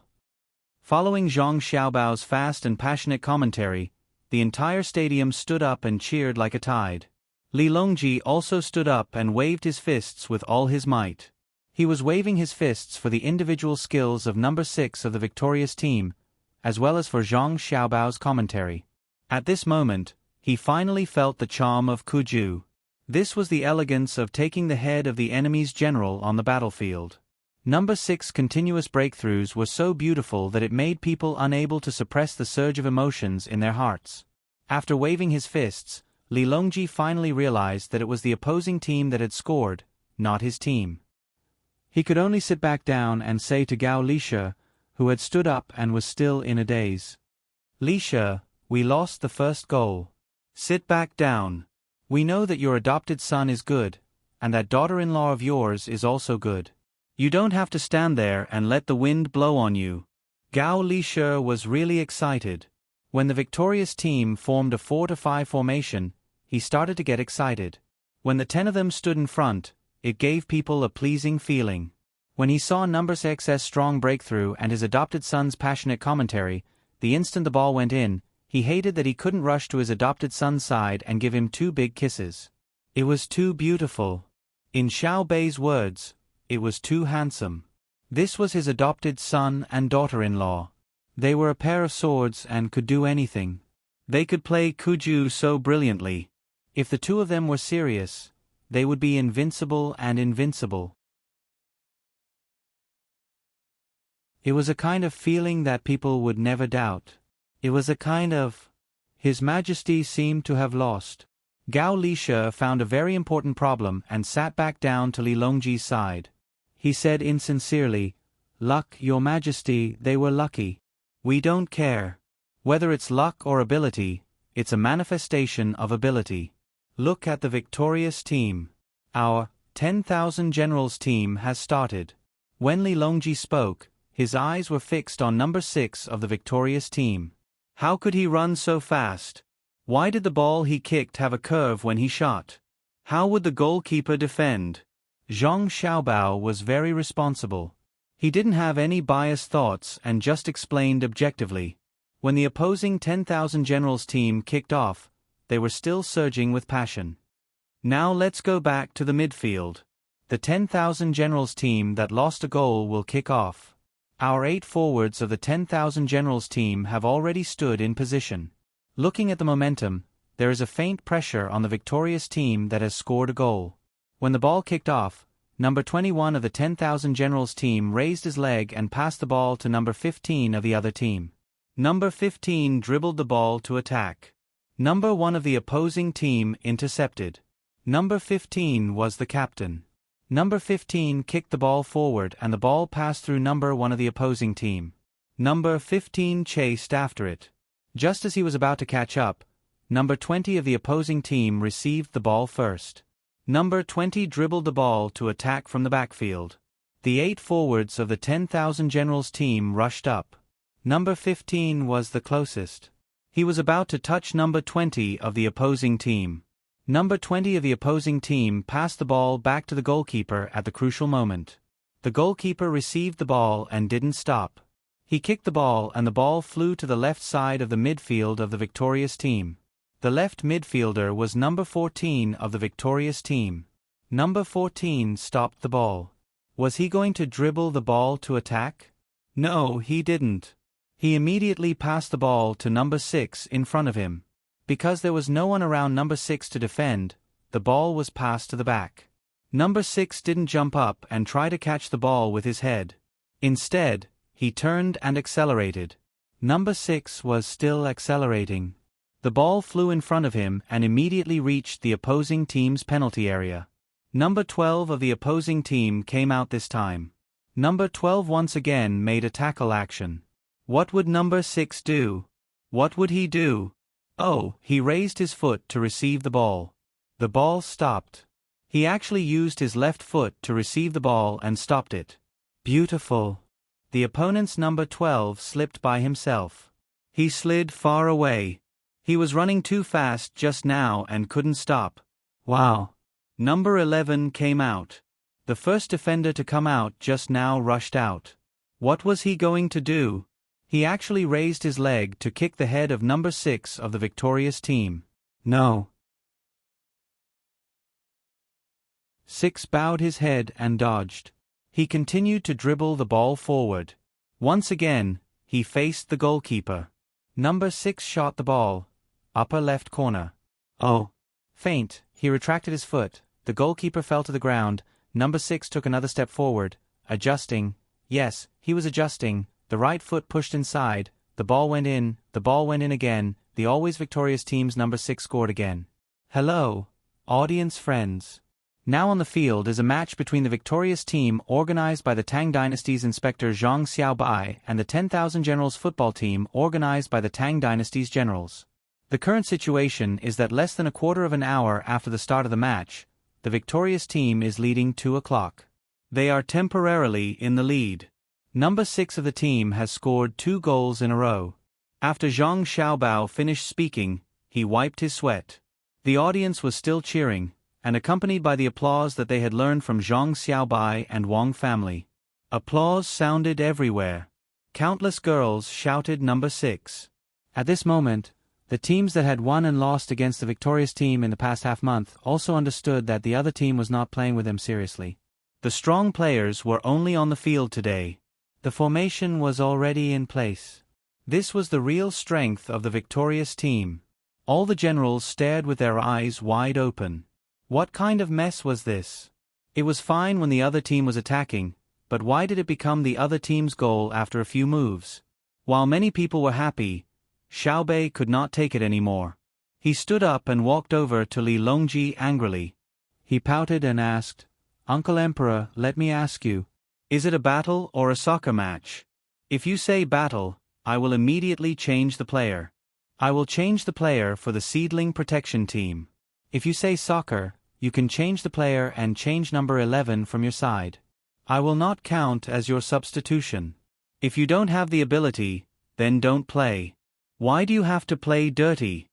Following Zhang Xiaobao's fast and passionate commentary, the entire stadium stood up and cheered like a tide. Li Longji also stood up and waved his fists with all his might. He was waving his fists for the individual skills of number 6 of the victorious team, as well as for Zhang Xiaobao's commentary. At this moment, he finally felt the charm of Kuju. This was the elegance of taking the head of the enemy's general on the battlefield. Number 6's continuous breakthroughs were so beautiful that it made people unable to suppress the surge of emotions in their hearts. After waving his fists, Li Longji finally realized that it was the opposing team that had scored, not his team. He could only sit back down and say to Gao Lishe, who had stood up and was still in a daze, "Lishe, we lost the first goal. Sit back down. We know that your adopted son is good, and that daughter-in-law of yours is also good. You don't have to stand there and let the wind blow on you." Gao Lishe was really excited. When the victorious team formed a 4-5 formation, he started to get excited. When the 10 of them stood in front, it gave people a pleasing feeling. When he saw number 6's strong breakthrough and his adopted son's passionate commentary, the instant the ball went in, he hated that he couldn't rush to his adopted son's side and give him 2 big kisses. It was too beautiful. In Xiao Bei's words, it was too handsome. This was his adopted son and daughter-in-law. They were a pair of swords and could do anything. They could play Kuju so brilliantly. If the 2 of them were serious, they would be invincible and invincible. It was a kind of feeling that people would never doubt. It was a kind of... His Majesty seemed to have lost. Gao Lishe found a very important problem and sat back down to Li Longji's side. He said insincerely, "Luck, Your Majesty, they were lucky. We don't care. Whether it's luck or ability, it's a manifestation of ability. Look at the victorious team. Our 10,000 Generals team has started." When Li Longji spoke, his eyes were fixed on number 6 of the victorious team. How could he run so fast? Why did the ball he kicked have a curve when he shot? How would the goalkeeper defend? Zhang Xiaobao was very responsible. He didn't have any biased thoughts and just explained objectively. When the opposing 10,000 Generals team kicked off, they were still surging with passion. Now let's go back to the midfield. The 10,000 Generals team that lost a goal will kick off. Our 8 forwards of the 10,000 Generals team have already stood in position. Looking at the momentum, there is a faint pressure on the victorious team that has scored a goal. When the ball kicked off, number 21 of the 10,000 Generals team raised his leg and passed the ball to number 15 of the other team. Number 15 dribbled the ball to attack. Number 1 of the opposing team intercepted. Number 15 was the captain. Number 15 kicked the ball forward and the ball passed through number 1 of the opposing team. Number 15 chased after it. Just as he was about to catch up, number 20 of the opposing team received the ball first. Number 20 dribbled the ball to attack from the backfield. The 8 forwards of the 10,000 Generals team rushed up. Number 15 was the closest. He was about to touch number 20 of the opposing team. Number 20 of the opposing team passed the ball back to the goalkeeper at the crucial moment. The goalkeeper received the ball and didn't stop. He kicked the ball and the ball flew to the left side of the midfield of the victorious team. The left midfielder was number 14 of the victorious team. Number 14 stopped the ball. Was he going to dribble the ball to attack? No, he didn't. He immediately passed the ball to number 6 in front of him. Because there was no one around number 6 to defend, the ball was passed to the back. Number 6 didn't jump up and try to catch the ball with his head. Instead, he turned and accelerated. Number 6 was still accelerating. The ball flew in front of him and immediately reached the opposing team's penalty area. Number 12 of the opposing team came out this time. Number 12 once again made a tackle action. What would number 6 do? What would he do? Oh, he raised his foot to receive the ball. The ball stopped. He actually used his left foot to receive the ball and stopped it. Beautiful. The opponent's number 12 slipped by himself. He slid far away. He was running too fast just now and couldn't stop. Wow. Number 11 came out. The first defender to come out just now rushed out. What was he going to do? He actually raised his leg to kick the head of number 6 of the victorious team. No. 6 bowed his head and dodged. He continued to dribble the ball forward. Once again, he faced the goalkeeper. Number 6 shot the ball. Upper left corner. Oh. Faint, he retracted his foot. The goalkeeper fell to the ground. Number 6 took another step forward, adjusting. Yes, he was adjusting. The right foot pushed inside. The ball went in again. The always victorious team's number 6 scored again. Hello, audience friends. Now on the field is a match between the victorious team organized by the Tang Dynasty's Inspector Zhang Xiaobai and the 10,000 Generals football team organized by the Tang Dynasty's generals. The current situation is that less than a quarter of an hour after the start of the match, the victorious team is leading 2:00. They are temporarily in the lead. Number 6 of the team has scored 2 goals in a row. After Zhang Xiaobao finished speaking, he wiped his sweat. The audience was still cheering, and accompanied by the applause that they had learned from Zhang Xiaobai and Wang family. Applause sounded everywhere. Countless girls shouted number 6. At this moment, the teams that had won and lost against the victorious team in the past half-month also understood that the other team was not playing with them seriously. The strong players were only on the field today. The formation was already in place. This was the real strength of the victorious team. All the generals stared with their eyes wide open. What kind of mess was this? It was fine when the other team was attacking, but why did it become the other team's goal after a few moves? While many people were happy, Xiaobei could not take it anymore. He stood up and walked over to Li Longji angrily. He pouted and asked, "Uncle Emperor, let me ask you, is it a battle or a soccer match? If you say battle, I will immediately change the player. I will change the player for the seedling protection team. If you say soccer, you can change the player and change number 11 from your side. I will not count as your substitution. If you don't have the ability, then don't play. Why do you have to play dirty?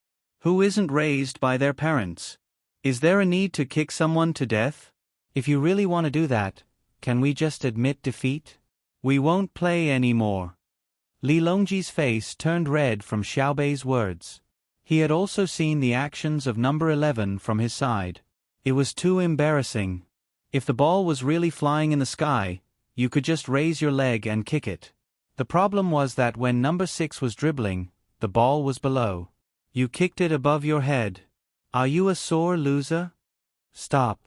Who isn't raised by their parents? Is there a need to kick someone to death? If you really want to do that, can we just admit defeat? We won't play anymore." Li Longji's face turned red from Xiaobei's words. He had also seen the actions of number 11 from his side. It was too embarrassing. If the ball was really flying in the sky, you could just raise your leg and kick it. The problem was that when number 6 was dribbling, the ball was below. You kicked it above your head. Are you a sore loser? Stop.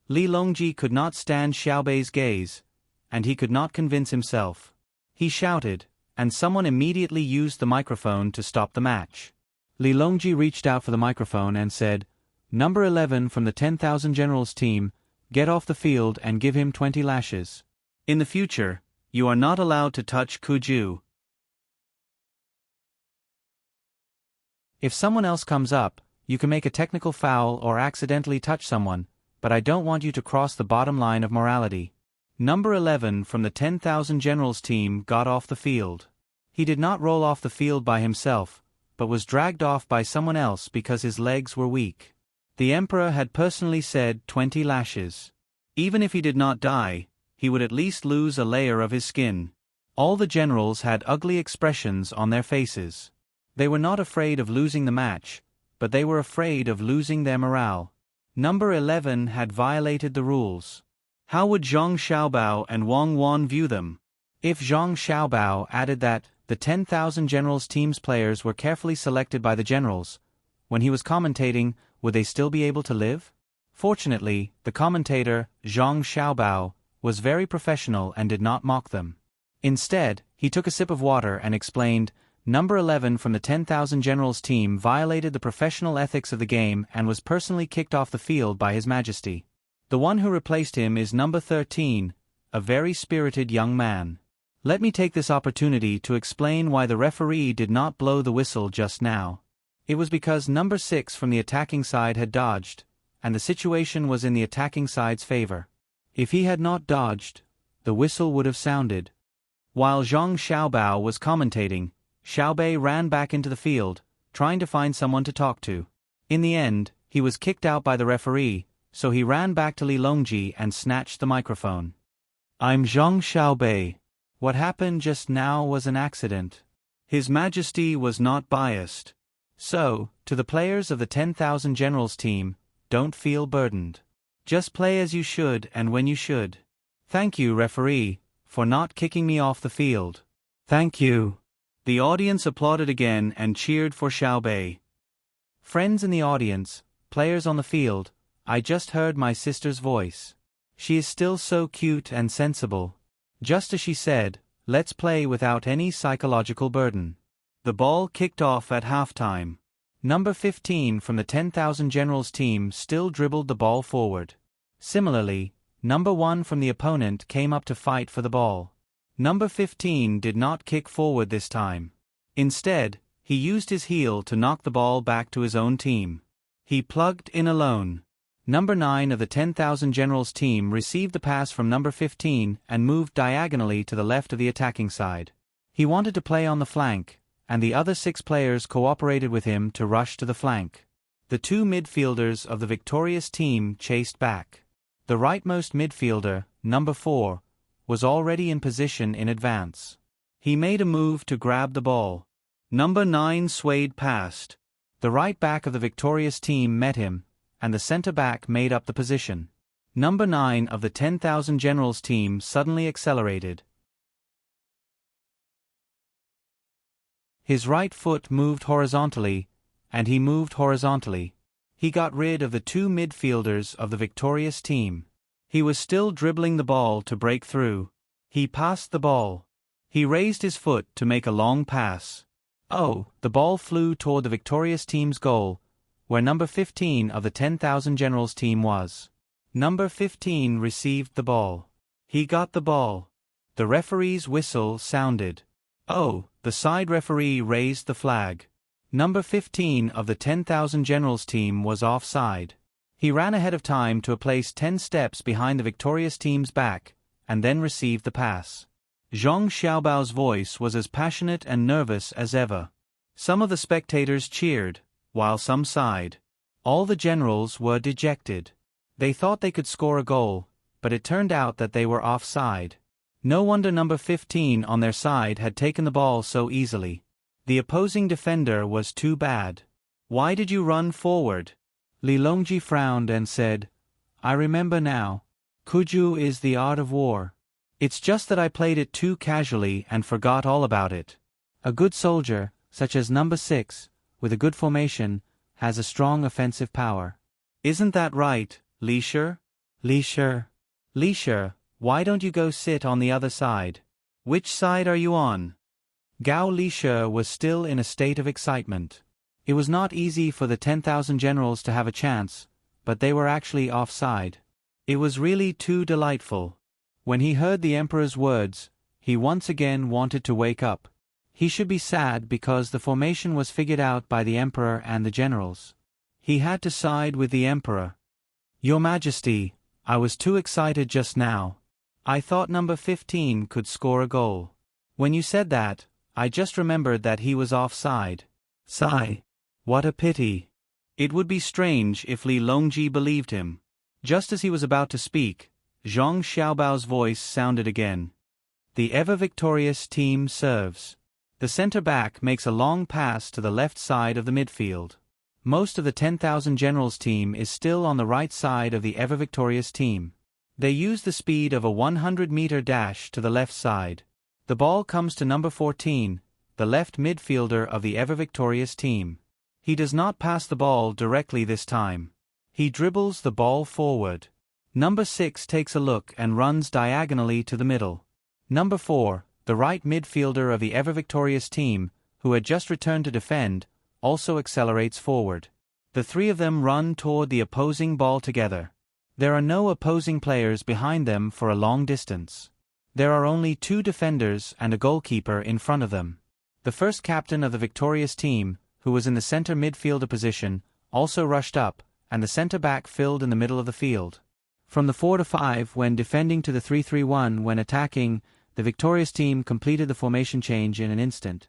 Li Longji could not stand Xiaobei's gaze, and he could not convince himself. He shouted, and someone immediately used the microphone to stop the match. Li Longji reached out for the microphone and said, "Number 11 from the 10,000 Generals team, get off the field and give him 20 lashes. In the future, you are not allowed to touch Kuju. If someone else comes up, you can make a technical foul or accidentally touch someone, but I don't want you to cross the bottom line of morality." Number 11 from the 10,000 Generals team got off the field. He did not roll off the field by himself, but was dragged off by someone else because his legs were weak. The emperor had personally said 20 lashes. Even if he did not die, he would at least lose a layer of his skin. All the generals had ugly expressions on their faces. They were not afraid of losing the match, but they were afraid of losing their morale. Number 11 had violated the rules. How would Zhang Xiaobao and Wang Wan view them? If Zhang Xiaobao added that the 10,000 Generals team's players were carefully selected by the generals, when he was commentating, would they still be able to live? Fortunately, the commentator, Zhang Xiaobao, was very professional and did not mock them. Instead, he took a sip of water and explained, "Number 11 from the 10,000 Generals team violated the professional ethics of the game and was personally kicked off the field by His Majesty. The one who replaced him is number 13, a very spirited young man. Let me take this opportunity to explain why the referee did not blow the whistle just now. It was because number 6 from the attacking side had dodged, and the situation was in the attacking side's favor. If he had not dodged, the whistle would have sounded." While Zhang Xiaobao was commentating, Xiaobei ran back into the field, trying to find someone to talk to. In the end, he was kicked out by the referee, so he ran back to Li Longji and snatched the microphone. "I'm Zhang Xiaobei. What happened just now was an accident. His Majesty was not biased. So, to the players of the 10,000 Generals team, don't feel burdened. Just play as you should and when you should. Thank you, referee, for not kicking me off the field. Thank you. The audience applauded again and cheered for Xiaobei. Friends in the audience, players on the field, I just heard my sister's voice. She is still so cute and sensible. Just as she said, let's play without any psychological burden. The ball kicked off at halftime. Number 15 from the 10,000 Generals team still dribbled the ball forward. Similarly, number 1 from the opponent came up to fight for the ball. Number 15 did not kick forward this time. Instead, he used his heel to knock the ball back to his own team. He plugged in alone. Number 9 of the 10,000 Generals team received the pass from number 15 and moved diagonally to the left of the attacking side. He wanted to play on the flank, and the other 6 players cooperated with him to rush to the flank. The 2 midfielders of the victorious team chased back. The rightmost midfielder, number 4, was already in position in advance. He made a move to grab the ball. Number 9 swayed past. The right back of the victorious team met him, and the center back made up the position. Number 9 of the 10,000 Generals team suddenly accelerated. His right foot moved horizontally, and he moved horizontally. He got rid of the 2 midfielders of the victorious team. He was still dribbling the ball to break through. He passed the ball. He raised his foot to make a long pass. Oh, the ball flew toward the victorious team's goal, where number 15 of the 10,000 Generals team was. Number 15 received the ball. He got the ball. The referee's whistle sounded. Oh, the side referee raised the flag. Number 15 of the 10,000 Generals team was offside. He ran ahead of time to a place 10 steps behind the victorious team's back, and then received the pass. Zhang Xiaobao's voice was as passionate and nervous as ever. Some of the spectators cheered, while some sighed. All the generals were dejected. They thought they could score a goal, but it turned out that they were offside. No wonder number 15 on their side had taken the ball so easily. The opposing defender was too bad. Why did you run forward? Li Longji frowned and said, I remember now. Kuju is the art of war. It's just that I played it too casually and forgot all about it. A good soldier, such as number 6, with a good formation, has a strong offensive power. Isn't that right, Li Shi? Li Shi. Li Shi, why don't you go sit on the other side? Which side are you on? Gao Li Shi was still in a state of excitement. It was not easy for the 10,000 Generals to have a chance, but they were actually offside. It was really too delightful. When he heard the Emperor's words, he once again wanted to wake up. He should be sad because the formation was figured out by the Emperor and the generals. He had to side with the Emperor. Your Majesty, I was too excited just now. I thought number 15 could score a goal. When you said that, I just remembered that he was offside. Sigh. What a pity. It would be strange if Li Longji believed him. Just as he was about to speak, Zhang Xiaobao's voice sounded again. The ever-victorious team serves. The center-back makes a long pass to the left side of the midfield. Most of the 10,000 Generals team is still on the right side of the ever-victorious team. They use the speed of a 100-meter dash to the left side. The ball comes to number 14, the left midfielder of the ever-victorious team. He does not pass the ball directly this time. He dribbles the ball forward. Number 6 takes a look and runs diagonally to the middle. Number 4, the right midfielder of the ever-victorious team, who had just returned to defend, also accelerates forward. The 3 of them run toward the opposing ball together. There are no opposing players behind them for a long distance. There are only 2 defenders and a goalkeeper in front of them. The first captain of the victorious team, who was in the center midfielder position, also rushed up, and the center-back filled in the middle of the field. From the 4-5 when defending to the 3-3-1 when attacking, the victorious team completed the formation change in an instant.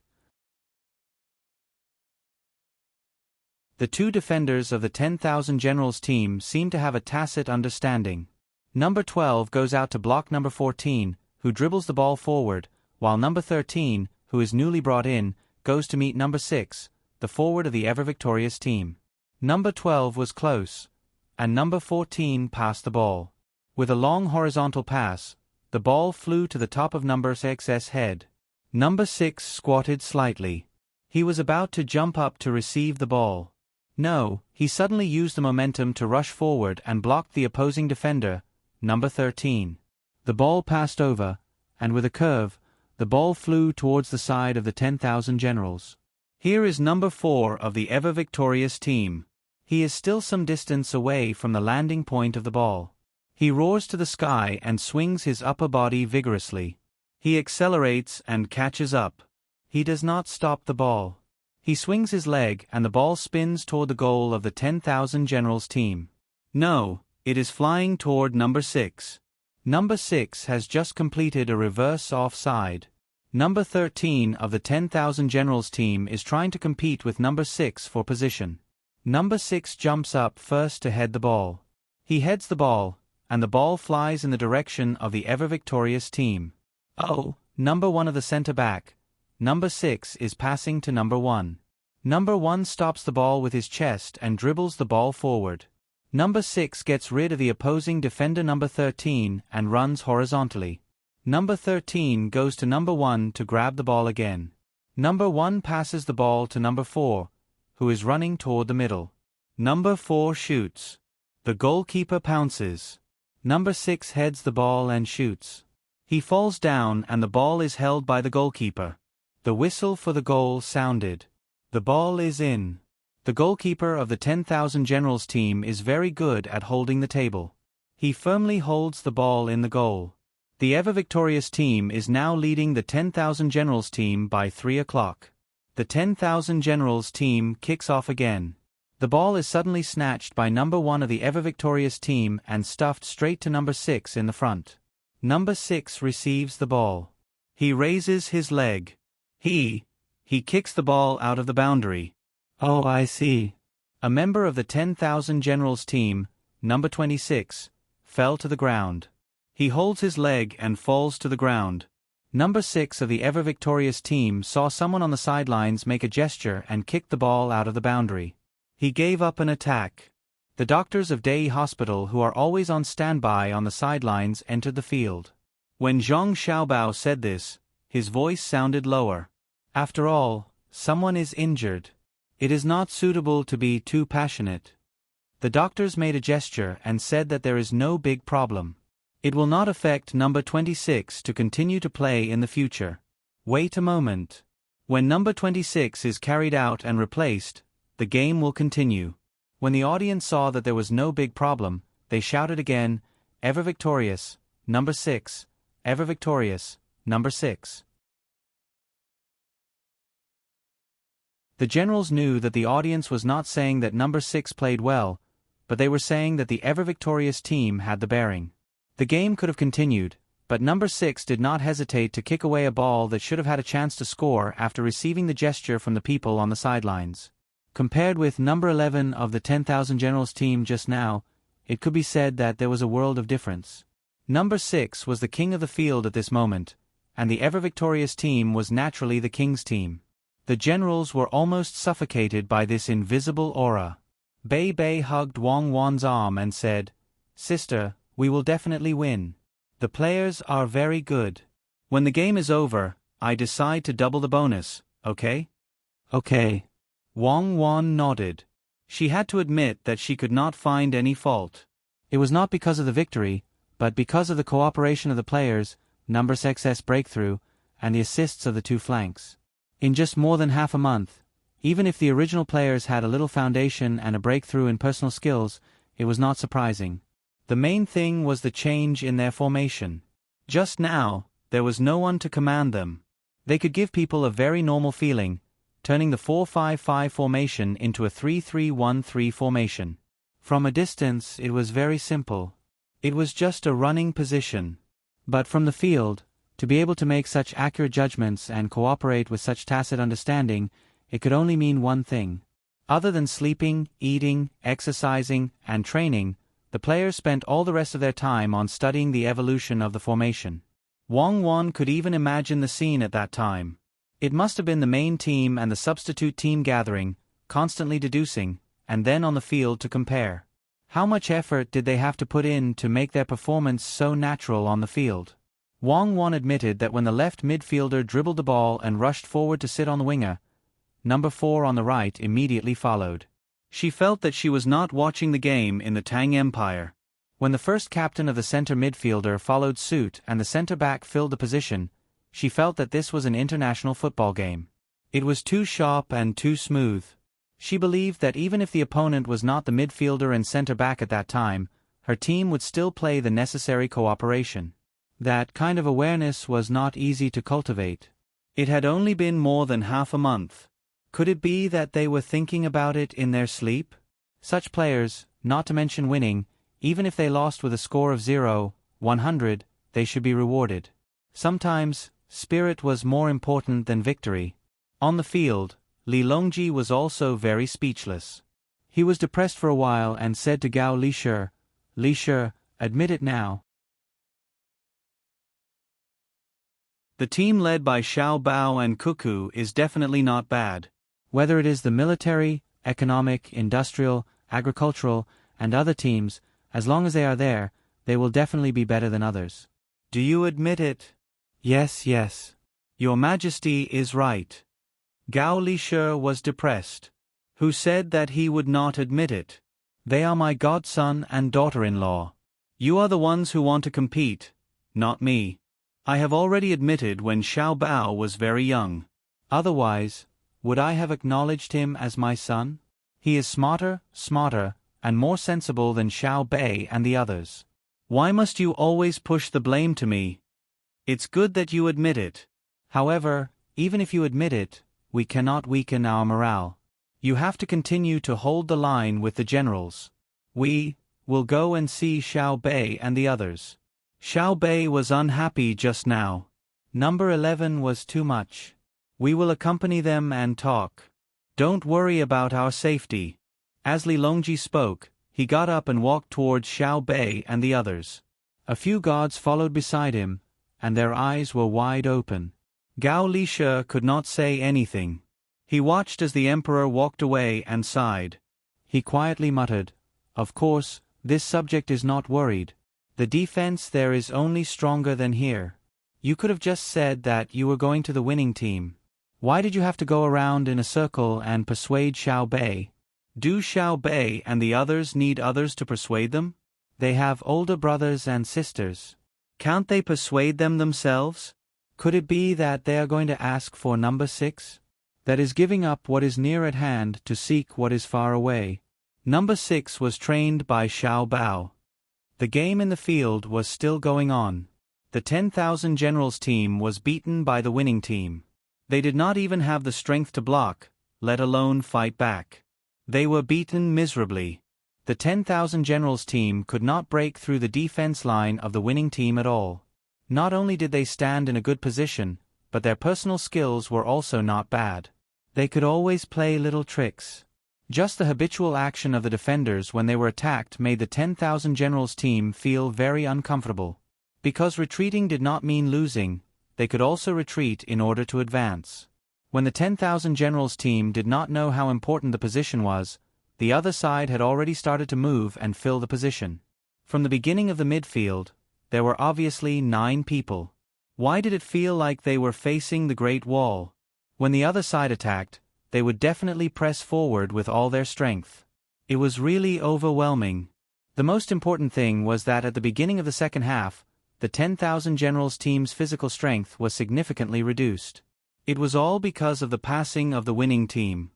The 2 defenders of the 10,000 Generals team seem to have a tacit understanding. Number 12 goes out to block number 14, who dribbles the ball forward, while number 13, who is newly brought in, goes to meet number 6, the forward of the ever-victorious team. Number 12 was close, and number 14 passed the ball. With a long horizontal pass, the ball flew to the top of number 6's head. Number 6 squatted slightly. He was about to jump up to receive the ball. No, he suddenly used the momentum to rush forward and blocked the opposing defender, number 13. The ball passed over, and with a curve, the ball flew towards the side of the 10,000 generals. Here is number 4 of the ever-victorious team. He is still some distance away from the landing point of the ball. He roars to the sky and swings his upper body vigorously. He accelerates and catches up. He does not stop the ball. He swings his leg and the ball spins toward the goal of the 10,000 generals team. No, it is flying toward number 6. Number 6 has just completed a reverse offside. Number 13 of the 10,000 generals team is trying to compete with number 6 for position. Number 6 jumps up first to head the ball. He heads the ball, and the ball flies in the direction of the ever-victorious team. Oh, number 1 of the center-back. Number 6 is passing to number 1. Number 1 stops the ball with his chest and dribbles the ball forward. Number 6 gets rid of the opposing defender number 13 and runs horizontally. Number 13 goes to number 1 to grab the ball again. Number 1 passes the ball to number 4, who is running toward the middle. Number 4 shoots. The goalkeeper pounces. Number 6 heads the ball and shoots. He falls down and the ball is held by the goalkeeper. The whistle for the goal sounded. The ball is in. The goalkeeper of the 10,000 generals team is very good at holding the table. He firmly holds the ball in the goal. The ever-victorious team is now leading the 10,000 generals team by 3 o'clock. The 10,000 generals team kicks off again. The ball is suddenly snatched by number 1 of the ever-victorious team and stuffed straight to number 6 in the front. Number 6 receives the ball. He raises his leg. He kicks the ball out of the boundary. Oh, I see. A member of the 10,000 generals team, number 26, fell to the ground. He holds his leg and falls to the ground. Number 6 of the ever-victorious team saw someone on the sidelines make a gesture and kicked the ball out of the boundary. He gave up an attack. The doctors of Dei Hospital, who are always on standby on the sidelines, entered the field. When Zhang Xiaobao said this, his voice sounded lower. After all, someone is injured. It is not suitable to be too passionate. The doctors made a gesture and said that there is no big problem. It will not affect number 26 to continue to play in the future. Wait a moment. When number 26 is carried out and replaced, the game will continue. When the audience saw that there was no big problem, they shouted again, "Ever victorious, number 6, ever victorious, number 6. The generals knew that the audience was not saying that number 6 played well, but they were saying that the ever-victorious team had the bearing. The game could have continued, but number 6 did not hesitate to kick away a ball that should have had a chance to score after receiving the gesture from the people on the sidelines. Compared with number 11 of the 10,000 generals team just now, it could be said that there was a world of difference. Number 6 was the king of the field at this moment, and the ever-victorious team was naturally the king's team. The generals were almost suffocated by this invisible aura. Bei Bei hugged Wang Wan's arm and said, "Sister, we will definitely win. The players are very good. When the game is over, I decide to double the bonus, okay?" "Okay." Wang Wan nodded. She had to admit that she could not find any fault. It was not because of the victory, but because of the cooperation of the players, number 6's breakthrough, and the assists of the two flanks. In just more than half a month, even if the original players had a little foundation and a breakthrough in personal skills, it was not surprising. The main thing was the change in their formation. Just now, there was no one to command them. They could give people a very normal feeling, turning the 4-5-5 formation into a 3-3-1-3 formation. From a distance, it was very simple. It was just a running position. But from the field, to be able to make such accurate judgments and cooperate with such tacit understanding, it could only mean one thing. Other than sleeping, eating, exercising, and training, the players spent all the rest of their time on studying the evolution of the formation. Wang Wan could even imagine the scene at that time. It must have been the main team and the substitute team gathering, constantly deducing, and then on the field to compare. How much effort did they have to put in to make their performance so natural on the field? Wang Wan admitted that when the left midfielder dribbled the ball and rushed forward to sit on the winger, number 4 on the right immediately followed. She felt that she was not watching the game in the Tang Empire. When the first captain of the center midfielder followed suit and the center-back filled the position, she felt that this was an international football game. It was too sharp and too smooth. She believed that even if the opponent was not the midfielder and center-back at that time, her team would still play the necessary cooperation. That kind of awareness was not easy to cultivate. It had only been more than half a month. Could it be that they were thinking about it in their sleep? Such players, not to mention winning, even if they lost with a score of 0-100, they should be rewarded. Sometimes, spirit was more important than victory. On the field, Li Longji was also very speechless. He was depressed for a while and said to Gao Li, admit it now. The team led by Xiao Bao and Cuckoo is definitely not bad. Whether it is the military, economic, industrial, agricultural, and other teams, as long as they are there, they will definitely be better than others. Do you admit it? Yes. Your Majesty is right. Gao Li was depressed. Who said that he would not admit it? They are my godson and daughter-in-law. You are the ones who want to compete, not me. I have already admitted when Xiao Bao was very young. Otherwise, would I have acknowledged him as my son? He is smarter, and more sensible than Xiao Bei and the others. Why must you always push the blame to me? It's good that you admit it. However, even if you admit it, we cannot weaken our morale. You have to continue to hold the line with the generals. We will go and see Xiao Bei and the others. Xiao Bei was unhappy just now. Number 11 was too much. We will accompany them and talk. Don't worry about our safety. As Li Longji spoke, he got up and walked towards Xiao Bei and the others. A few guards followed beside him, and their eyes were wide open. Gao Li could not say anything. He watched as the emperor walked away and sighed. He quietly muttered, "Of course, this subject is not worried. The defense there is only stronger than here. You could have just said that you were going to the winning team. Why did you have to go around in a circle and persuade Xiao Bei? Do Xiao Bei and the others need others to persuade them? They have older brothers and sisters. Can't they persuade them themselves? Could it be that they are going to ask for number 6? That is giving up what is near at hand to seek what is far away." Number 6 was trained by Xiao Bao. The game in the field was still going on. The 10,000 generals team was beaten by the winning team. They did not even have the strength to block, let alone fight back. They were beaten miserably. The 10,000 generals team could not break through the defense line of the winning team at all. Not only did they stand in a good position, but their personal skills were also not bad. They could always play little tricks. Just the habitual action of the defenders when they were attacked made the 10,000 generals team feel very uncomfortable. Because retreating did not mean losing, they could also retreat in order to advance. When the 10,000 generals team did not know how important the position was, the other side had already started to move and fill the position. From the beginning of the midfield, there were obviously 9 people. Why did it feel like they were facing the Great Wall? When the other side attacked, they would definitely press forward with all their strength. It was really overwhelming. The most important thing was that at the beginning of the second half, the 10,000 generals team's physical strength was significantly reduced. It was all because of the passing of the winning team.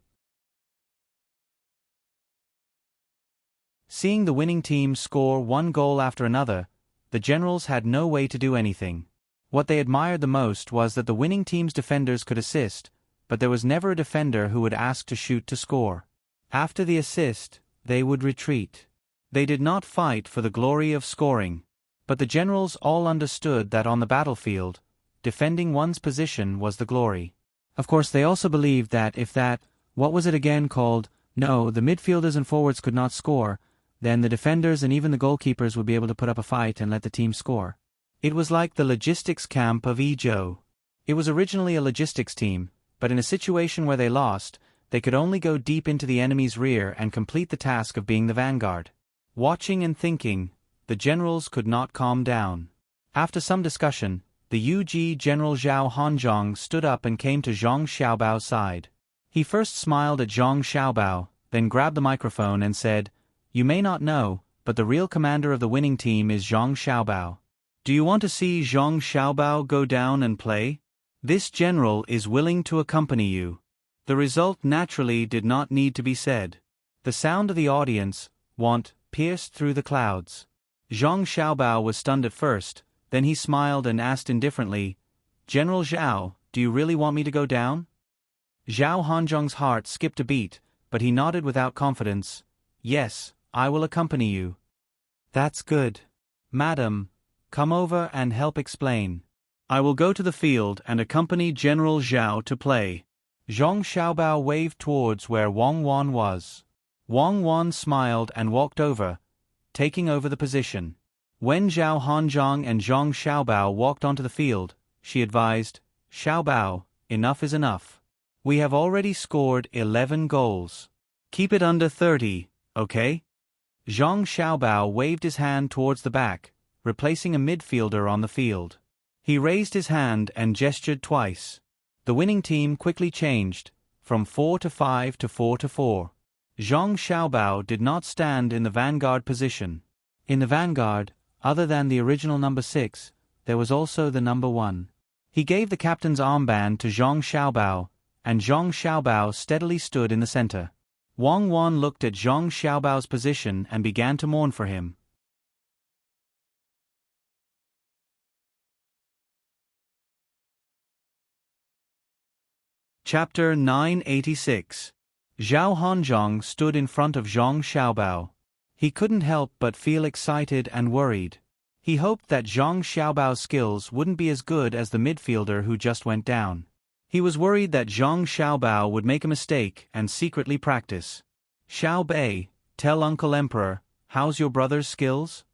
Seeing the winning team score one goal after another, the generals had no way to do anything. What they admired the most was that the winning team's defenders could assist, but there was never a defender who would ask to shoot to score. After the assist, they would retreat. They did not fight for the glory of scoring. But the generals all understood that on the battlefield, defending one's position was the glory. Of course, they also believed that if the midfielders and forwards could not score, then the defenders and even the goalkeepers would be able to put up a fight and let the team score. It was like the logistics camp of Ezhou. It was originally a logistics team, but in a situation where they lost, they could only go deep into the enemy's rear and complete the task of being the vanguard. Watching and thinking, the generals could not calm down. After some discussion, the UG General Zhao Hanzhong stood up and came to Zhang Xiaobao's side. He first smiled at Zhang Xiaobao, then grabbed the microphone and said, "You may not know, but the real commander of the winning team is Zhang Xiaobao. Do you want to see Zhang Xiaobao go down and play? This general is willing to accompany you." The result naturally did not need to be said. The sound of the audience, want, pierced through the clouds. Zhang Xiaobao was stunned at first, then he smiled and asked indifferently, "General Zhao, do you really want me to go down?" Zhao Hanzhong's heart skipped a beat, but he nodded without confidence, "Yes, I will accompany you." "That's good. Madam, come over and help explain." "I will go to the field and accompany General Zhao to play." Zhang Xiaobao waved towards where Wang Wan was. Wang Wan smiled and walked over, taking over the position. When Zhao Hanzhong and Zhang Xiaobao walked onto the field, she advised, "Xiaobao, enough is enough. We have already scored 11 goals. Keep it under 30, okay?" Zhang Xiaobao waved his hand towards the back, replacing a midfielder on the field. He raised his hand and gestured twice. The winning team quickly changed, from 4-5 to 4-4. Zhang Xiaobao did not stand in the vanguard position. In the vanguard, other than the original number 6, there was also the number 1. He gave the captain's armband to Zhang Xiaobao, and Zhang Xiaobao steadily stood in the center. Wang Wan looked at Zhang Xiaobao's position and began to mourn for him. Chapter 986. Zhao Hanzhong stood in front of Zhang Xiaobao. He couldn't help but feel excited and worried. He hoped that Zhang Xiaobao's skills wouldn't be as good as the midfielder who just went down. He was worried that Zhang Xiaobao would make a mistake and secretly practice. "Xiao Bei, tell Uncle Emperor, how's your brother's skills?"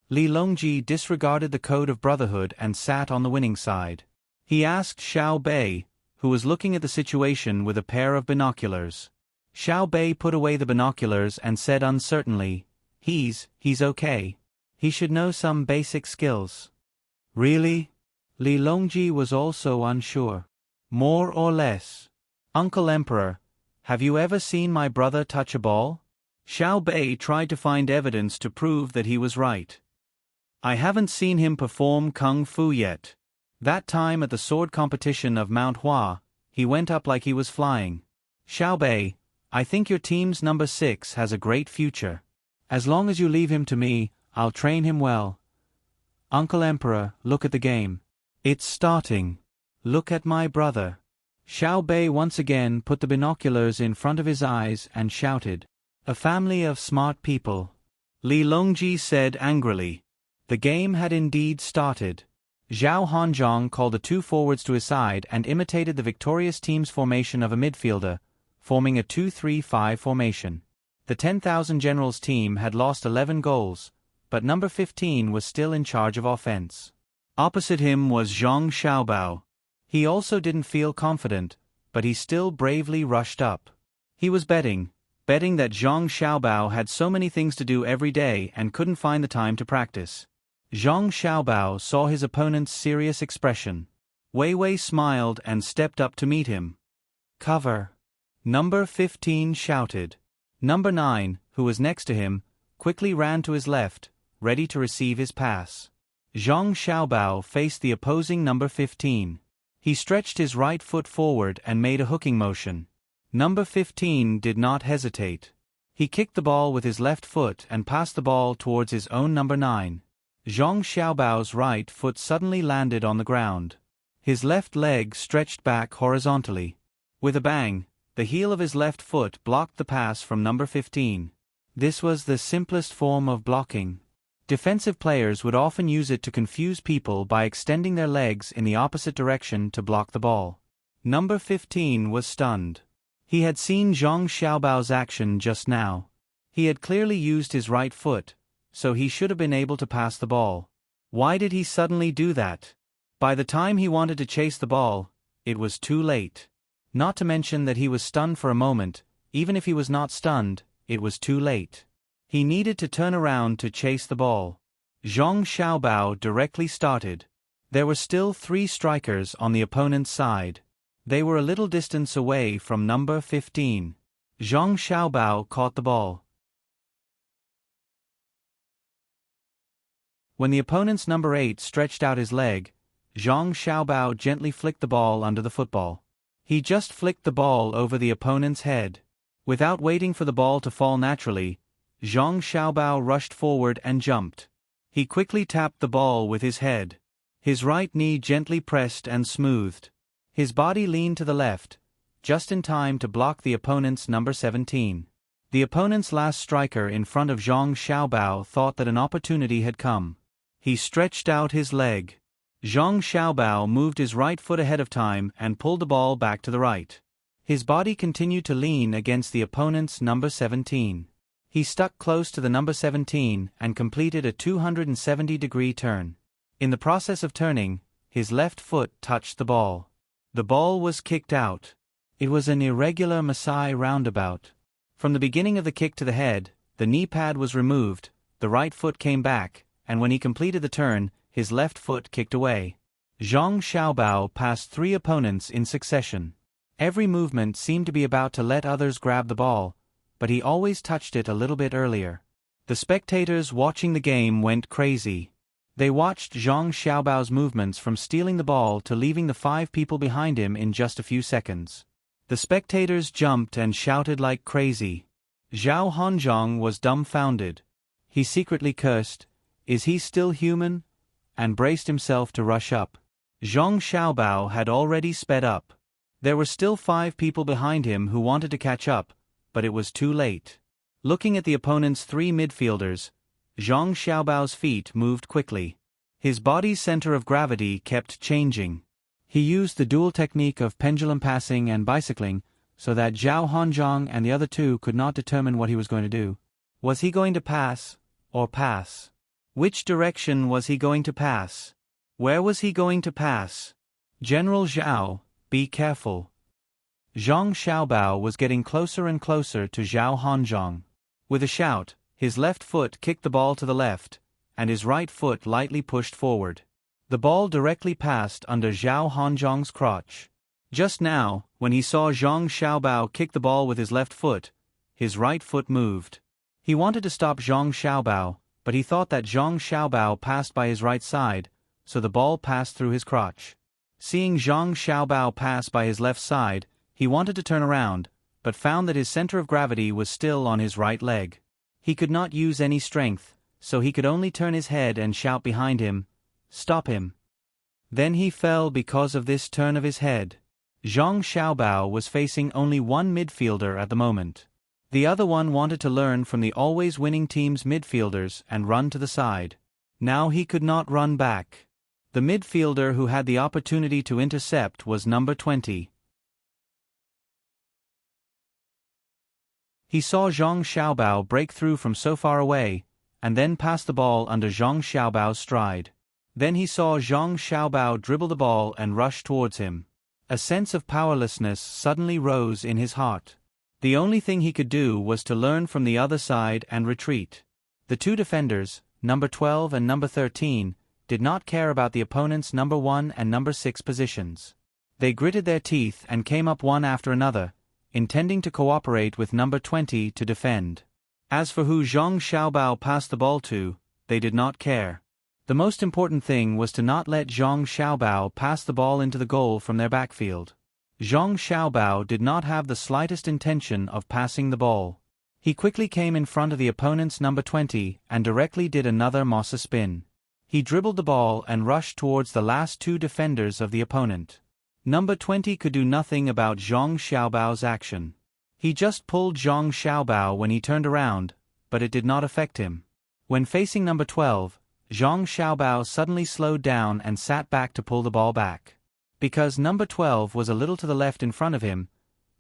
Li Longji disregarded the code of brotherhood and sat on the winning side. He asked Xiao Bei, who was looking at the situation with a pair of binoculars. Xiao Bei put away the binoculars and said uncertainly, He's okay. He should know some basic skills." "Really?" Li Longji was also unsure. "More or less. Uncle Emperor, have you ever seen my brother touch a ball?" Xiao Bei tried to find evidence to prove that he was right. "I haven't seen him perform kung fu yet. That time at the sword competition of Mount Hua, he went up like he was flying. Xiao Bei, I think your team's number 6 has a great future. As long as you leave him to me, I'll train him well. Uncle Emperor, look at the game. It's starting. Look at my brother." Xiao Bei once again put the binoculars in front of his eyes and shouted, "A family of smart people." Li Longji said angrily. The game had indeed started. Zhao Hanzhong called the two forwards to his side and imitated the victorious team's formation of a midfielder, forming a 2-3-5 formation. The 10,000 Generals team had lost 11 goals, but number 15 was still in charge of offense. Opposite him was Zhang Xiaobao. He also didn't feel confident, but he still bravely rushed up. He was betting that Zhang Xiaobao had so many things to do every day and couldn't find the time to practice. Zhang Xiaobao saw his opponent's serious expression. Wei Wei smiled and stepped up to meet him. "Cover!" Number 15 shouted. Number 9, who was next to him, quickly ran to his left, ready to receive his pass. Zhang Xiaobao faced the opposing number 15. He stretched his right foot forward and made a hooking motion. Number 15 did not hesitate. He kicked the ball with his left foot and passed the ball towards his own number 9. Zhang Xiaobao's right foot suddenly landed on the ground. His left leg stretched back horizontally. With a bang, the heel of his left foot blocked the pass from number 15. This was the simplest form of blocking. Defensive players would often use it to confuse people by extending their legs in the opposite direction to block the ball. Number 15 was stunned. He had seen Zhang Xiaobao's action just now. He had clearly used his right foot, so he should have been able to pass the ball. Why did he suddenly do that? By the time he wanted to chase the ball, it was too late. Not to mention that he was stunned for a moment. Even if he was not stunned, it was too late. He needed to turn around to chase the ball. Zhang Xiaobao directly started. There were still 3 strikers on the opponent's side. They were a little distance away from number 15. Zhang Xiaobao caught the ball. When the opponent's number 8 stretched out his leg, Zhang Xiaobao gently flicked the ball under the football. He just flicked the ball over the opponent's head. Without waiting for the ball to fall naturally, Zhang Xiaobao rushed forward and jumped. He quickly tapped the ball with his head. His right knee gently pressed and smoothed. His body leaned to the left, just in time to block the opponent's number 17. The opponent's last striker in front of Zhang Xiaobao thought that an opportunity had come. He stretched out his leg. Zhang Xiaobao moved his right foot ahead of time and pulled the ball back to the right. His body continued to lean against the opponent's number 17. He stuck close to the number 17 and completed a 270-degree turn. In the process of turning, his left foot touched the ball. The ball was kicked out. It was an irregular Maasai roundabout. From the beginning of the kick to the head, the knee pad was removed, the right foot came back, and when he completed the turn, his left foot kicked away. Zhang Xiaobao passed 3 opponents in succession. Every movement seemed to be about to let others grab the ball, but he always touched it a little bit earlier. The spectators watching the game went crazy. They watched Zhang Xiaobao's movements from stealing the ball to leaving the 5 people behind him in just a few seconds. The spectators jumped and shouted like crazy. Zhao Honzhong was dumbfounded. He secretly cursed, "Is he still human?" and braced himself to rush up. Zhang Xiaobao had already sped up. There were still 5 people behind him who wanted to catch up, but it was too late. Looking at the opponent's 3 midfielders, Zhang Xiaobao's feet moved quickly. His body's center of gravity kept changing. He used the dual technique of pendulum passing and bicycling, so that Zhao Honzhong and the other 2 could not determine what he was going to do. Was he going to pass, or pass? Which direction was he going to pass? Where was he going to pass? General Zhao, be careful. Zhang Xiaobao was getting closer and closer to Zhao Honzhong. With a shout, his left foot kicked the ball to the left, and his right foot lightly pushed forward. The ball directly passed under Zhao Honzhong's crotch. Just now, when he saw Zhang Xiaobao kick the ball with his left foot, his right foot moved. He wanted to stop Zhang Xiaobao, but he thought that Zhang Xiaobao passed by his right side, so the ball passed through his crotch. Seeing Zhang Xiaobao pass by his left side, he wanted to turn around, but found that his center of gravity was still on his right leg. He could not use any strength, so he could only turn his head and shout behind him, "Stop him." Then he fell because of this turn of his head. Zhang Xiaobao was facing only 1 midfielder at the moment. The other one wanted to learn from the always winning team's midfielders and run to the side. Now he could not run back. The midfielder who had the opportunity to intercept was number 20. He saw Zhang Xiaobao break through from so far away, and then pass the ball under Zhang Xiaobao's stride. Then he saw Zhang Xiaobao dribble the ball and rush towards him. A sense of powerlessness suddenly rose in his heart. The only thing he could do was to learn from the other side and retreat. The 2 defenders, number 12 and number 13, did not care about the opponent's number 1 and number 6 positions. They gritted their teeth and came up one after another, intending to cooperate with number 20 to defend. As for who Zhang Xiaobao passed the ball to, they did not care. The most important thing was to not let Zhang Xiaobao pass the ball into the goal from their backfield. Zhang Xiaobao did not have the slightest intention of passing the ball. He quickly came in front of the opponent's number 20 and directly did another Mossa spin. He dribbled the ball and rushed towards the last 2 defenders of the opponent. Number 20 could do nothing about Zhang Xiaobao's action. He just pulled Zhang Xiaobao when he turned around, but it did not affect him. When facing number 12, Zhang Xiaobao suddenly slowed down and sat back to pull the ball back. Because number 12 was a little to the left in front of him,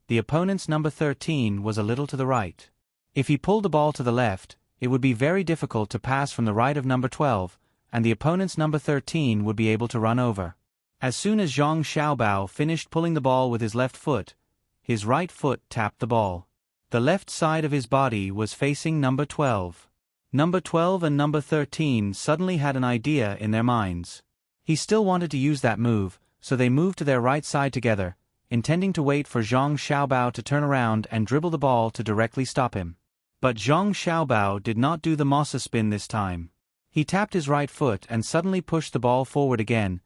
the opponent's number 13 was a little to the right. If he pulled the ball to the left, it would be very difficult to pass from the right of number 12, and the opponent's number 13 would be able to run over. As soon as Zhang Xiaobao finished pulling the ball with his left foot, his right foot tapped the ball. The left side of his body was facing number 12. Number 12 and number 13 suddenly had an idea in their minds. He still wanted to use that move, so they moved to their right side together, intending to wait for Zhang Xiaobao to turn around and dribble the ball to directly stop him. But Zhang Xiaobao did not do the Mossa spin this time. He tapped his right foot and suddenly pushed the ball forward again,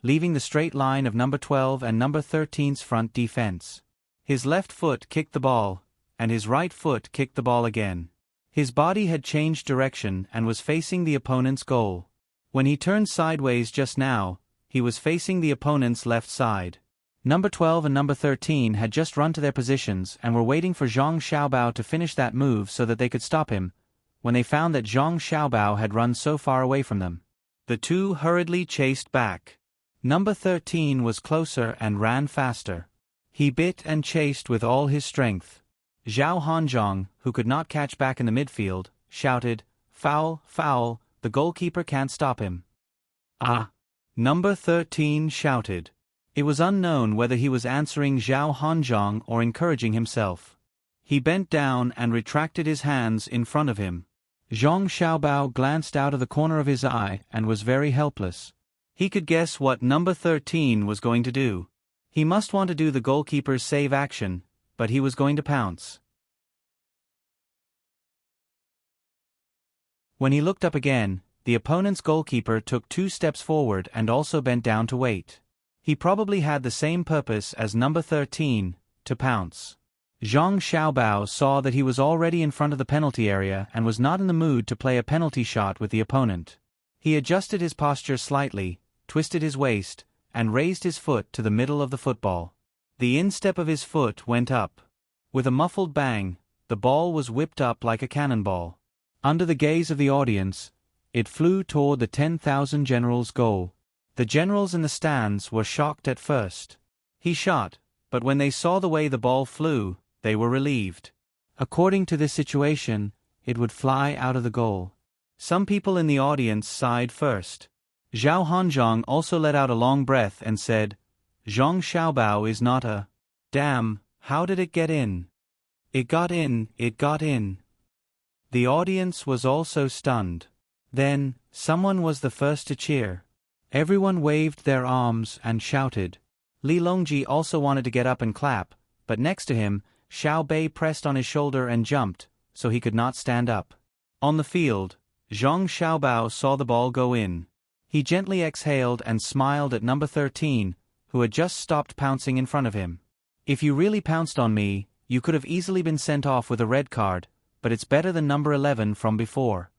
leaving the straight line of number 12 and number 13's front defense. His left foot kicked the ball, and his right foot kicked the ball again. His body had changed direction and was facing the opponent's goal. When he turned sideways just now, he was facing the opponent's left side. Number 12 and number 13 had just run to their positions and were waiting for Zhang Xiaobao to finish that move so that they could stop him, when they found that Zhang Xiaobao had run so far away from them. The two hurriedly chased back. Number 13 was closer and ran faster. He bit and chased with all his strength. Zhao Hanzhong, who could not catch back in the midfield, shouted, "Foul, foul, the goalkeeper can't stop him." "Ah!" Number 13 shouted. It was unknown whether he was answering Zhao Hanzhong or encouraging himself. He bent down and retracted his hands in front of him. Zhang Xiaobao glanced out of the corner of his eye and was very helpless. He could guess what number 13 was going to do. He must want to do the goalkeeper's save action, but he was going to pounce. When he looked up again, the opponent's goalkeeper took 2 steps forward and also bent down to wait. He probably had the same purpose as number 13, to pounce. Zhang Xiaobao saw that he was already in front of the penalty area and was not in the mood to play a penalty shot with the opponent. He adjusted his posture slightly, twisted his waist, and raised his foot to the middle of the football. The instep of his foot went up. With a muffled bang, the ball was whipped up like a cannonball. Under the gaze of the audience, it flew toward the 10,000 generals' goal. The generals in the stands were shocked at first. He shot, but when they saw the way the ball flew, they were relieved. According to this situation, it would fly out of the goal. Some people in the audience sighed first. Zhao Hanzhong also let out a long breath and said, "Zhang Xiaobao is not a... Damn, how did it get in? It got in, it got in." The audience was also stunned. Then, someone was the first to cheer. Everyone waved their arms and shouted. Li Longji also wanted to get up and clap, but next to him, Xiao Bei pressed on his shoulder and jumped, so he could not stand up. On the field, Zhang Xiaobao saw the ball go in. He gently exhaled and smiled at number 13, who had just stopped pouncing in front of him. "If you really pounced on me, you could have easily been sent off with a red card, but it's better than number 11 from before."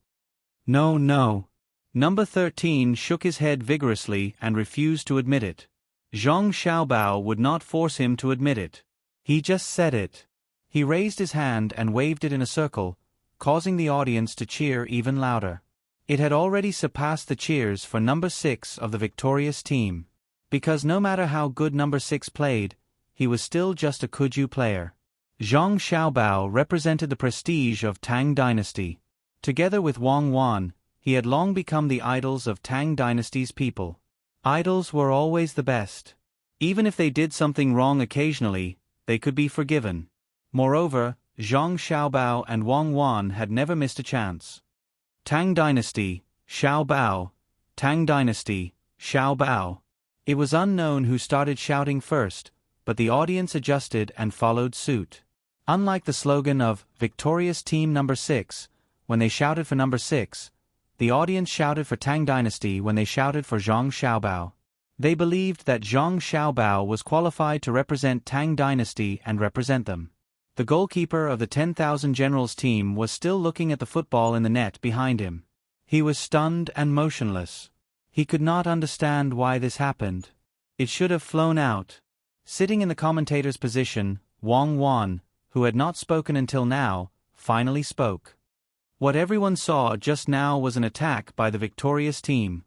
"No, no." Number 13 shook his head vigorously and refused to admit it. Zhang Xiaobao would not force him to admit it. He just said it. He raised his hand and waved it in a circle, causing the audience to cheer even louder. It had already surpassed the cheers for number 6 of the victorious team. Because no matter how good number 6 played, he was still just a Kuju player. Zhang Xiaobao represented the prestige of Tang Dynasty. Together with Wang Wan, he had long become the idols of Tang Dynasty's people. Idols were always the best. Even if they did something wrong occasionally, they could be forgiven. Moreover, Zhang Xiaobao and Wang Wan had never missed a chance. Tang Dynasty, Xiaobao. Tang Dynasty, Xiaobao. It was unknown who started shouting first, but the audience adjusted and followed suit. Unlike the slogan of Victorious Team Number 6, when they shouted for number 6, the audience shouted for Tang Dynasty when they shouted for Zhang Xiaobao. They believed that Zhang Xiaobao was qualified to represent Tang Dynasty and represent them. The goalkeeper of the 10,000 Generals team was still looking at the football in the net behind him. He was stunned and motionless. He could not understand why this happened. It should have flown out. Sitting in the commentator's position, Wang Wan, who had not spoken until now, finally spoke. What everyone saw just now was an attack by the victorious team.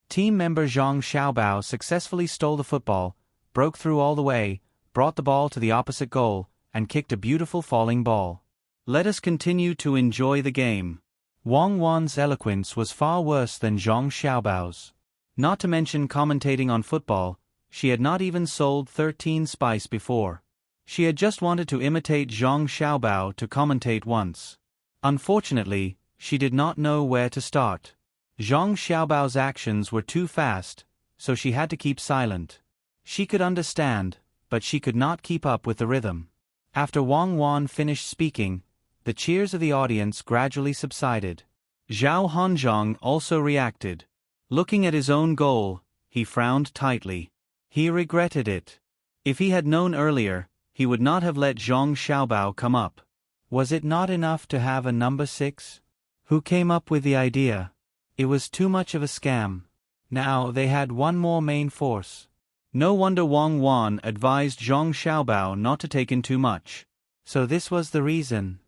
Team member Zhang Xiaobao successfully stole the football, broke through all the way, brought the ball to the opposite goal, and kicked a beautiful falling ball. Let us continue to enjoy the game. Wang Wan's eloquence was far worse than Zhang Xiaobao's. Not to mention commentating on football, she had not even sold 13 spice before. She had just wanted to imitate Zhang Xiaobao to commentate once. Unfortunately, she did not know where to start. Zhang Xiaobao's actions were too fast, so she had to keep silent. She could understand, but she could not keep up with the rhythm. After Wang Wan finished speaking, the cheers of the audience gradually subsided. Zhao Hanzhong also reacted. Looking at his own goal, he frowned tightly. He regretted it. If he had known earlier, he would not have let Zhang Xiaobao come up. Was it not enough to have a number 6? Who came up with the idea? It was too much of a scam. Now they had one more main force. No wonder Wang Wan advised Zhang Xiaobao not to take in too much. So this was the reason.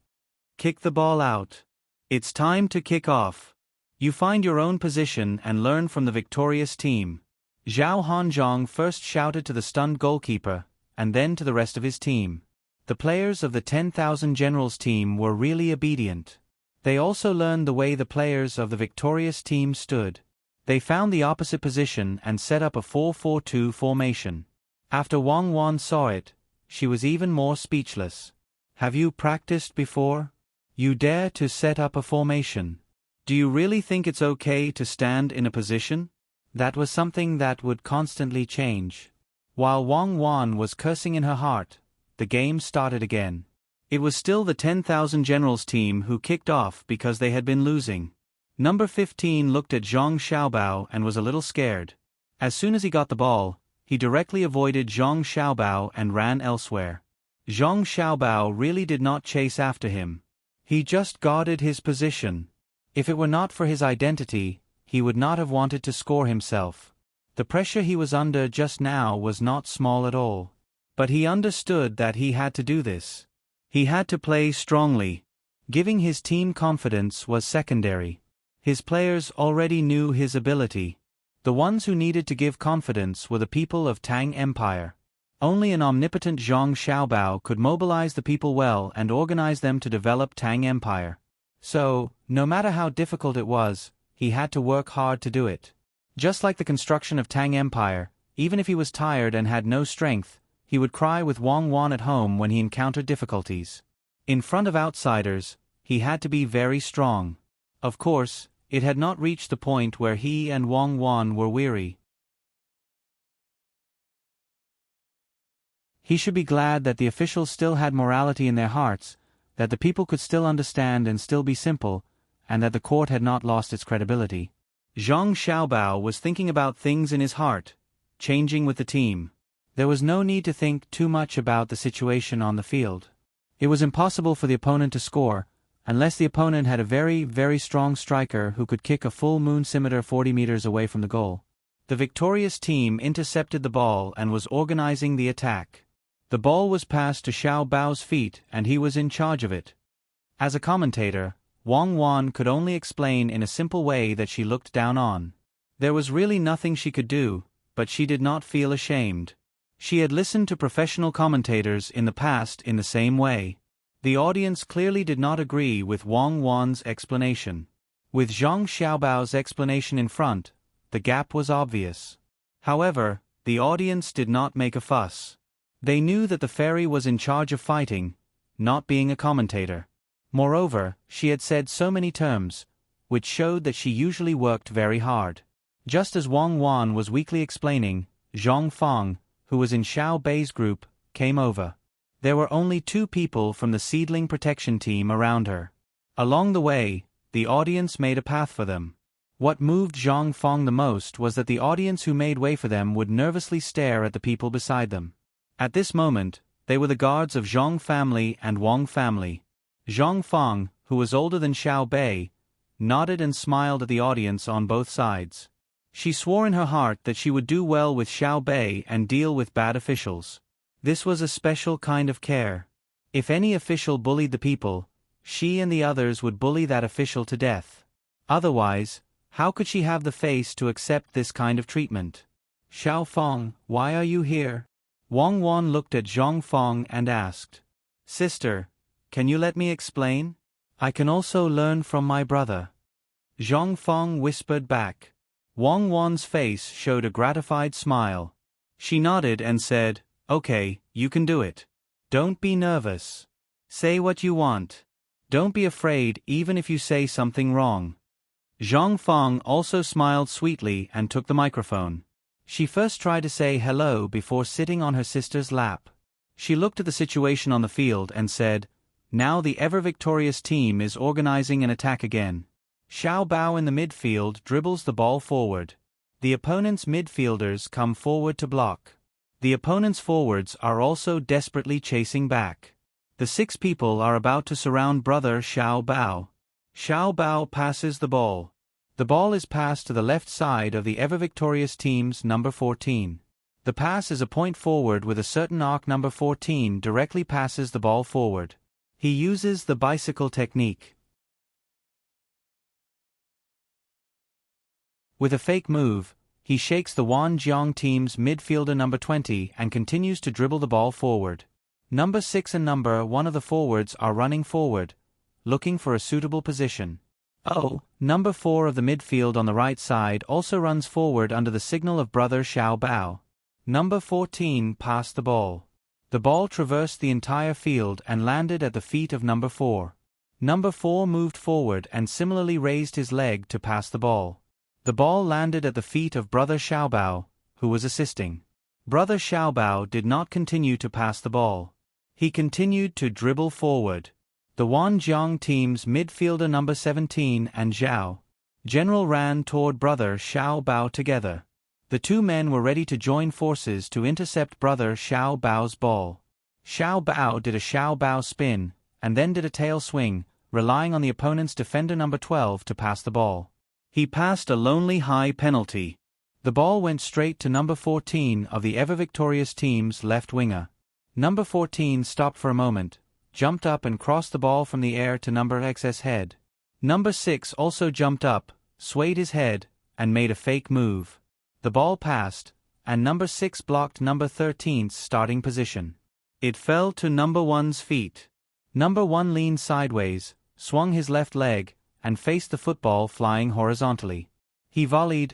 Kick the ball out. It's time to kick off. You find your own position and learn from the victorious team. Zhao Hanzhong first shouted to the stunned goalkeeper, and then to the rest of his team. The players of the 10,000 Generals team were really obedient. They also learned the way the players of the victorious team stood. They found the opposite position and set up a 4-4-2 formation. After Wang Wan saw it, she was even more speechless. Have you practiced before? You dare to set up a formation? Do you really think it's okay to stand in a position? That was something that would constantly change. While Wang Wan was cursing in her heart, the game started again. It was still the 10,000 Generals team who kicked off because they had been losing. Number 15 looked at Zhang Xiaobao and was a little scared. As soon as he got the ball, he directly avoided Zhang Xiaobao and ran elsewhere. Zhang Xiaobao really did not chase after him. He just guarded his position. If it were not for his identity, he would not have wanted to score himself. The pressure he was under just now was not small at all. But he understood that he had to do this. He had to play strongly. Giving his team confidence was secondary. His players already knew his ability. The ones who needed to give confidence were the people of Tang Empire. Only an omnipotent Zhang Xiaobao could mobilize the people well and organize them to develop Tang Empire. So, no matter how difficult it was, he had to work hard to do it. Just like the construction of Tang Empire, even if he was tired and had no strength, he would cry with Wang Wan at home when he encountered difficulties. In front of outsiders, he had to be very strong. Of course, it had not reached the point where he and Wang Wan were weary. He should be glad that the officials still had morality in their hearts, that the people could still understand and still be simple, and that the court had not lost its credibility. Zhang Xiaobao was thinking about things in his heart, changing with the team. There was no need to think too much about the situation on the field. It was impossible for the opponent to score, unless the opponent had a very, very strong striker who could kick a full moon scimitar 40 meters away from the goal. The victorious team intercepted the ball and was organizing the attack. The ball was passed to Xiao Bao's feet and he was in charge of it. As a commentator, Wang Wan could only explain in a simple way that she looked down on. There was really nothing she could do, but she did not feel ashamed. She had listened to professional commentators in the past in the same way. The audience clearly did not agree with Wang Wan's explanation. With Zhang Xiaobao's explanation in front, the gap was obvious. However, the audience did not make a fuss. They knew that the fairy was in charge of fighting, not being a commentator. Moreover, she had said so many terms, which showed that she usually worked very hard. Just as Wang Wan was weakly explaining, Zhang Fang, who was in Xiao Bei's group, came over. There were only 2 people from the seedling protection team around her. Along the way, the audience made a path for them. What moved Zhang Fang the most was that the audience who made way for them would nervously stare at the people beside them. At this moment, they were the guards of Zhang family and Wang family. Zhang Fang, who was older than Xiao Bei, nodded and smiled at the audience on both sides. She swore in her heart that she would do well with Xiao Bei and deal with bad officials. This was a special kind of care. If any official bullied the people, she and the others would bully that official to death. Otherwise, how could she have the face to accept this kind of treatment? Xiao Fang, why are you here? Wang Wan looked at Zhang Fang and asked, Sister, can you let me explain? I can also learn from my brother. Zhang Fang whispered back. Wang Wan's face showed a gratified smile. She nodded and said, "Okay, you can do it. Don't be nervous. Say what you want. Don't be afraid even if you say something wrong." Zhang Feng also smiled sweetly and took the microphone. She first tried to say hello before sitting on her sister's lap. She looked at the situation on the field and said, "Now the ever-victorious team is organizing an attack again." Xiao Bao in the midfield dribbles the ball forward. The opponent's midfielders come forward to block. The opponent's forwards are also desperately chasing back. The 6 people are about to surround brother Xiao Bao. Xiao Bao passes the ball. The ball is passed to the left side of the ever-victorious team's number 14. The pass is a point forward with a certain arc. Number 14 directly passes the ball forward. He uses the bicycle technique. With a fake move, he shakes the Wanjiang team's midfielder number 20 and continues to dribble the ball forward. Number 6 and number 1 of the forwards are running forward, looking for a suitable position. Number 4 of the midfield on the right side also runs forward under the signal of brother Xiao Bao. Number 14 passed the ball. The ball traversed the entire field and landed at the feet of number 4. Number 4 moved forward and similarly raised his leg to pass the ball. The ball landed at the feet of brother Xiao Bao, who was assisting. Brother Xiao Bao did not continue to pass the ball. He continued to dribble forward. The Wanjiang team's midfielder number 17 and Zhao General ran toward brother Xiao Bao together. The 2 men were ready to join forces to intercept brother Xiao Bao's ball. Xiao Bao did a Xiao Bao spin, and then did a tail swing, relying on the opponent's defender number 12 to pass the ball. He passed a lonely high penalty. The ball went straight to number 14 of the ever-victorious team's left winger. Number 14 stopped for a moment, jumped up and crossed the ball from the air to number X's head. Number 6 also jumped up, swayed his head, and made a fake move. The ball passed, and number 6 blocked number 13's starting position. It fell to number 1's feet. Number 1 leaned sideways, swung his left leg, and faced the football flying horizontally. He volleyed,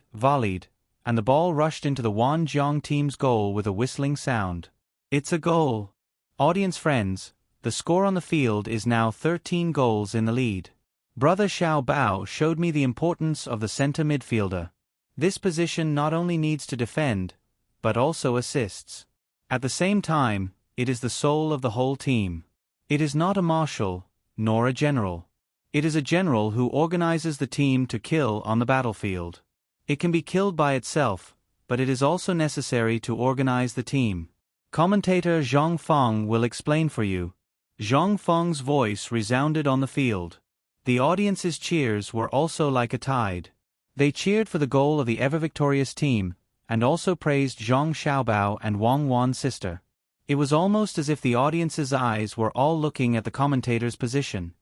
and the ball rushed into the Wanjiang team's goal with a whistling sound. It's a goal. Audience friends, the score on the field is now 13 goals in the lead. Brother Xiao Bao showed me the importance of the center midfielder. This position not only needs to defend, but also assists. At the same time, it is the soul of the whole team. It is not a marshal, nor a general. It is a general who organizes the team to kill on the battlefield. It can be killed by itself, but it is also necessary to organize the team. Commentator Zhang Feng will explain for you. Zhang Feng's voice resounded on the field. The audience's cheers were also like a tide. They cheered for the goal of the ever-victorious team, and also praised Zhang Xiaobao and Wang Wan's sister. It was almost as if the audience's eyes were all looking at the commentator's position.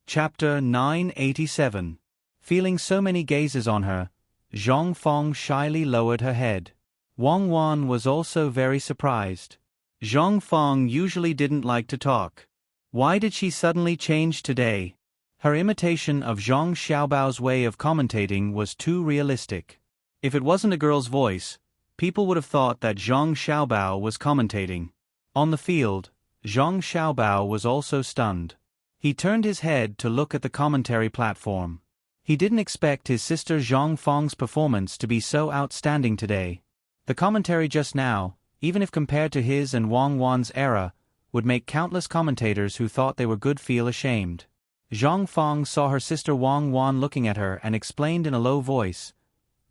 Chapter 987. Feeling so many gazes on her, Zhang Feng shyly lowered her head. Wang Wan was also very surprised. Zhang Feng usually didn't like to talk. Why did she suddenly change today? Her imitation of Zhang Xiaobao's way of commentating was too realistic. If it wasn't a girl's voice, people would have thought that Zhang Xiaobao was commentating. On the field, Zhang Xiaobao was also stunned. He turned his head to look at the commentary platform. He didn't expect his sister Zhang Feng's performance to be so outstanding today. The commentary just now, even if compared to his and Wang Wan's era, would make countless commentators who thought they were good feel ashamed. Zhang Feng saw her sister Wang Wan looking at her and explained in a low voice,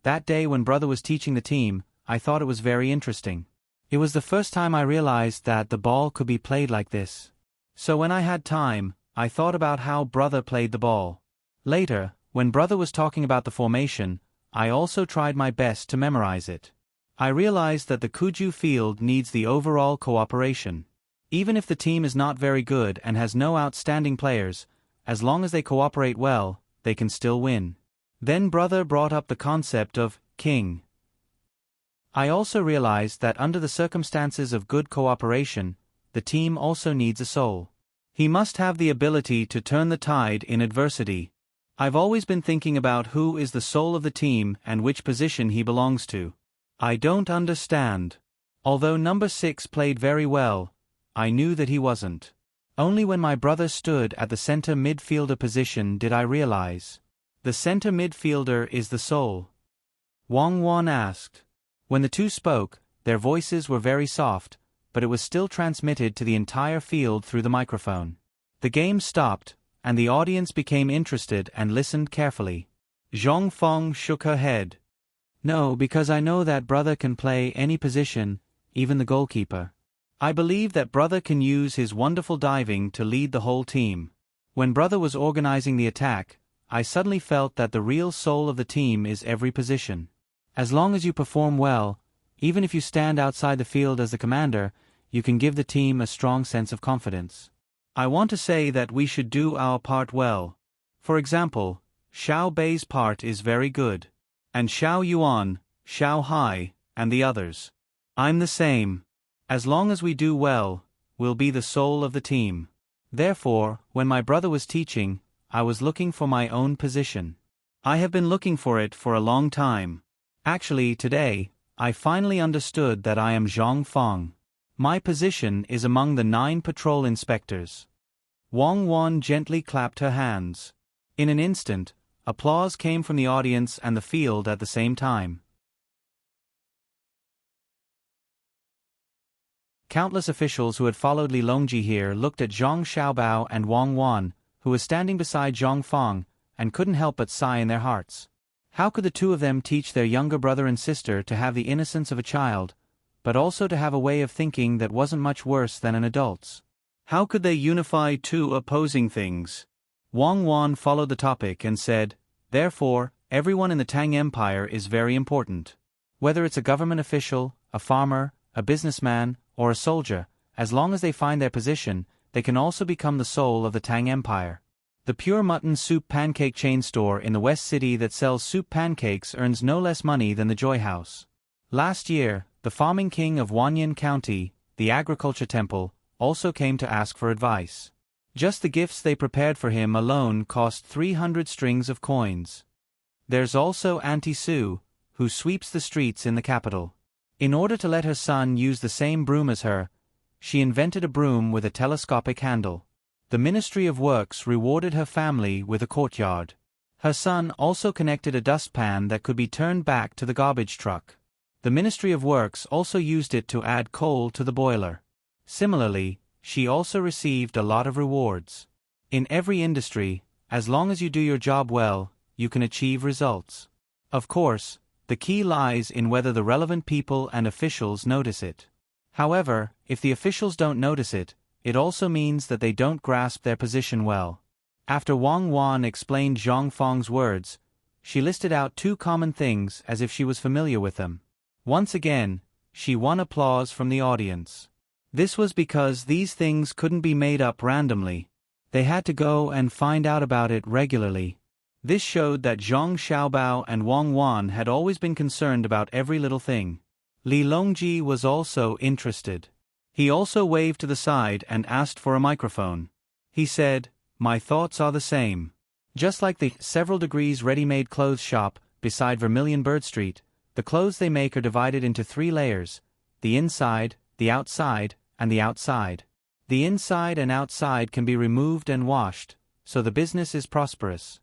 "That day when brother was teaching the team, I thought it was very interesting. It was the first time I realized that the ball could be played like this. So when I had time, I thought about how brother played the ball. Later, when brother was talking about the formation, I also tried my best to memorize it. I realized that the Kuju field needs the overall cooperation. Even if the team is not very good and has no outstanding players, as long as they cooperate well, they can still win." Then brother brought up the concept of king. I also realized that under the circumstances of good cooperation, the team also needs a soul. He must have the ability to turn the tide in adversity. I've always been thinking about who is the soul of the team and which position he belongs to. I don't understand. Although number 6 played very well, I knew that he wasn't. Only when my brother stood at the center midfielder position did I realize. The center midfielder is the soul. Wang Wan asked. When the two spoke, their voices were very soft, but it was still transmitted to the entire field through the microphone. The game stopped, and the audience became interested and listened carefully. Zhong Feng shook her head. No, because I know that brother can play any position, even the goalkeeper. I believe that brother can use his wonderful diving to lead the whole team. When brother was organizing the attack, I suddenly felt that the real soul of the team is every position. As long as you perform well, even if you stand outside the field as the commander, you can give the team a strong sense of confidence. I want to say that we should do our part well. For example, Xiao Bei's part is very good. And Xiao Yuan, Xiao Hai, and the others. I'm the same. As long as we do well, we'll be the soul of the team. Therefore, when my brother was teaching, I was looking for my own position. I have been looking for it for a long time. Actually, today, I finally understood that I am Zhong Feng. My position is among the 9 patrol inspectors. Wang Wan gently clapped her hands. In an instant, applause came from the audience and the field at the same time. Countless officials who had followed Li Longji here looked at Zhang Xiaobao and Wang Wan, who was standing beside Zhong Feng, and couldn't help but sigh in their hearts. How could the two of them teach their younger brother and sister to have the innocence of a child, but also to have a way of thinking that wasn't much worse than an adult's? How could they unify two opposing things? Wang Wan followed the topic and said, therefore, everyone in the Tang Empire is very important. Whether it's a government official, a farmer, a businessman, or a soldier, as long as they find their position, they can also become the soul of the Tang Empire. The pure mutton soup pancake chain store in the West City that sells soup pancakes earns no less money than the Joy House. Last year, the farming king of Wanyan County, the agriculture temple, also came to ask for advice. Just the gifts they prepared for him alone cost 300 strings of coins. There's also Auntie Sue, who sweeps the streets in the capital. In order to let her son use the same broom as her, she invented a broom with a telescopic handle. The Ministry of Works rewarded her family with a courtyard. Her son also connected a dustpan that could be turned back to the garbage truck. The Ministry of Works also used it to add coal to the boiler. Similarly, she also received a lot of rewards. In every industry, as long as you do your job well, you can achieve results. Of course, the key lies in whether the relevant people and officials notice it. However, if the officials don't notice it, it also means that they don't grasp their position well. After Wang Wan explained Zhong Feng's words, she listed out 2 common things as if she was familiar with them. Once again, she won applause from the audience. This was because these things couldn't be made up randomly. They had to go and find out about it regularly. This showed that Zhang Xiaobao and Wang Wan had always been concerned about every little thing. Li Longji was also interested. He also waved to the side and asked for a microphone. He said, "My thoughts are the same." Just like the several degrees ready-made clothes shop beside Vermilion Bird Street, the clothes they make are divided into 3 layers: the inside, the outside, and the outside. The inside and outside can be removed and washed, so the business is prosperous.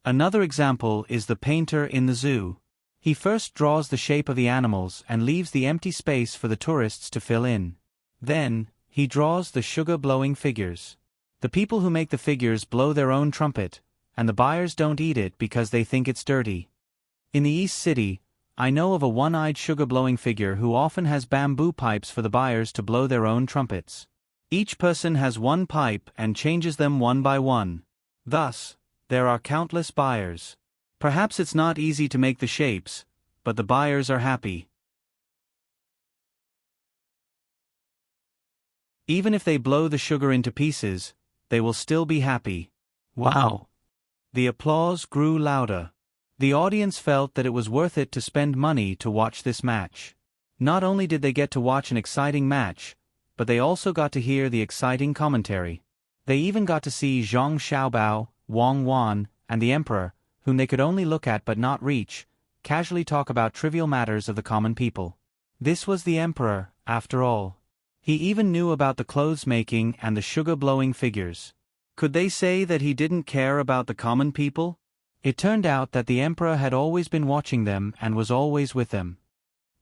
Another example is the painter in the zoo. He first draws the shape of the animals and leaves the empty space for the tourists to fill in. Then, he draws the sugar-blowing figures. The people who make the figures blow their own trumpet, and the buyers don't eat it because they think it's dirty. In the East City, I know of a one-eyed sugar-blowing figure who often has bamboo pipes for the buyers to blow their own trumpets. Each person has 1 pipe and changes them one by one. Thus, there are countless buyers. Perhaps it's not easy to make the shapes, but the buyers are happy. Even if they blow the sugar into pieces, they will still be happy. Wow! The applause grew louder. The audience felt that it was worth it to spend money to watch this match. Not only did they get to watch an exciting match, but they also got to hear the exciting commentary. They even got to see Zhang Xiaobao, Wang Wan, and the Emperor, whom they could only look at but not reach, casually talk about trivial matters of the common people. This was the Emperor, after all. He even knew about the clothes-making and the sugar-blowing figures. Could they say that he didn't care about the common people? It turned out that the Emperor had always been watching them and was always with them.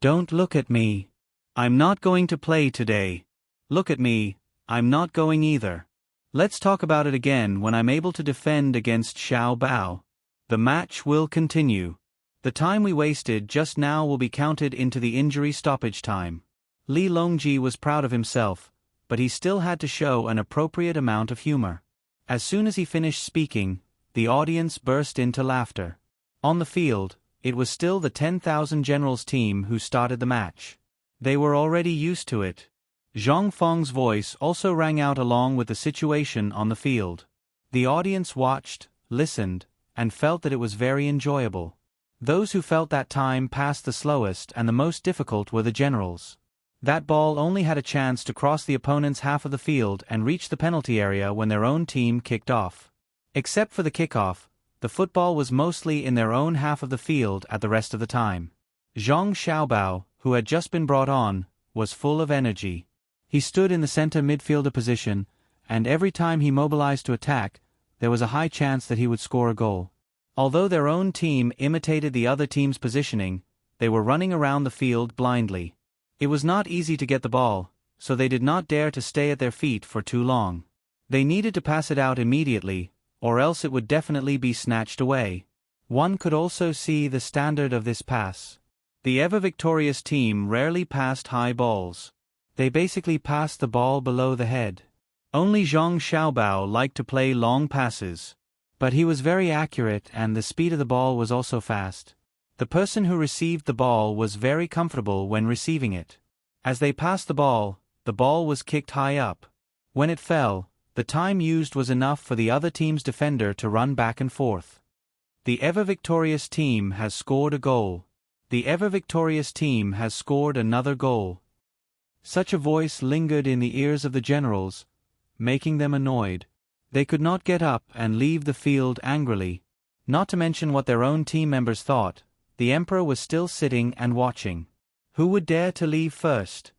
"Don't look at me. I'm not going to play today. Look at me, I'm not going either. Let's talk about it again when I'm able to defend against Xiao Bao. The match will continue. The time we wasted just now will be counted into the injury stoppage time." Li Longji was proud of himself, but he still had to show an appropriate amount of humor. As soon as he finished speaking, the audience burst into laughter. On the field, it was still the 10,000 Generals team who started the match. They were already used to it. Zhang Feng's voice also rang out along with the situation on the field. The audience watched, listened, and felt that it was very enjoyable. Those who felt that time passed the slowest and the most difficult were the generals. That ball only had a chance to cross the opponent's half of the field and reach the penalty area when their own team kicked off. Except for the kickoff, the football was mostly in their own half of the field at the rest of the time. Zhang Xiaobao, who had just been brought on, was full of energy. He stood in the center midfielder position, and every time he mobilized to attack, there was a high chance that he would score a goal. Although their own team imitated the other team's positioning, they were running around the field blindly. It was not easy to get the ball, so they did not dare to stay at their feet for too long. They needed to pass it out immediately, or else it would definitely be snatched away. One could also see the standard of this pass. The ever-victorious team rarely passed high balls. They basically passed the ball below the head. Only Zhang Xiaobao liked to play long passes. But he was very accurate and the speed of the ball was also fast. The person who received the ball was very comfortable when receiving it. As they passed the ball was kicked high up. When it fell, the time used was enough for the other team's defender to run back and forth. The ever-victorious team has scored a goal. The ever-victorious team has scored another goal. Such a voice lingered in the ears of the generals, making them annoyed. They could not get up and leave the field angrily. Not to mention what their own team members thought, the Emperor was still sitting and watching. Who would dare to leave first?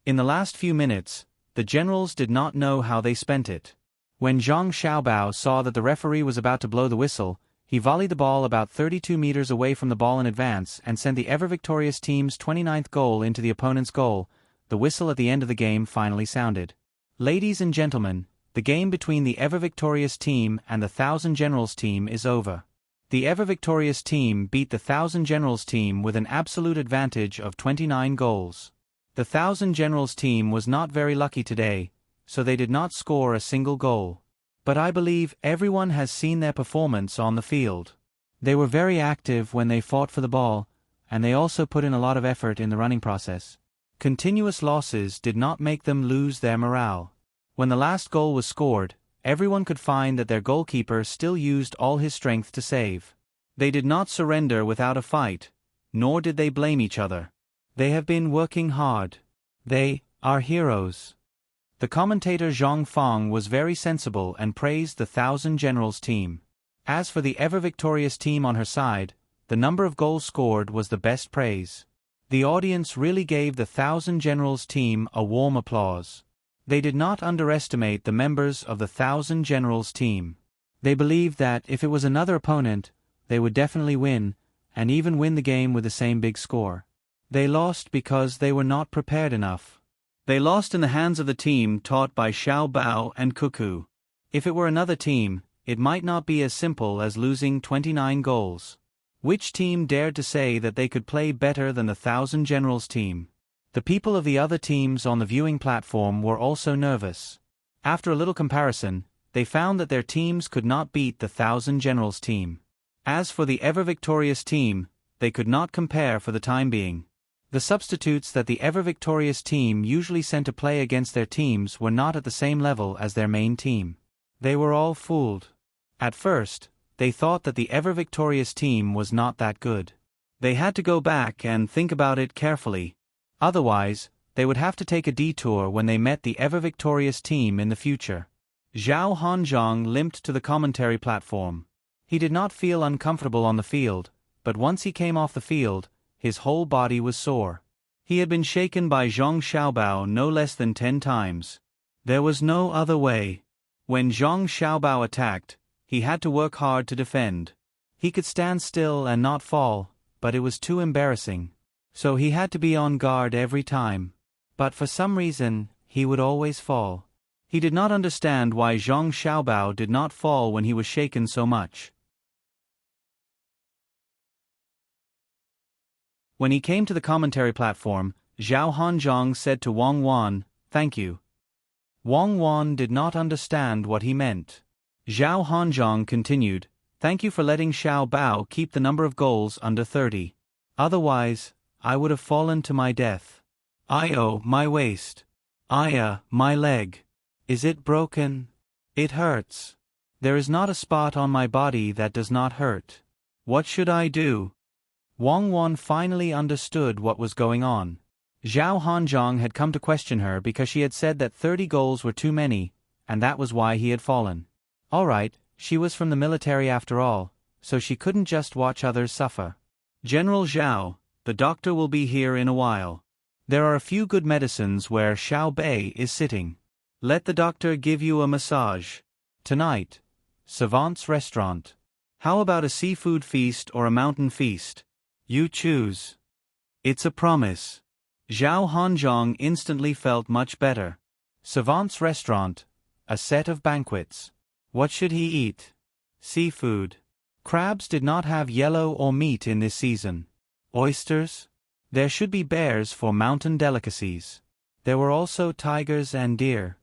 In the last few minutes, the generals did not know how they spent it. When Zhang Xiaobao saw that the referee was about to blow the whistle, he volleyed the ball about 32 meters away from the ball in advance and sent the ever-victorious team's 29th goal into the opponent's goal. The whistle at the end of the game finally sounded. Ladies and gentlemen, the game between the ever-victorious team and the 1,000 Generals team is over. The ever-victorious team beat the 1,000 Generals team with an absolute advantage of 29 goals. The 1,000 Generals team was not very lucky today, so they did not score a single goal. But I believe everyone has seen their performance on the field. They were very active when they fought for the ball, and they also put in a lot of effort in the running process. Continuous losses did not make them lose their morale. When the last goal was scored, everyone could find that their goalkeeper still used all his strength to save. They did not surrender without a fight, nor did they blame each other. They have been working hard. They are heroes. The commentator Zhang Feng was very sensible and praised the 1,000 Generals team. As for the ever-victorious team on her side, the number of goals scored was the best praise. The audience really gave the 1,000 Generals team a warm applause. They did not underestimate the members of the 1,000 Generals team. They believed that if it was another opponent, they would definitely win, and even win the game with the same big score. They lost because they were not prepared enough. They lost in the hands of the team taught by Xiao Bao and Cuckoo. If it were another team, it might not be as simple as losing 29 goals. Which team dared to say that they could play better than the 1,000 Generals team? The people of the other teams on the viewing platform were also nervous. After a little comparison, they found that their teams could not beat the 1,000 Generals team. As for the ever-victorious team, they could not compare for the time being. The substitutes that the ever-victorious team usually sent to play against their teams were not at the same level as their main team. They were all fooled. At first, they thought that the ever-victorious team was not that good. They had to go back and think about it carefully. Otherwise, they would have to take a detour when they met the ever-victorious team in the future. Zhao Hanzhong limped to the commentary platform. He did not feel uncomfortable on the field, but once he came off the field, his whole body was sore. He had been shaken by Zhang Xiaobao no less than 10 times. There was no other way. When Zhang Xiaobao attacked, he had to work hard to defend. He could stand still and not fall, but it was too embarrassing. So he had to be on guard every time. But for some reason, he would always fall. He did not understand why Zhang Xiaobao did not fall when he was shaken so much. When he came to the commentary platform, Zhao Hanzhong said to Wang Wan, "Thank you." Wang Wan did not understand what he meant. Zhao Hanzhong continued, "Thank you for letting Xiao Bao keep the number of goals under 30. Otherwise, I would have fallen to my death. My waist. My leg. Is it broken? It hurts. There is not a spot on my body that does not hurt. What should I do?" Wang Wan finally understood what was going on. Zhao Hanzhong had come to question her because she had said that 30 goals were too many, and that was why he had fallen. Alright, she was from the military after all, so she couldn't just watch others suffer. "General Zhao, the doctor will be here in a while. There are a few good medicines where Xiao Bei is sitting. Let the doctor give you a massage. Tonight, Savant's restaurant. How about a seafood feast or a mountain feast? You choose. It's a promise." Zhao Hanzhong instantly felt much better. Savant's restaurant, a set of banquets. What should he eat? Seafood. Crabs did not have yellow or meat in this season. Oysters? There should be bears for mountain delicacies. There were also tigers and deer.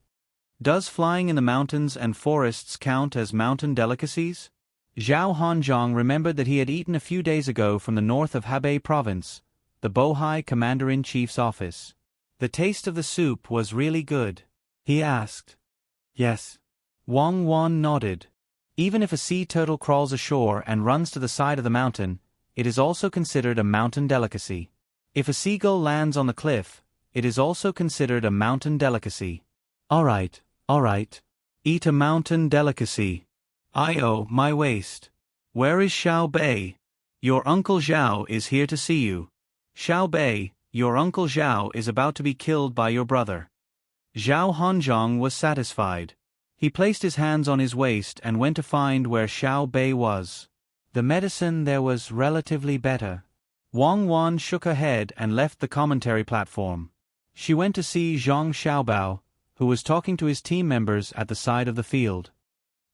Does flying in the mountains and forests count as mountain delicacies? Zhao Hanzhong remembered that he had eaten a few days ago from the north of Hebei province, the Bohai Commander-in-Chief's office. The taste of the soup was really good. He asked. Yes. Wang Wan nodded. Even if a sea turtle crawls ashore and runs to the side of the mountain, it is also considered a mountain delicacy. If a seagull lands on the cliff, it is also considered a mountain delicacy. Alright. Eat a mountain delicacy. My waist. Where is Xiao Bei? Your Uncle Zhao is here to see you. Xiao Bei, your Uncle Zhao is about to be killed by your brother. Zhao Hanzhong was satisfied. He placed his hands on his waist and went to find where Xiao Bei was. The medicine there was relatively better. Wang Wan shook her head and left the commentary platform. She went to see Zhang Xiaobao, who was talking to his team members at the side of the field.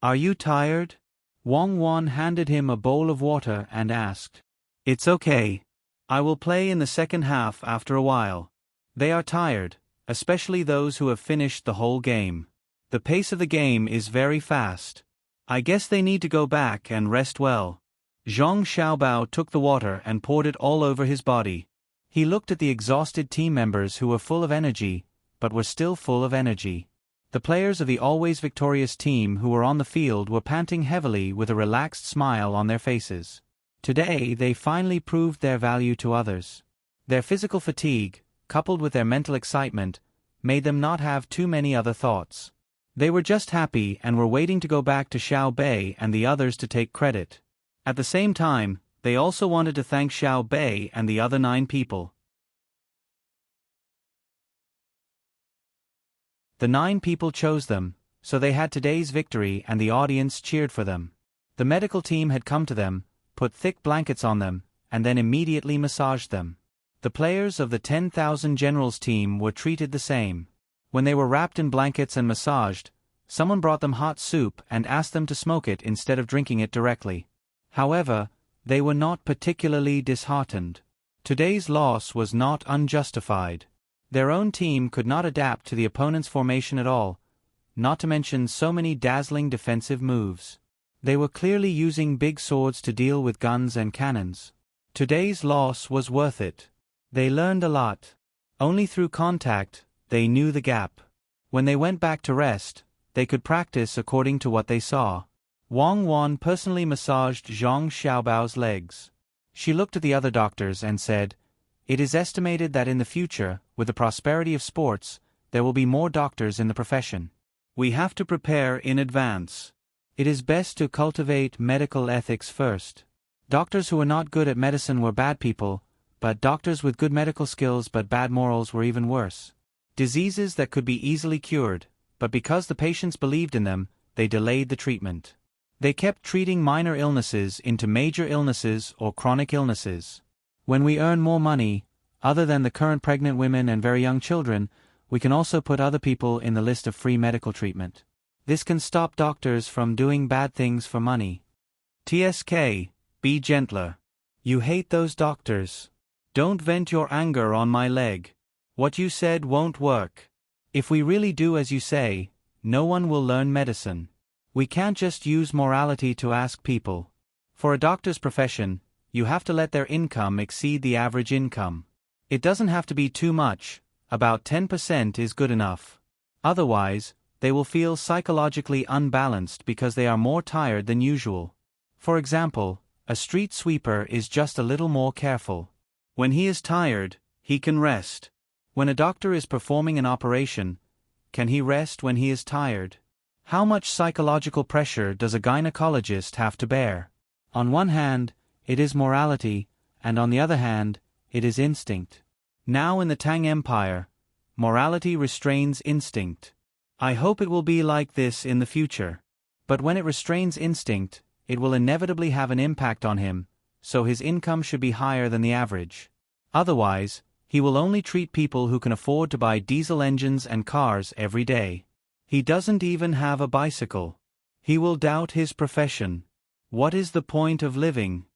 "Are you tired?" Wang Wan handed him a bowl of water and asked. "It's okay. I will play in the second half after a while." They are tired, especially those who have finished the whole game. The pace of the game is very fast. I guess they need to go back and rest well. Zhang Xiaobao took the water and poured it all over his body. He looked at the exhausted team members who were full of energy, but were still full of energy. The players of the always victorious team who were on the field were panting heavily with a relaxed smile on their faces. Today they finally proved their value to others. Their physical fatigue, coupled with their mental excitement, made them not have too many other thoughts. They were just happy and were waiting to go back to Xiao Bei and the others to take credit. At the same time, they also wanted to thank Xiao Bei and the other 9 people. The 9 people chose them, so they had today's victory and the audience cheered for them. The medical team had come to them, put thick blankets on them, and then immediately massaged them. The players of the 10,000 Generals team were treated the same. When they were wrapped in blankets and massaged, someone brought them hot soup and asked them to smoke it instead of drinking it directly. However, they were not particularly disheartened. Today's loss was not unjustified. Their own team could not adapt to the opponent's formation at all, not to mention so many dazzling defensive moves. They were clearly using big swords to deal with guns and cannons. Today's loss was worth it. They learned a lot. Only through contact, they knew the gap. When they went back to rest, they could practice according to what they saw. Wang Wan personally massaged Zhang Xiaobao's legs. She looked at the other doctors and said, It is estimated that in the future, with the prosperity of sports, there will be more doctors in the profession. We have to prepare in advance. It is best to cultivate medical ethics first. Doctors who were not good at medicine were bad people, but doctors with good medical skills but bad morals were even worse. Diseases that could be easily cured, but because the patients believed in them, they delayed the treatment. They kept treating minor illnesses into major illnesses or chronic illnesses. When we earn more money, other than the current pregnant women and very young children, we can also put other people in the list of free medical treatment. This can stop doctors from doing bad things for money. TSK, be gentler. You hate those doctors. Don't vent your anger on my leg. What you said won't work. If we really do as you say, no one will learn medicine. We can't just use morality to ask people. For a doctor's profession, you have to let their income exceed the average income. It doesn't have to be too much, about 10% is good enough. Otherwise, they will feel psychologically unbalanced because they are more tired than usual. For example, a street sweeper is just a little more careful. When he is tired, he can rest. When a doctor is performing an operation, can he rest when he is tired? How much psychological pressure does a gynecologist have to bear? On one hand, it is morality, and on the other hand, it is instinct. Now in the Tang Empire, morality restrains instinct. I hope it will be like this in the future. But when it restrains instinct, it will inevitably have an impact on him, so his income should be higher than the average. Otherwise, he will only treat people who can afford to buy diesel engines and cars every day. He doesn't even have a bicycle. He will doubt his profession. What is the point of living?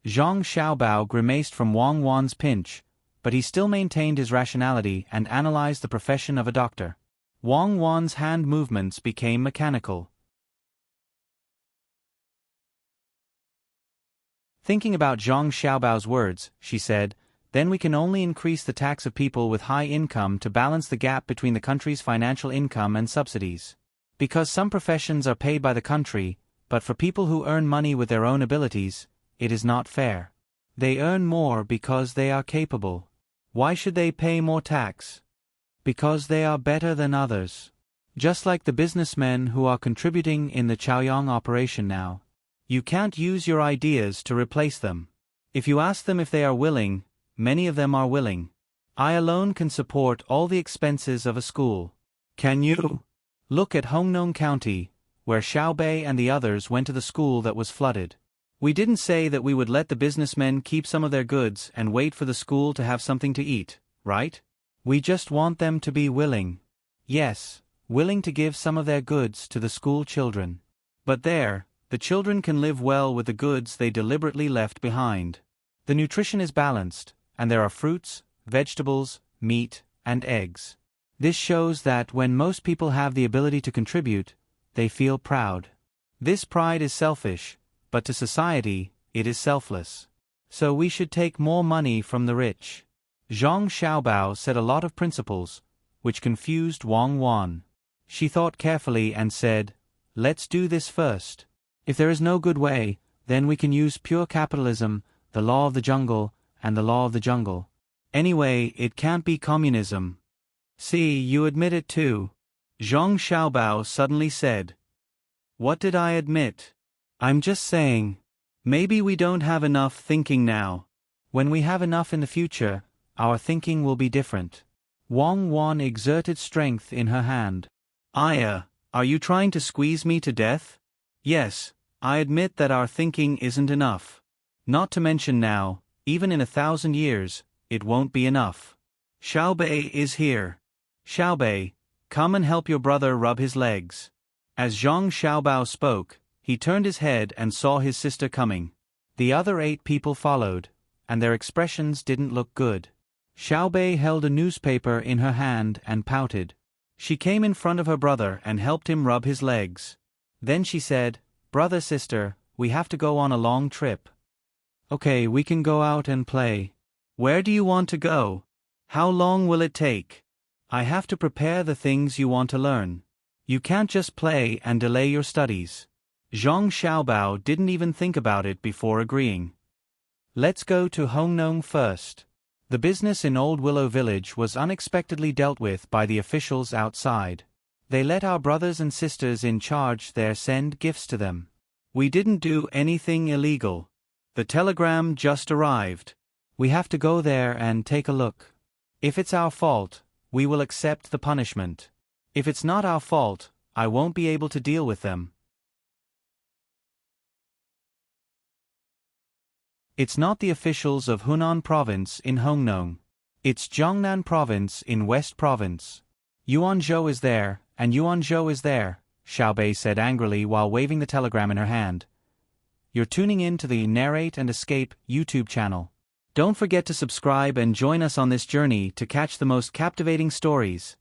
Zhang Xiaobao grimaced from Wang Wan's pinch, but he still maintained his rationality and analyzed the profession of a doctor. Wang Wan's hand movements became mechanical. Thinking about Zhang Xiaobao's words, she said, then we can only increase the tax of people with high income to balance the gap between the country's financial income and subsidies. Because some professions are paid by the country, but for people who earn money with their own abilities, it is not fair. They earn more because they are capable. Why should they pay more tax? Because they are better than others. Just like the businessmen who are contributing in the Chaoyang operation now. You can't use your ideas to replace them. If you ask them if they are willing, many of them are willing. I alone can support all the expenses of a school. Can you? Look at Hongnong County, where Xiaobei and the others went to the school that was flooded. We didn't say that we would let the businessmen keep some of their goods and wait for the school to have something to eat, right? We just want them to be willing. Yes, willing to give some of their goods to the school children. But there, the children can live well with the goods they deliberately left behind. The nutrition is balanced, and there are fruits, vegetables, meat, and eggs. This shows that when most people have the ability to contribute, they feel proud. This pride is selfish, but to society, it is selfless. So we should take more money from the rich. Zhang Xiaobao said a lot of principles, which confused Wang Wan. She thought carefully and said, let's do this first. If there is no good way, then we can use pure capitalism, the law of the jungle, and the law of the jungle. Anyway, it can't be communism. See, you admit it too. Zhang Xiaobao suddenly said. What did I admit? I'm just saying. Maybe we don't have enough thinking now. When we have enough in the future, our thinking will be different. Wang Wan exerted strength in her hand. Aya, are you trying to squeeze me to death? Yes, I admit that our thinking isn't enough. Not to mention now, even in 1,000 years, it won't be enough. Xiaobei is here. Xiaobei, come and help your brother rub his legs. As Zhang Xiaobao spoke, he turned his head and saw his sister coming. The other 8 people followed, and their expressions didn't look good. Xiaobei held a newspaper in her hand and pouted. She came in front of her brother and helped him rub his legs. Then she said, Brother, sister, we have to go on a long trip. Okay, we can go out and play. Where do you want to go? How long will it take? I have to prepare the things you want to learn. You can't just play and delay your studies. Zhang Xiaobao didn't even think about it before agreeing. Let's go to Hongnong first. The business in Old Willow Village was unexpectedly dealt with by the officials outside. They let our brothers and sisters in charge there send gifts to them. We didn't do anything illegal. The telegram just arrived. We have to go there and take a look. If it's our fault, we will accept the punishment. If it's not our fault, I won't be able to deal with them. It's not the officials of Hunan Province in Hongnong. It's Jiangnan Province in West Province. Yuanzhou is there, and Yuanzhou is there, Xiaobei said angrily while waving the telegram in her hand. You're tuning in to the Narrate and Escape YouTube channel. Don't forget to subscribe and join us on this journey to catch the most captivating stories.